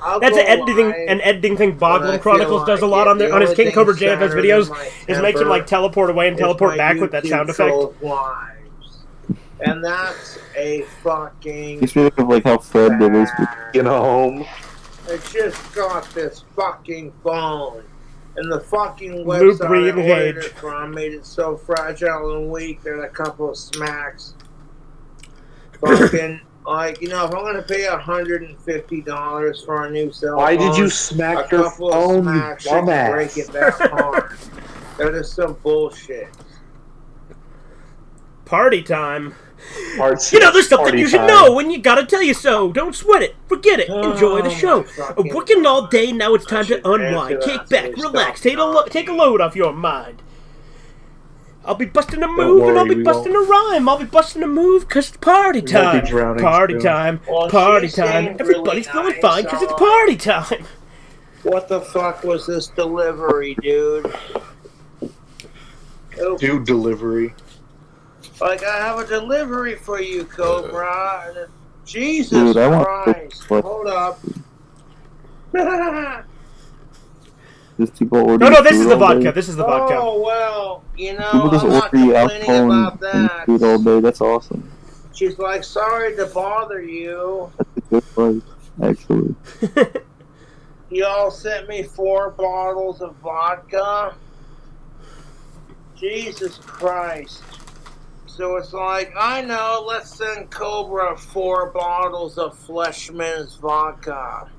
I'll That's go an editing thing. when I Boglin feel Chronicles does a like lot it. on The his only King thing Cobra JFS sadder than videos. my Is make him temper like teleport away and is teleport my back with that YouTube sound effect. trolls' lives. And that's a fucking. You speak of like how Fred did his. Get home. I just got this fucking phone. And the fucking Loop, website read, I ordered engage. it from made it so fragile and weak that a couple of smacks. Fucking, like, you know, if I'm going to pay $150 for a new cell phone, Why did you smack your couple phone, of you smacks shouldn't break dumbass? it that hard. That is some bullshit. Party time. Parts- You know, there's something party you should time. know, and you gotta tell you so. Don't sweat it. Forget it. Enjoy the show. fucking Working all day, now it's time to unwind. answer Kick that, back, so relax, stop take a load off your mind. I'll be busting a Don't move, and I'll worry, be we busting a rhyme. I'll be busting a move, cause it's party We won't be time. drowning Party soon. time. Well, Party she time. seemed Everybody's really feeling nice, fine, cause it's so- party time. What the fuck was this delivery, dude? Oh, Do delivery. like, I have a delivery for you, Cobra. And Jesus Dude, I want- Christ. Hold up. Just people order. No, this is the vodka. This is the vodka. Oh, well, you know, People just I'm not order you complaining alcohol about and that. food all day. That's awesome. She's like, sorry to bother you. That's a good price, actually. Y'all sent me 4 bottles of vodka. Jesus Christ. So it's like, I know, let's send Cobra 4 bottles of Fleshman's vodka.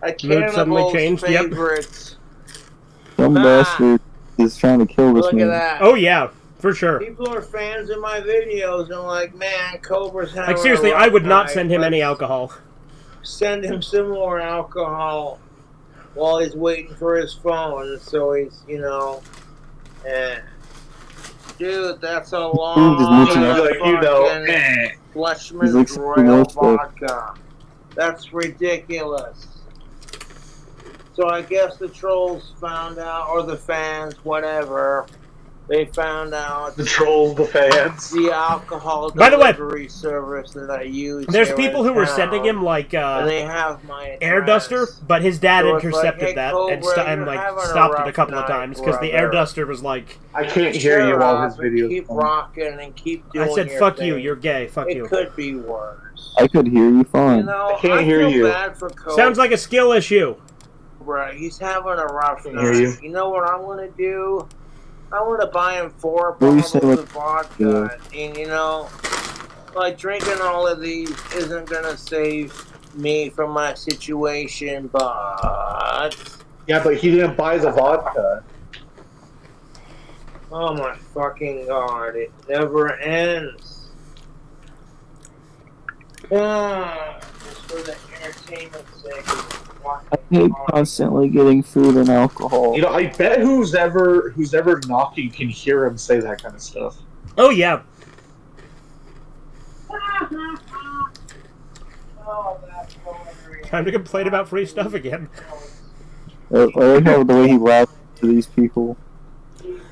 A Mood suddenly cannibal's changed, yep. favorites. Some bastard is trying to kill this Look man. at that. Oh yeah, for sure. People are fans of my videos and like, man, Cobra's having Like seriously, a I would rough not night. send him any Let's alcohol. Send him some more alcohol while he's waiting for his phone. So he's, you know, dude, that's a long just mixing up. Like, you know, He's Fleshman's like some Royal more stuff. Vodka. That's ridiculous. So I guess the trolls found out, or the fans, whatever. They found out the trolls, the fans. the alcohol By the way, delivery service that I use. There's here people in were town, sending him like and they have my air address. duster, but his dad So it's like, intercepted hey, that Cobra, and, you're like having a stopped it a rough couple of night, times because the air brother. duster was like, I can't hear you while his up and videos. keep on. rocking and keep doing I said, your "Fuck thing. you, you're gay, fuck It you." could be worse. I could hear you fine. You know, I can't hear feel you. bad for Cobra. Sounds like a skill issue. He's having a rough Can't night. hear you. know what I want to do? I want to buy him 4 What do you bottles say, of like, vodka, and you know, like drinking all of these isn't gonna save me from my situation, but Yeah, but he didn't buy the vodka. oh my fucking god, it never ends. Just for the entertainment's sake. I hate constantly getting food and alcohol. You know, I bet who's ever knocking can hear him say that kind of stuff. Oh yeah. Oh, that's hilarious. Time to complain about free stuff again. I like how the way he laughs to these people.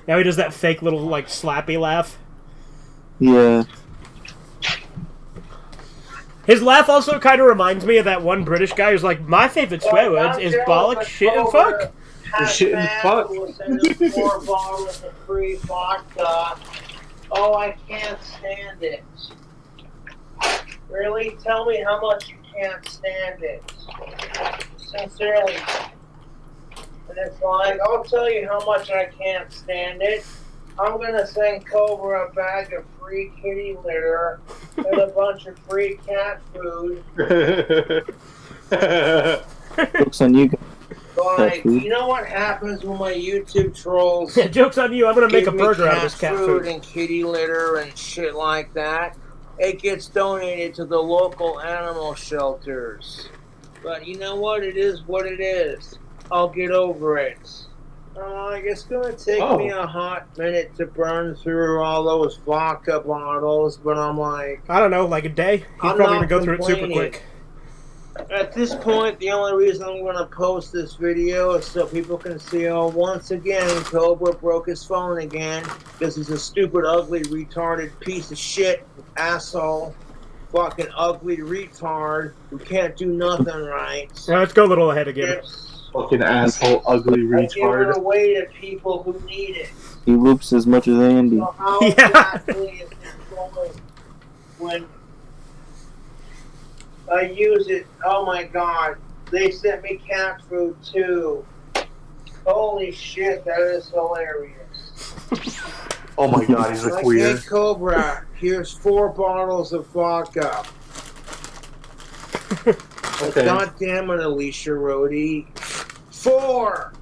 Now he does that fake little like slappy laugh. Yeah. His laugh also kind of reminds me of that one British guy who's like, my favorite swear words is bollock, shit, and fuck. Shit and fuck. Will send him 4 bottles of free vodka. Oh, I can't stand it. Really? Tell me how much you can't stand it. Sincerely. And it's like, I'll tell you how much I can't stand it. I'm gonna send Cobra a bag of free kitty litter and a bunch of free cat food. Jokes on you. Like, you know what happens when my YouTube trolls? Yeah, joke's on you. I'm gonna make a give me burger out of this cat food. and kitty litter and shit like that. It gets donated to the local animal shelters. But you know what? It is what it is. I'll get over it. Like, it's gonna take me a hot minute to burn through all those vodka bottles, but I'm like, I don't know, like a day. He's probably gonna go through it super complaining. quick. At this point, the only reason I'm going to post this video is so people can see, oh, once again, Cobra broke his phone again because he's a stupid, ugly, retarded piece of shit, asshole, fucking ugly retard who can't do nothing right. Well, let's go a little ahead again. Fucking asshole, ugly I give it retard. away to people who need it. He whoops as much as Andy. So how exactly is it going when I use it? Oh my god, they sent me cat food too. Holy shit, that is hilarious. Oh my god, he's a queer. Hey Cobra, here's 4 bottles of vodka. Okay. God damn it, Alicia Rhodey. 4!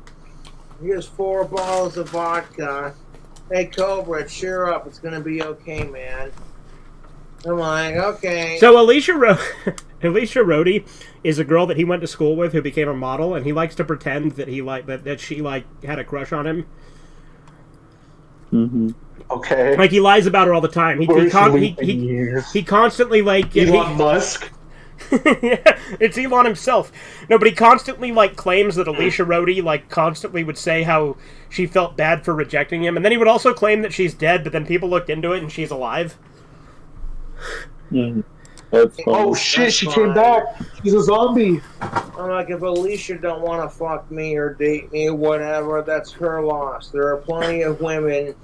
Here's 4 bottles of vodka. Hey Cobra, cheer up, it's gonna be okay, man. I'm like, okay. So Alicia Rhodey is a girl that he went to school with who became a model, and he likes to pretend that that she had a crush on him. Mm-hmm. Okay. Like he lies about her all the time. He constantly like Elon Musk. Yeah, it's Elon himself. No, but he constantly claims that Alicia Rhodey constantly would say how she felt bad for rejecting him, and then he would also claim that she's dead, but then people looked into it and she's alive. Mm-hmm. Oh shit, she came back. She's a zombie. I'm like, if Alicia don't want to fuck me or date me or whatever, that's her loss. There are plenty of women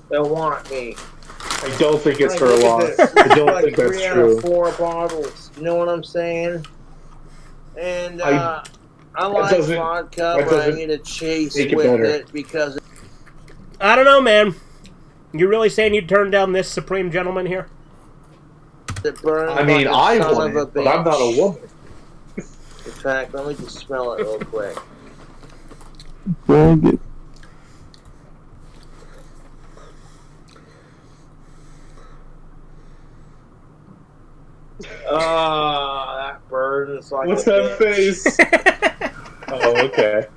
that want me. I don't think it's her look loss. at this. I don't think Three that's out true. of 4 bottles. You know what I'm saying? And I like vodka, but I need to chase with it because. I don't know, man. You really saying you'd turn down this supreme gentleman here? I mean, I want it, but I'm not a woman. In fact, let me just smell it real quick. Very good. Oh, that burns like What's a that bitch. face? Oh, okay.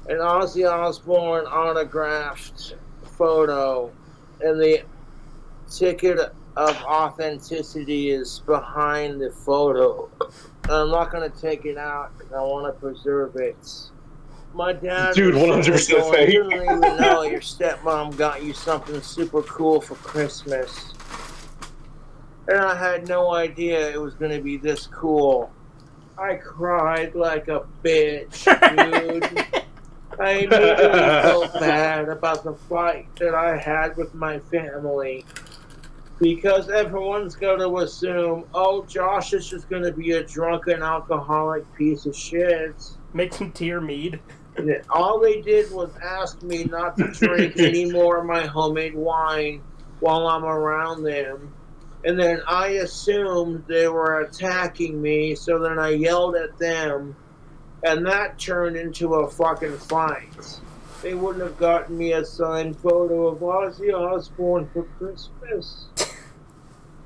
An Ozzy Osbourne autographed photo, and the ticket of authenticity is behind the photo. I'm not going to take it out because I want to preserve it. My dad, Dude, 100% fake. You don't even know your stepmom got you something super cool for Christmas. And I had no idea it was going to be this cool. I cried like a bitch, dude. I immediately felt bad about the fight that I had with my family. Because everyone's going to assume, oh, Josh is just going to be a drunken, alcoholic piece of shit. Make some tear mead. And all they did was ask me not to drink any more of my homemade wine while I'm around them. And then I assumed they were attacking me, so then I yelled at them, and that turned into a fucking fight. They wouldn't have gotten me a signed photo of Ozzy Osbourne for Christmas.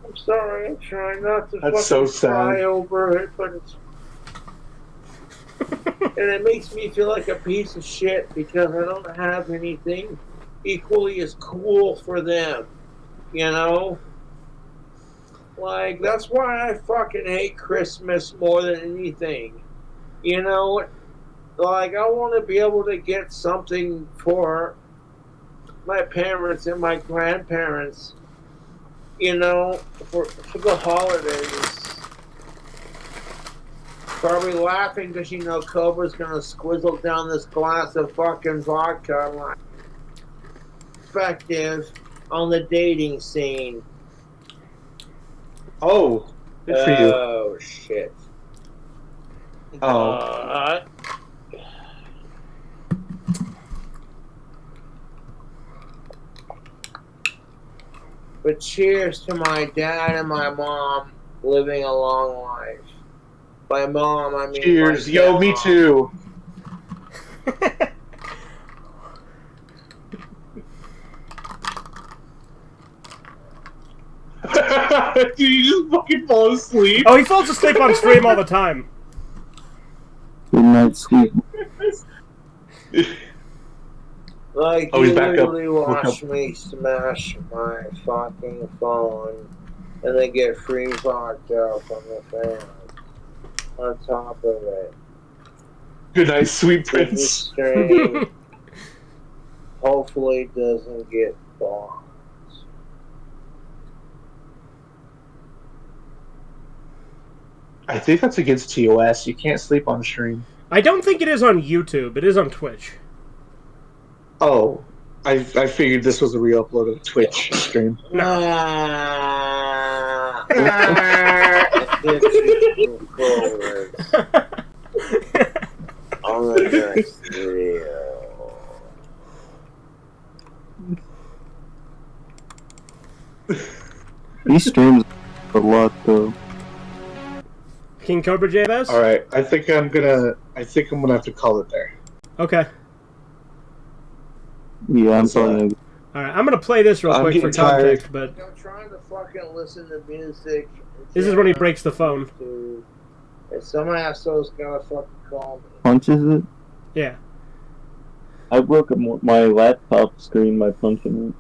I'm sorry, I'm trying not to That's so sad. cry over it, but it's... And it makes me feel like a piece of shit because I don't have anything equally as cool for them, you know? Like, that's why I fucking hate Christmas more than anything. You know, like, I want to be able to get something for my parents and my grandparents, you know, for the holidays. Probably laughing because, you know, Cobra's going to squizzle down this glass of fucking vodka. Like, perspective on the dating scene. Oh, good for you. Oh, shit. Oh. But cheers to my dad and my mom living a long life. By mom, I mean Cheers. my Yo, me stepmom. too. Did you just fucking fall asleep? Oh, he falls asleep on stream all the time. Good night, sleep. Like, Oh, you he's back up. literally watch me smash my fucking phone and then get free vodka from the fan on top of it. Good night, sweet This prince. stream hopefully doesn't get bombed. I think that's against TOS. You can't sleep on stream. I don't think it is on YouTube. It is on Twitch. Oh, I figured this was a re-upload of a Twitch stream. On the next video. These streams a lot though. King Cobra JFS? All right, I think I'm gonna have to call it there. Okay. Yeah, I'm sorry. Alright, I'm gonna play this real I'm quick for getting tired. context, but I'm trying to fucking listen to music. this is when he breaks the phone. And some asshole's gotta fucking call me. Punches it? Yeah. I broke my laptop screen by punching it.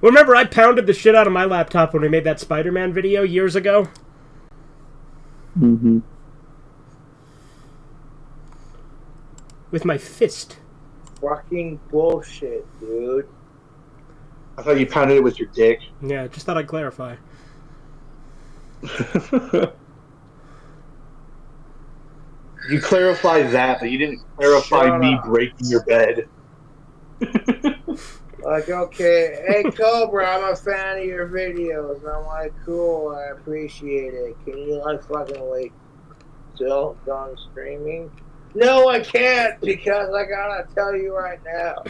Well, remember, I pounded the shit out of my laptop when we made that Spider-Man video years ago? Mm-hmm. With my fist. Fucking bullshit, dude. I thought you pounded it with your dick. Yeah, just thought I'd clarify. You clarified that, but you didn't clarify Shut me up. breaking your bed. Like, okay, hey Cobra, I'm a fan of your videos. And I'm like, cool, I appreciate it. Can you like fucking wait till done streaming? No, I can't because I gotta tell you right now.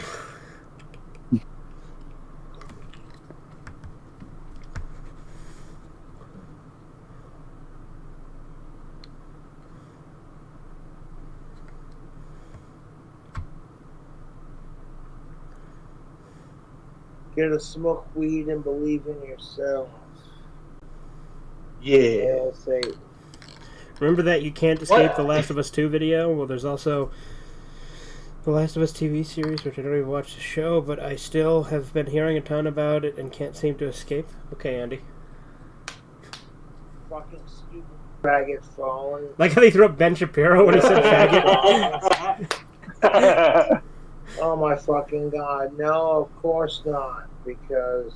Get to smoke weed and believe in yourself. Yeah. I'll say, Remember that you can't escape the Last of Us 2 video? Well, there's also the Last of Us TV series, which I don't even watch the show, but I still have been hearing a ton about it and can't seem to escape. Okay, Andy. fucking stupid faggot phone. Like how they threw up Ben Shapiro when he said faggot? Oh my fucking god. No, of course not. Because...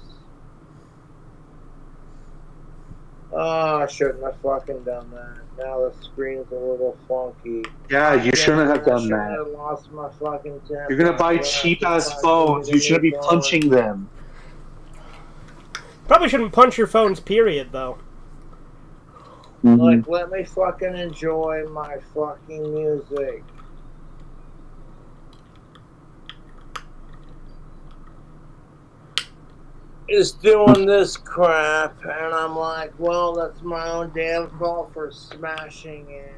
Oh, I shouldn't have fucking done that. Now the screen's a little funky. Yeah, you shouldn't have done I that. have lost my fucking temper. You're gonna buy cheap-ass phones. You shouldn't be punching them. Probably shouldn't punch your phones, period, though. Like, let me fucking enjoy my fucking music. Is doing this crap, and I'm like, well, that's my own damn fault for smashing it.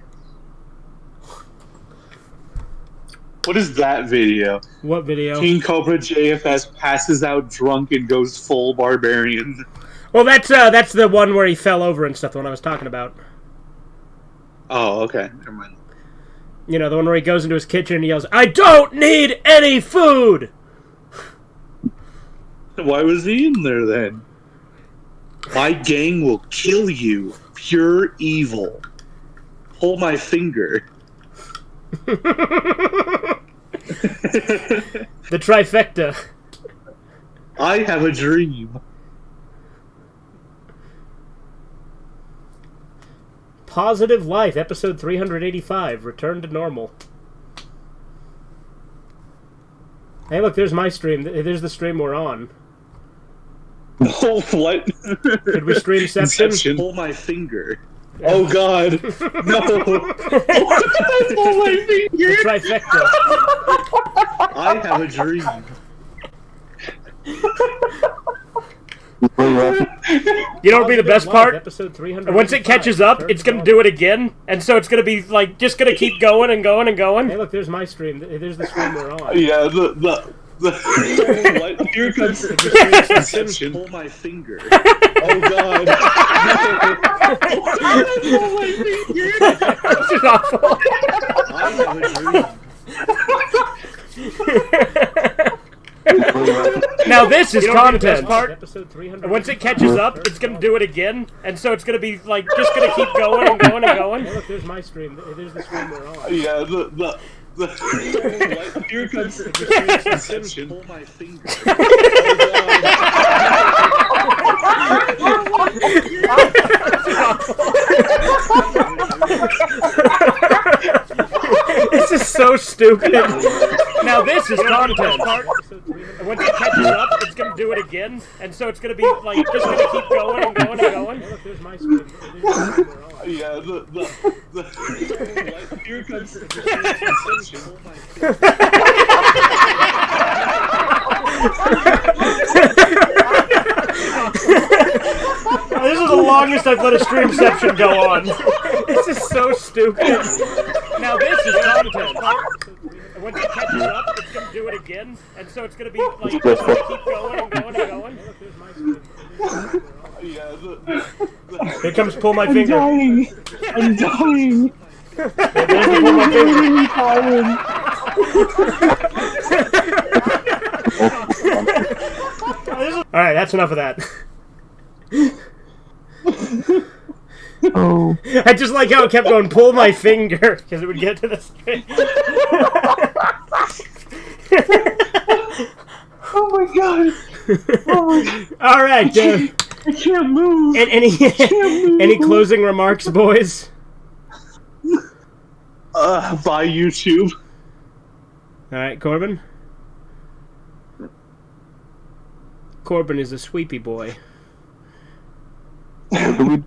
What is that video? What video? King Cobra JFS passes out drunk and goes full barbarian. Well, that's the one where he fell over and stuff, the one I was talking about. Oh, okay. Never mind. You know, the one where he goes into his kitchen and he yells, "I don't need any food!" Why was he in there then? My gang will kill you. Pure evil. Pull my finger. The trifecta. I have a dream. Positive Life, episode 385, Return to Normal. Hey, look, there's my stream. There's the stream we're on. Oh, what? Did we stream Inception? Pull my finger. Oh, God. No. Pull my finger. The trifecta. I have a dream. You know what'll be the best part? Episode Once it catches up, it's gonna do it again, and so it's gonna be like just gonna keep going and going and going. Hey, look, there's my stream. There's the stream we're on. Yeah, what? Here comes Inception. Pull my finger. Oh god. Pull my finger. This is awful. I have a dream. Now this is content. Episode 300. Once it catches up, it's gonna do it again, and so it's gonna be like just gonna keep going and going and going. Hey, look, there's my stream. There's the stream we're on. Yeah, here comes Inception. Pull my finger. This is so stupid. Now this is content. Once it catches up, it's gonna do it again, and so it's gonna be like just gonna keep going and going and going. Hey, look, there's my stream. Yeah, here comes Inception. Pull my finger. This is the longest I've let a streamception go on. This is so stupid. Now this is content. Once it catches up, it's gonna do it again, and so it's gonna be like just gonna keep going and going and going. Here comes pull my finger. I'm dying. There's the pull my finger. All right, that's enough of that. Oh. I just like how it kept going, pull my finger, because it would get to the string. Oh my god. Oh my god. All right. I can't move. And any closing remarks, boys? Bye, YouTube. All right, Corbin. Corbin is a sweepy boy. What do we